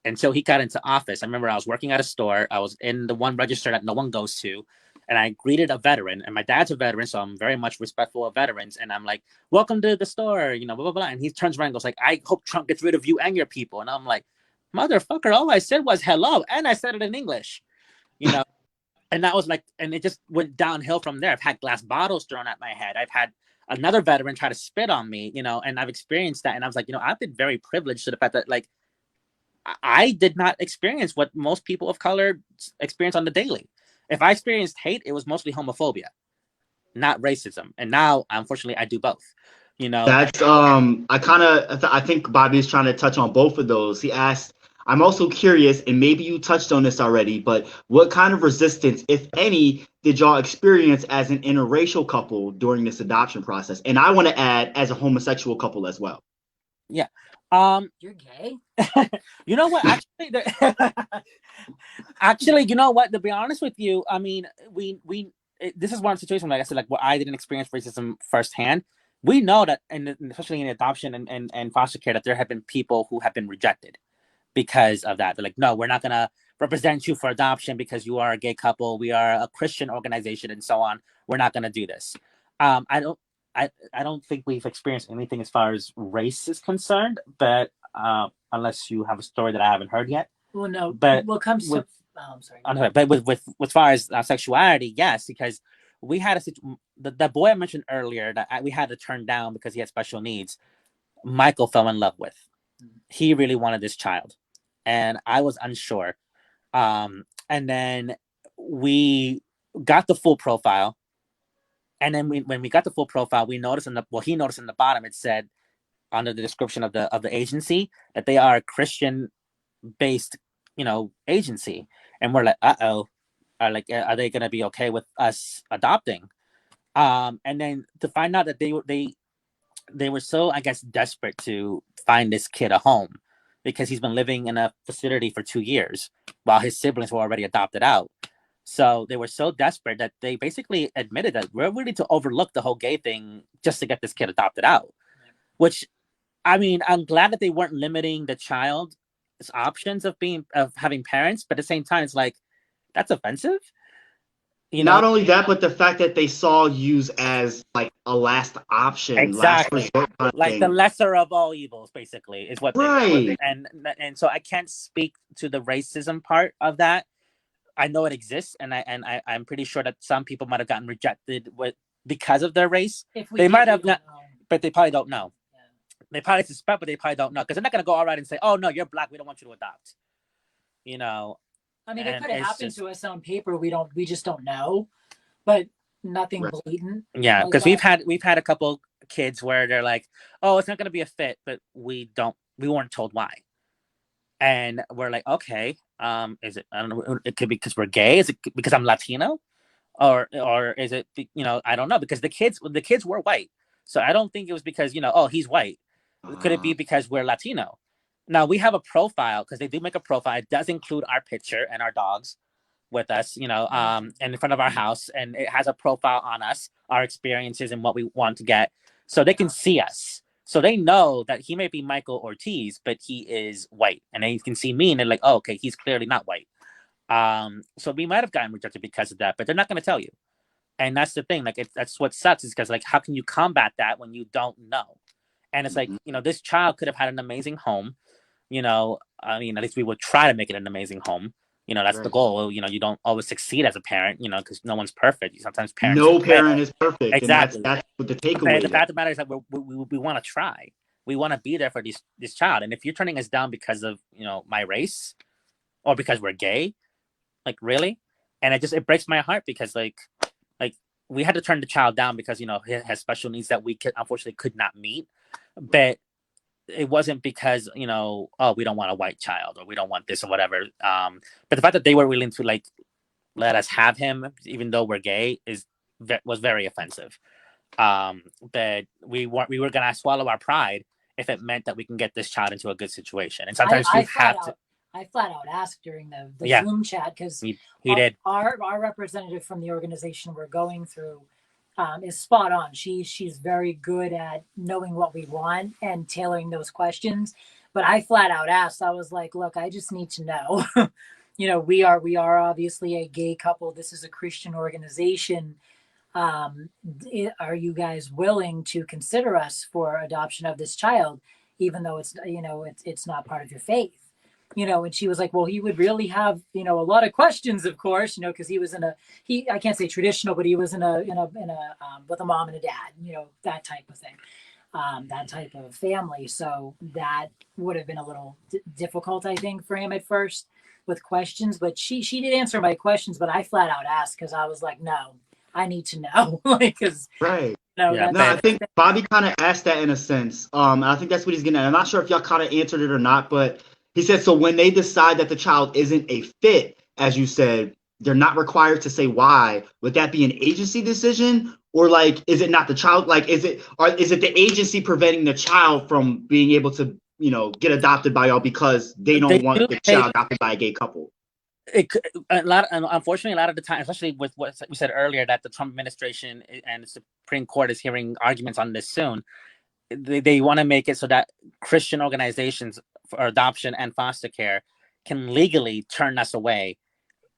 until he got into office. I remember I was working at a store. I was in the one register that no one goes to, and I greeted a veteran, and my dad's a veteran, so I'm very much respectful of veterans. And I'm like, welcome to the store, blah, blah, blah. And he turns around and goes like, I hope Trump gets rid of you and your people. And I'm like, motherfucker, all I said was hello, and I said it in English, and that was like, and it just went downhill from there. I've had glass bottles thrown at my head. I've had another veteran try to spit on me, and I've experienced that. And I was like, I've been very privileged to the fact that like I did not experience what most people of color experience on the daily. If I experienced hate, it was mostly homophobia, not racism. And now, unfortunately, I do both. That's I think Bobby is trying to touch on both of those. He asked, I'm also curious, and maybe you touched on this already, but what kind of resistance, if any, did y'all experience as an interracial couple during this adoption process? And I want to add, as a homosexual couple as well. Yeah. You're gay? You know what? Actually, you know what? To be honest with you, I mean, this is one situation, like I said, like where I didn't experience racism firsthand. We know that, and especially in adoption and foster care, that there have been people who have been rejected because of that. They're like, no, we're not gonna represent you for adoption because you are a gay couple. We are a Christian organization and so on. We're not going to do this. I don't think we've experienced anything as far as race is concerned, but unless you have a story that I haven't heard yet. Well, no, but what comes with, to, I'm sorry. But with as far as sexuality, yes, because we had the boy I mentioned earlier that we had to turn down because he had special needs. Michael fell in love with. He really wanted this child, and I was unsure. And then we got the full profile, and then when we got the full profile, we noticed he noticed in the bottom it said under the description of the agency that they are a Christian based, agency, and we're like, are they gonna be okay with us adopting? And then to find out that they were so, I guess, desperate to find this kid a home because he's been living in a facility for 2 years while his siblings were already adopted out. So they were so desperate that they basically admitted that we're willing to overlook the whole gay thing just to get this kid adopted out. Which, I mean, I'm glad that they weren't limiting the child's options of having parents, but at the same time, it's like, that's offensive. Not only that, but the fact that they saw you as like a last option, exactly, last resort like the lesser of all evils, basically, is what right. And so I can't speak to the racism part of that. I know it exists, and I'm pretty sure that some people might have gotten rejected because of their race. They might have not, but they probably don't know. Yeah. They probably suspect, but they probably don't know because they're not going to go all right and say, "Oh no, you're black. We don't want you to adopt." I mean, it could have happened to us on paper. We just don't know, but nothing blatant. Yeah, because we've had a couple kids where they're like, "Oh, it's not going to be a fit," but we weren't told why, and we're like, "Okay, is it? I don't know. It could be because we're gay. Is it because I'm Latino, or is it? I don't know, because the kids were white, so I don't think it was because he's white. Could it be because we're Latino? Now we have a profile because they do make a profile. It does include our picture and our dogs with us, and in front of our house, and it has a profile on us, our experiences, and what we want to get, so they can see us. So they know that he may be Michael Ortiz, but he is white, and they can see me, and they're like, "Oh, okay, he's clearly not white." So we might have gotten rejected because of that, but they're not going to tell you, and that's the thing. Like, that's what sucks, is because, like, how can you combat that when you don't know? And it's like, this child could have had an amazing home. I mean, at least we would try to make it an amazing home. That's the goal. You don't always succeed as a parent, because no one's perfect. Sometimes parents. No parent is perfect. Exactly. And that's what the takeaway. The fact of the matter is that we want to try. We want to be there for this child. And if you're turning us down because of, my race or because we're gay, like, really? And it breaks my heart because like we had to turn the child down because, he has special needs that we unfortunately could not meet. But it wasn't because, we don't want a white child or we don't want this or whatever. But the fact that they were willing to, like, let us have him, even though we're gay, was very offensive. But we were gonna swallow our pride if it meant that we can get this child into a good situation. And sometimes I flat out asked during the Zoom chat, because he did. Our representative from the organization we're going through is spot on. She's very good at knowing what we want and tailoring those questions. But I flat out asked. I was like, "Look, I just need to know. We are obviously a gay couple. This is a Christian organization. Are you guys willing to consider us for adoption of this child, even though it's not part of your faith?" And she was like, "Well, he would really have, a lot of questions, of course, because he was I can't say traditional, but he was in a with a mom and a dad, that type of thing, that type of family. So that would have been a little difficult, I think, for him at first with questions. But she did answer my questions, but I flat out asked because I was like, no, I need to know, because right. I think Bobby kind of asked that in a sense. I think that's what he's getting at. I'm not sure if y'all kind of answered it or not, but he said, so when they decide that the child isn't a fit, as you said, they're not required to say why. Would that be an agency decision? Or, like, is it not the child? Like, is it the agency preventing the child from being able to, get adopted by y'all because they don't want the child adopted by a gay couple? Unfortunately, a lot of the time, especially with what we said earlier, that the Trump administration and the Supreme Court is hearing arguments on this soon. They want to make it so that Christian organizations for adoption and foster care can legally turn us away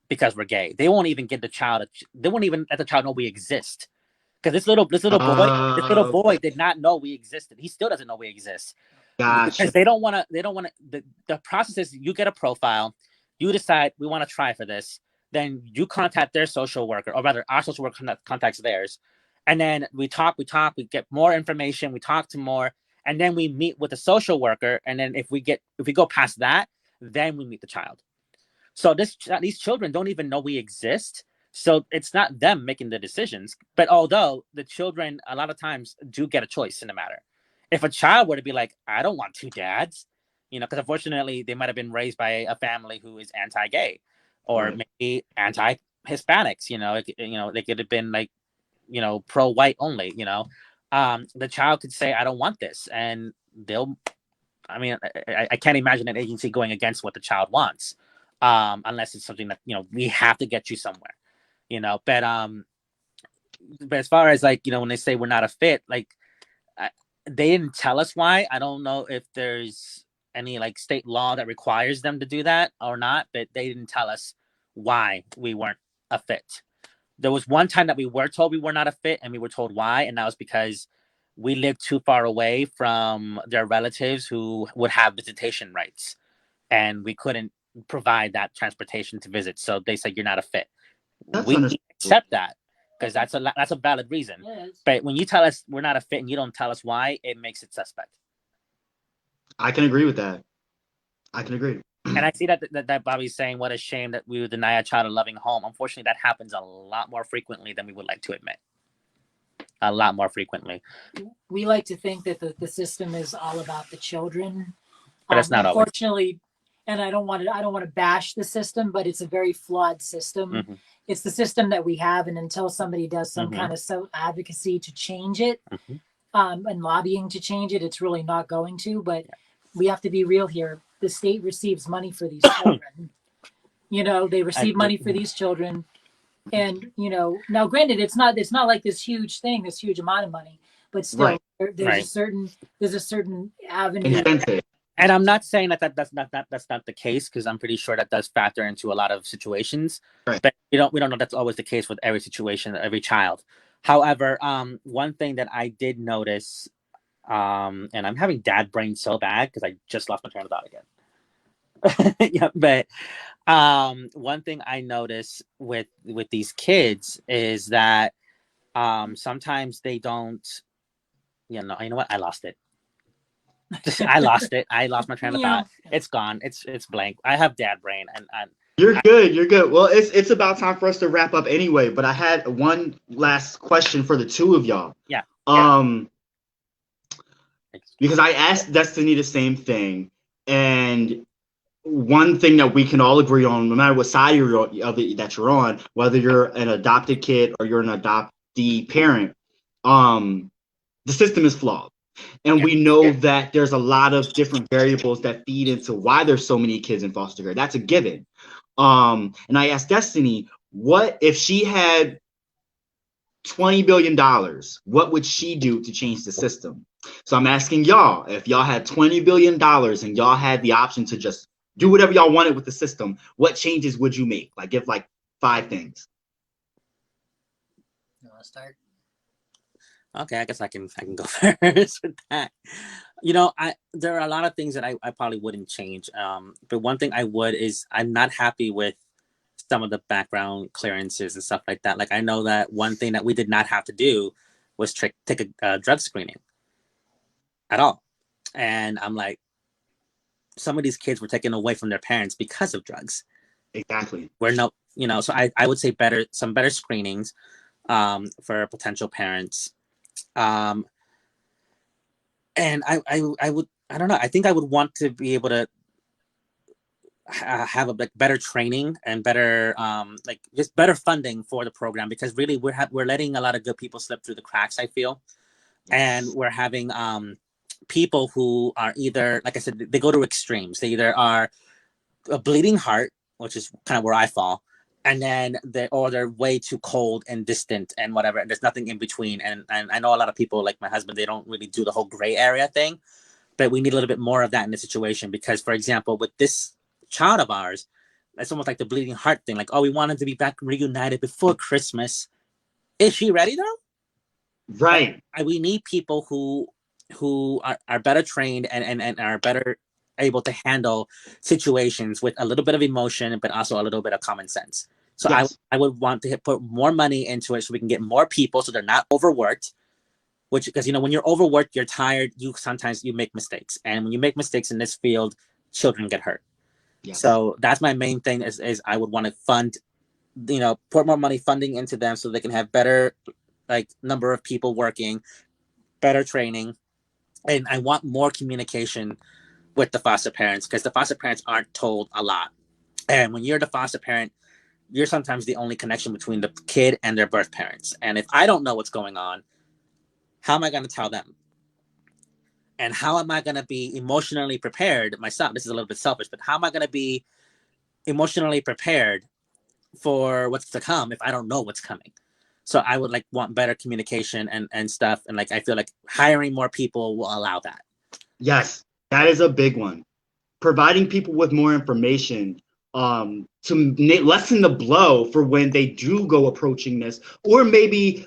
because we're gay. They won't even give the child. They won't even let the child know we exist. Because this little boy did not know we existed. He still doesn't know we exist. Gotcha. Because they don't want to. The process is you get a profile, you decide we want to try for this. Then you contact their social worker, or rather, our social worker contacts theirs, and then we talk. We get more information. We talk to more, and then we meet with the social worker. And then if we go past that, then we meet the child. So these children don't even know we exist. So it's not them making the decisions. But although the children a lot of times do get a choice in the matter. If a child were to be like, I don't want two dads, because unfortunately they might have been raised by a family who is anti-gay or maybe anti-Hispanics, they could have been like, pro-white only, the child could say, I don't want this. And I can't imagine an agency going against what the child wants. Unless it's something that, we have to get you somewhere, but as far as like, when they say we're not a fit, like they didn't tell us why. I don't know if there's any like state law that requires them to do that or not, but they didn't tell us why we weren't a fit. There was one time that we were told we were not a fit, and we were told why, and that was because we lived too far away from their relatives who would have visitation rights, and we couldn't provide that transportation to visit. So they said you're not a fit. We accept that because that's a valid reason. Yes. But when you tell us we're not a fit and you don't tell us why, it makes it suspect. I can agree with that. I can agree. And I see that Bobby's saying, what a shame that we would deny a child a loving home. Unfortunately, that happens a lot more frequently than we would like to admit. A lot more frequently. We like to think that the system is all about the children. But it's not unfortunately, always. And I don't want to bash the system, but it's a very flawed system. Mm-hmm. It's the system that we have, and until somebody does some kind of advocacy to change it, and lobbying to change it, it's really not going to. But we have to be real here. The state receives money for these children. They receive money for these children, and now granted, it's not like this huge thing, this huge amount of money, but still, there's a certain avenue. And I'm not saying that's not the case, because I'm pretty sure that does factor into a lot of situations. Right. But we don't know that's always the case with every situation, every child. However, one thing that I did notice, and I'm having dad brain so bad because I just lost my train of thought again. But one thing I notice with these kids is that sometimes they don't. You know what? I lost it. I lost it. I lost my train of thought. It's gone. It's blank. I have dad brain, and you're good. Well, it's about time for us to wrap up anyway. But I had one last question for the two of y'all. Yeah. Because I asked Destiny the same thing, and one thing that we can all agree on, no matter what side that you're on, whether you're an adopted kid or you're an adoptee parent, the system is flawed. And we know that there's a lot of different variables that feed into why there's so many kids in foster care. That's a given. And I asked Destiny, what if she had $20 billion? What would she do to change the system? So I'm asking y'all, if y'all had $20 billion and y'all had the option to just do whatever y'all wanted with the system, what changes would you make? Like, give like 5 things. You want to start? Okay, I guess I can go first with that. There are a lot of things that I probably wouldn't change. But one thing I would is I'm not happy with some of the background clearances and stuff like that. Like, I know that one thing that we did not have to do was take a drug screening at all. And I'm like, some of these kids were taken away from their parents because of drugs. Exactly. So I would say some better screenings for potential parents. And I don't know. I think I would want to be able to have a better training and better just better funding for the program, because really we're letting a lot of good people slip through the cracks, I feel. And we're having people who are either, like I said, they go to extremes. They either are a bleeding heart, which is kind of where I fall, and then they're way too cold and distant and whatever, and there's nothing in between. And I know a lot of people, like my husband, they don't really do the whole gray area thing, but we need a little bit more of that in the situation, because, for example, with this child of ours, it's almost like the bleeding heart thing. Like, oh, we wanted to be back reunited before Christmas. Is she ready though? Right. We need people who are better trained and are better able to handle situations with a little bit of emotion, but also a little bit of common sense. So Yes. I would want to put more money into it so we can get more people so they're not overworked. Which, because when you're overworked, you're tired. Sometimes you make mistakes, and when you make mistakes in this field, children get hurt. Yes. So that's my main thing. Is I would want to fund, put more money funding into them so they can have better number of people working, better training, and I want more communication with the foster parents because the foster parents aren't told a lot. And when you're the foster parent, you're sometimes the only connection between the kid and their birth parents. And if I don't know what's going on, how am I going to tell them? And how am I going to be emotionally prepared myself? This is a little bit selfish, but how am I going to be emotionally prepared for what's to come if I don't know what's coming? So I would want better communication and stuff. And I feel like hiring more people will allow that. Yes, that is a big one. Providing people with more information to lessen the blow for when they do go approaching this, or maybe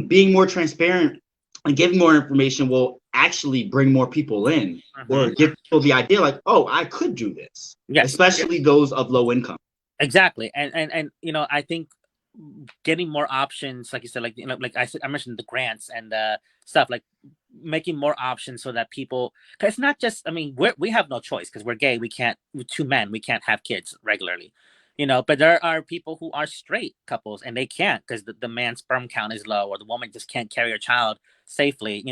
being more transparent and giving more information will actually bring more people in, or give people the idea like, oh, I could do this. Yes. Especially those of low income. Exactly. And I think getting more options, like you said, I mentioned the grants and stuff, making more options so that people, because it's not just, we have no choice because we're gay. We can't, we're two men, we can't have kids regularly, but there are people who are straight couples and they can't because the man's sperm count is low or the woman just can't carry a child safely.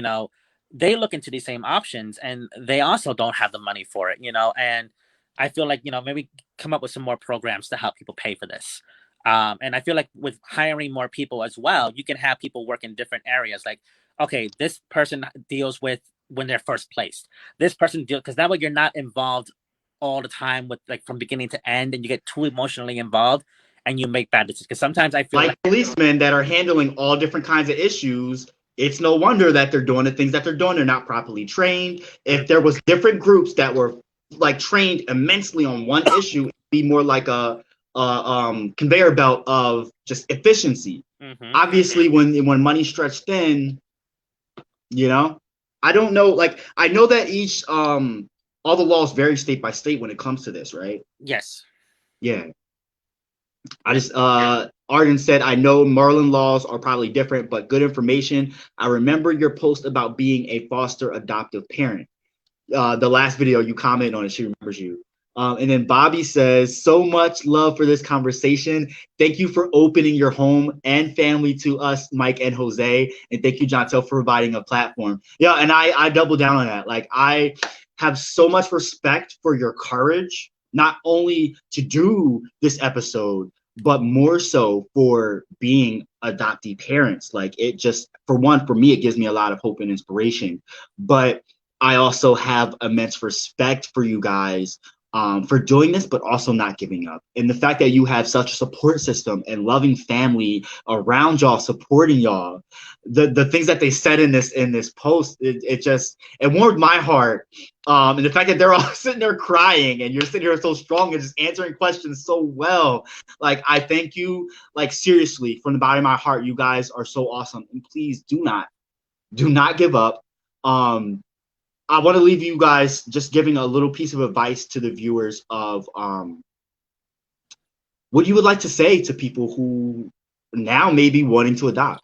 They look into these same options and they also don't have the money for it, and I feel like, maybe come up with some more programs to help people pay for this. And I feel like with hiring more people as well, you can have people work in different areas. Like, okay, this person deals with when they're first placed. This person deals, because that way you're not involved all the time with from beginning to end, and you get too emotionally involved and you make bad decisions. Because sometimes I feel like policemen that are handling all different kinds of issues. It's no wonder that they're doing the things that they're doing. They're not properly trained. If there was different groups that were trained immensely on one issue, it'd be more like a conveyor belt of just efficiency. Obviously, when money's stretched thin, I don't know. I know that each all the laws vary state by state when it comes to this, right? Yes. Yeah. I just Arden said, I know Maryland laws are probably different, but good information. I remember your post about being a foster adoptive parent. The last video you commented on it, she remembers you. And then Bobby says, so much love for this conversation. Thank you for opening your home and family to us, Mike and Jose. And thank you, Jontel, for providing a platform. Yeah, and I double down on that. I have so much respect for your courage, not only to do this episode, but more so for being adoptee parents. It just, for me, it gives me a lot of hope and inspiration. But I also have immense respect for you guys for doing this, but also not giving up. And the fact that you have such a support system and loving family around y'all, supporting y'all, the things that they said in this post, it warmed my heart. And the fact that they're all sitting there crying and you're sitting here so strong and just answering questions so well. I thank you, seriously, from the bottom of my heart. You guys are so awesome. And please do not give up. I want to leave you guys just giving a little piece of advice to the viewers of what you would like to say to people who now may be wanting to adopt.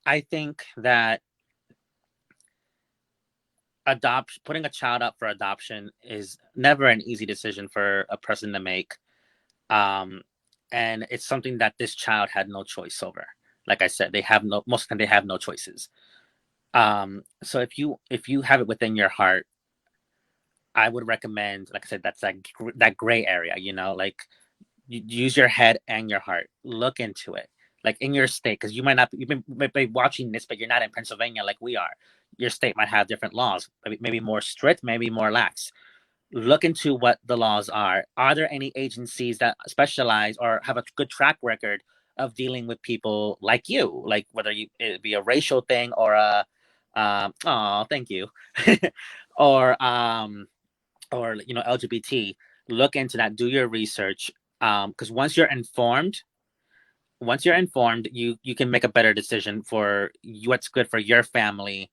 I think that putting a child up for adoption is never an easy decision for a person to make. And it's something that this child had no choice over. Like I said, most of the time they have no choices. So if you have it within your heart, I would recommend, like I said, that's that gray area, you use your head and your heart, look into it, in your state, because you might be watching this, but you're not in Pennsylvania like we are. Your state might have different laws, maybe more strict, maybe more lax. Look into what the laws are. Are there any agencies that specialize or have a good track record of dealing with people like you, whether it be a racial thing or a thank you or or LGBT, look into that, do your research, because once you're informed, you can make a better decision for what's good for your family,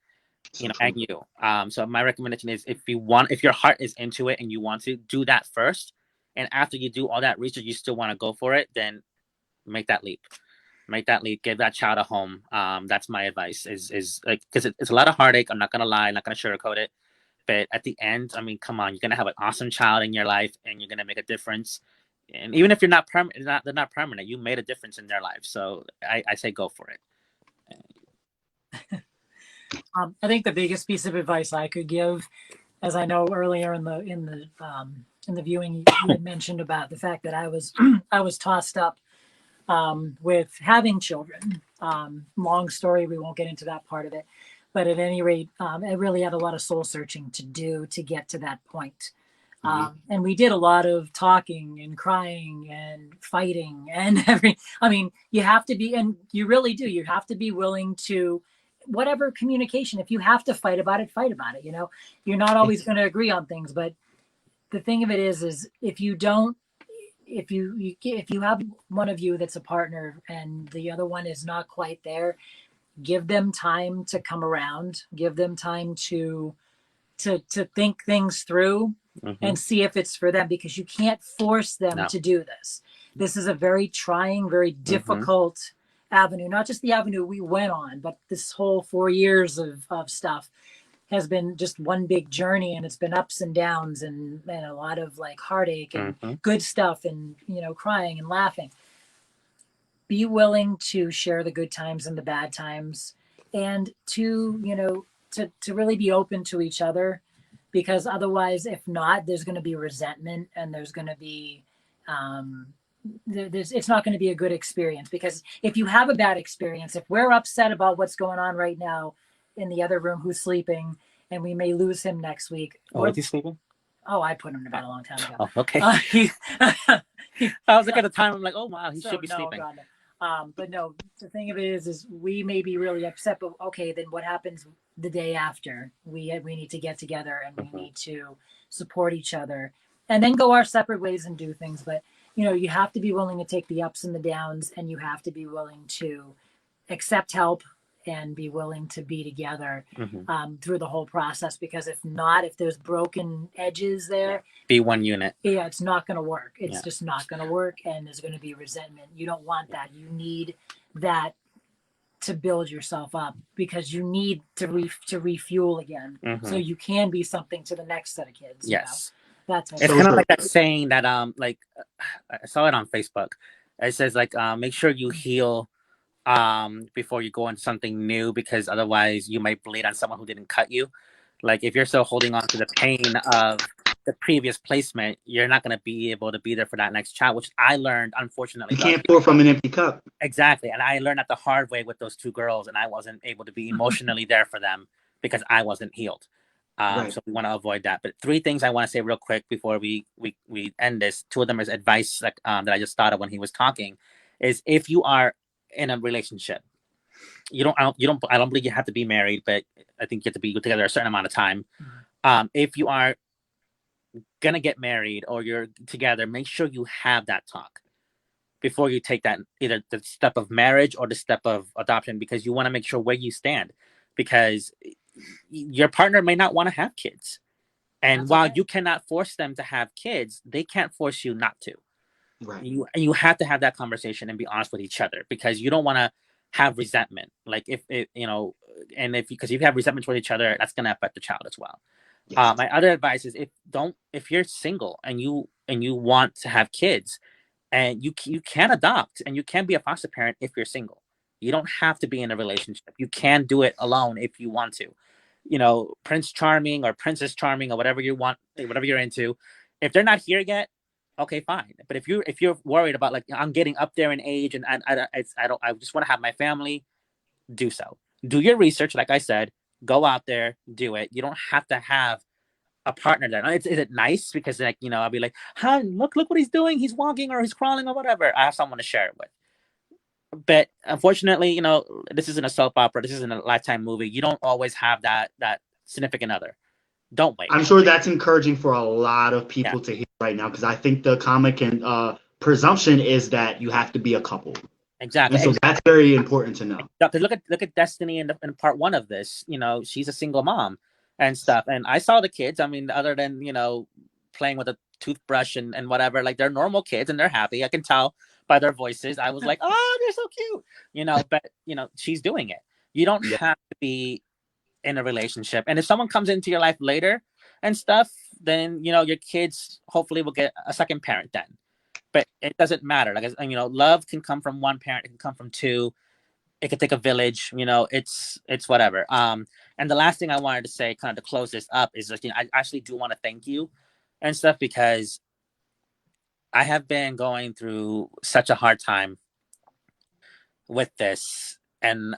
So and true. you. So my recommendation is, if your heart is into it and you want to do that first, and after you do all that research, you still want to go for it, then make that leap. Make that leap. Give that child a home. That's my advice. Is like, because it's a lot of heartache. I'm not gonna lie. I'm not gonna sugarcoat it. But at the end, I mean, come on, you're gonna have an awesome child in your life, and you're gonna make a difference. And even if you're not permanent, they're not permanent. You made a difference in their life, so I say go for it. I think the biggest piece of advice I could give, as I know earlier in the viewing, you had mentioned about the fact that I was I was tossed up with having children. Long story, we won't get into that part of it. But at any rate, I really had a lot of soul searching to do to get to that point. And we did a lot of talking and crying and fighting and I mean, you have to be, and you really do, you have to be willing to, whatever communication, if you have to fight about it, fight about it. You're not always going to agree on things, but the thing of it is if you don't, if you have one of you that's a partner and the other one is not quite there, give them time to come around, give them time to think things through and see if it's for them, because you can't force them to do this. This is a very trying, very difficult avenue, not just the avenue we went on, but this whole 4 years of stuff has been just one big journey, and it's been ups and downs and a lot of like heartache and good stuff and crying and laughing. Be willing to share the good times and the bad times, and to really be open to each other, because otherwise, if not, there's going to be resentment, and there's going to be it's not going to be a good experience. Because if you have a bad experience, if we're upset about what's going on right now in the other room, who's sleeping, and we may lose him next week. Oh, is he sleeping? Oh, I put him to bed a long time ago. Oh, okay. I was looking at the time. I'm like, oh wow, he should be sleeping. God, no. But no, the thing of it is we may be really upset, but okay, then what happens the day after? We need to get together, and we need to support each other, and then go our separate ways and do things. But you have to be willing to take the ups and the downs, and you have to be willing to accept help and be willing to be together through the whole process. Because if not, if there's broken edges there, be one unit. Yeah, it's not going to work. It's just not going to work, and there's going to be resentment. You don't want that. You need that to build yourself up, because you need to refuel again, so you can be something to the next set of kids. Yes, that's it's kind of like that saying that like I saw it on Facebook. It says like make sure you heal before you go on something new, because otherwise you might bleed on someone who didn't cut you. Like if you're still holding on to the pain of the previous placement, you're not going to be able to be there for that next child, which I learned, unfortunately. You can't pour from an empty cup. Exactly. And I learned that the hard way with those two girls, and I wasn't able to be emotionally there for them because I wasn't healed. So we want to avoid that. But 3 things I want to say real quick before we end this. 2 of them is advice that I just thought of when he was talking, is if you are in a relationship, I don't believe you have to be married, but I think you have to be together a certain amount of time. If you are gonna get married or you're together, make sure you have that talk before you take that, either the step of marriage or the step of adoption, because you want to make sure where you stand, because your partner may not want to have kids, and that's while you cannot force them to have kids, they can't force you not to. Right. You have to have that conversation and be honest with each other, because you don't want to have resentment. Like if because if you have resentment toward each other, that's going to affect the child as well. Yes. My other advice is if you're single and you want to have kids, and you can adopt and you can be a foster parent if you're single. You don't have to be in a relationship. You can do it alone if you want to. Prince Charming or Princess Charming or whatever you want, whatever you're into. If they're not here yet, okay, fine. But if you're worried about, like, I'm getting up there in age and I just want to have my family, do so. Do your research, like I said. Go out there, do it. You don't have to have a partner there. Is it nice? Because, like, I'll be like, huh, look what he's doing. He's walking or he's crawling or whatever. I have someone to share it with. But unfortunately, this isn't a soap opera. This isn't a Lifetime movie. You don't always have that significant other. Don't wait. I'm sure that's encouraging for a lot of Yeah, people to hear right now, because I think the common presumption is that you have to be a couple, and exactly. so that's very important to know. Because look at Destiny in part one of this. She's a single mom and stuff. And I saw the kids. I mean, other than playing with a toothbrush and whatever, like they're normal kids and they're happy. I can tell by their voices. I was like, oh, they're so cute. But she's doing it. You don't Yeah, have to be in a relationship. And if someone comes into your life later and stuff, then your kids hopefully will get a second parent then. But it doesn't matter. Like love can come from one parent. It can come from two. It could take a village. It's whatever. And the last thing I wanted to say, kind of to close this up, is that I actually do want to thank you and stuff, because I have been going through such a hard time with this, and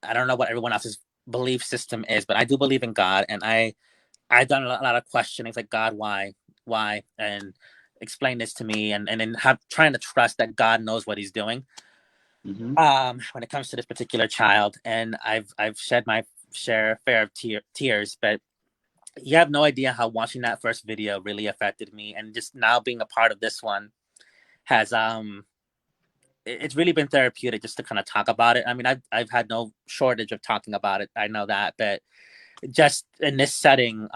I don't know what everyone else's belief system is, but I do believe in God, and I've done a lot of questioning, like, God, why, and explain this to me, and then trying to trust that God knows what He's doing. When it comes to this particular child, and I've shed my fair of tears, but you have no idea how watching that first video really affected me, and just now being a part of this one has it's really been therapeutic just to kind of talk about it. I mean, I've had no shortage of talking about it, I know that, but just in this setting,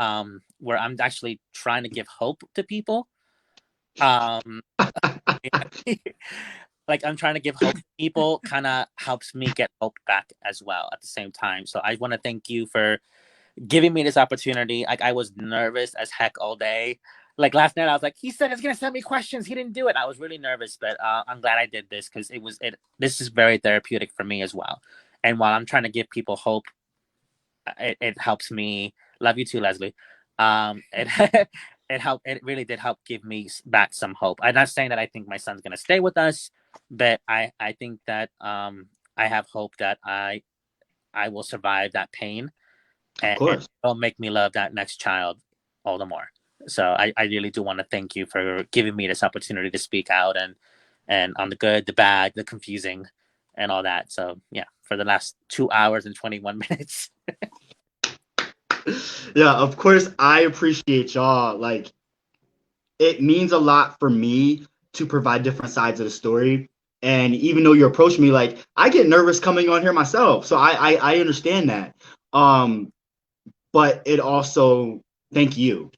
where I'm actually trying to give hope to people, like I'm trying to give hope to people, kind of helps me get hope back as well at the same time. So I want to thank you for giving me this opportunity. Like, I was nervous as heck all day. Like last night, I was like, he said he's gonna send me questions. He didn't do it. I was really nervous, but I'm glad I did this, because this is very therapeutic for me as well. And while I'm trying to give people hope, it helps me. Love you too, Leslie. It it really did help give me back some hope. I'm not saying that I think my son's gonna stay with us, but I think that I have hope that I will survive that pain, of and course. it'll make me love that next child all the more. So I really do want to thank you for giving me this opportunity to speak out, and on the good, the bad, the confusing, and all that. So yeah, for the last 2 hours and 21 minutes. Yeah, of course, I appreciate y'all. Like, it means a lot for me to provide different sides of the story. And even though you approach me, like, I get nervous coming on here myself, so I understand that. But it also, thank you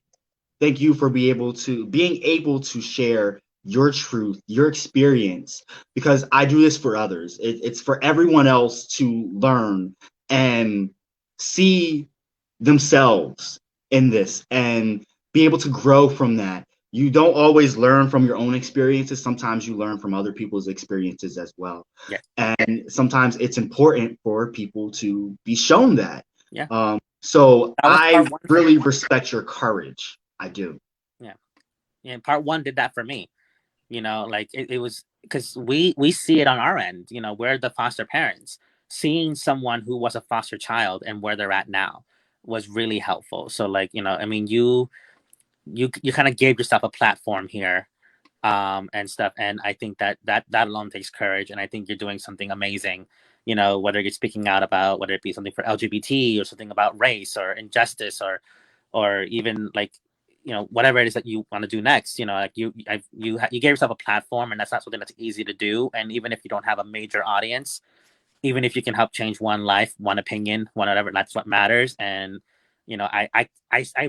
for being able to share your truth, your experience, because I do this for others. It's for everyone else to learn and see themselves in this and be able to grow from that. You don't always learn from your own experiences. Sometimes you learn from other people's experiences as well. Yeah. And sometimes it's important for people to be shown that. Yeah. So I part really respect your courage. I do. Yeah. And part one did that for me. Like it was, because we see it on our end. We're the foster parents. Seeing someone who was a foster child and where they're at now was really helpful. So, like, I mean, you kind of gave yourself a platform here, and stuff. And I think that alone takes courage. And I think you're doing something amazing. Whether you're speaking out about, whether it be something for LGBT or something about race or injustice, or even, like, whatever it is that you want to do next, like you gave yourself a platform, and that's not something that's easy to do. And even if you don't have a major audience, even if you can help change one life, one opinion, one whatever, that's what matters. And I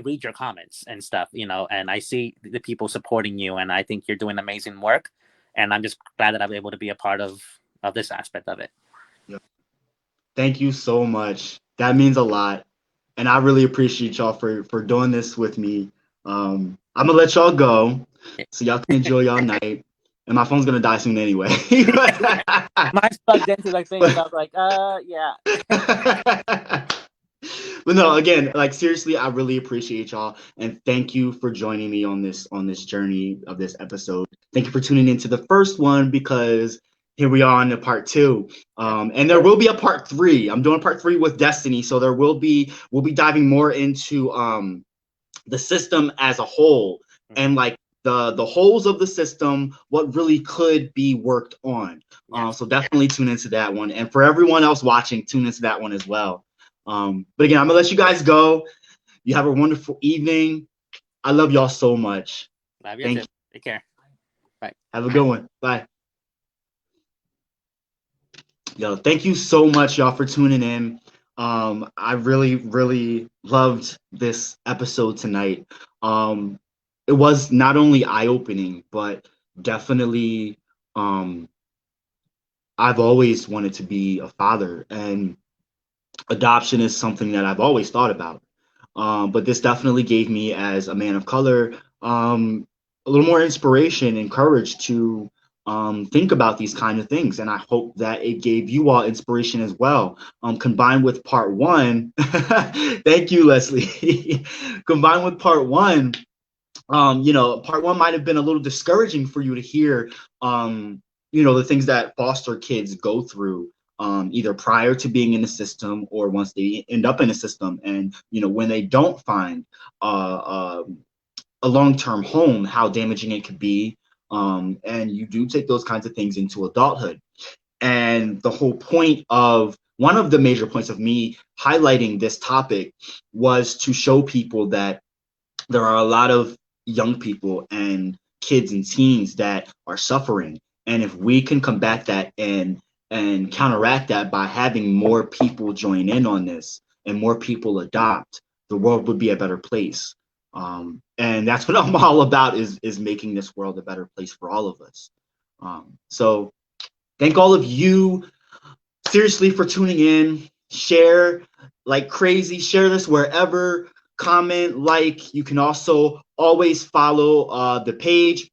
read your comments and stuff, and I see the people supporting you, and I think you're doing amazing work, and I'm just glad that I'm able to be a part of this aspect of it. Yeah. Thank you so much. That means a lot, and I really appreciate y'all for doing this with me. I'm gonna let y'all go so y'all can enjoy y'all night. And my phone's gonna die soon anyway. Mine's plugged into, like, things. I was like, yeah. But no, again, like, seriously, I really appreciate y'all, and thank you for joining me on this journey of this episode. Thank you for tuning into the first one, because here we are on the part 2. And there will be a part 3. I'm doing part 3 with Destiny, so we'll be diving more into the system as a whole, and, like, the holes of the system, what really could be worked on. So definitely tune into that one, and for everyone else watching, tune into that one as well. But again, I'm gonna let you guys go. You have a wonderful evening. I love y'all so much. Love you Thank too. you. Take care. Bye. Have a good one. Bye. Yo, thank you so much, y'all, for tuning in. I really, really loved this episode tonight. It was not only eye-opening, but definitely, I've always wanted to be a father, and adoption is something that I've always thought about. But this definitely gave me, as a man of color, a little more inspiration and courage to think about these kind of things. And I hope that it gave you all inspiration as well. Combined with part one, thank you, Leslie. Combined with part one, part one might have been a little discouraging for you to hear, the things that foster kids go through, either prior to being in the system or once they end up in the system. And, when they don't find a long-term home, how damaging it could be. And you do take those kinds of things into adulthood. And the whole point of one of the major points of me highlighting this topic was to show people that there are a lot of young people and kids and teens that are suffering. And if we can combat that and counteract that by having more people join in on this and more people adopt, the world would be a better place. And that's what I'm all about, is making this world a better place for all of us. So thank all of you seriously for tuning in. Share like crazy. Share this wherever. Comment, like. You can also always follow the page.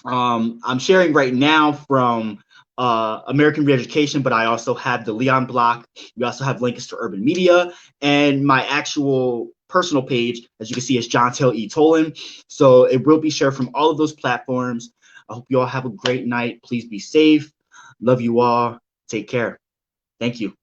I'm sharing right now from American Reeducation, but I also have the Leon Block. We also have links to Urban Media, and my actual personal page, as you can see, is Jontel E. Tolan. So it will be shared from all of those platforms. I hope you all have a great night. Please be safe. Love you all. Take care. Thank you.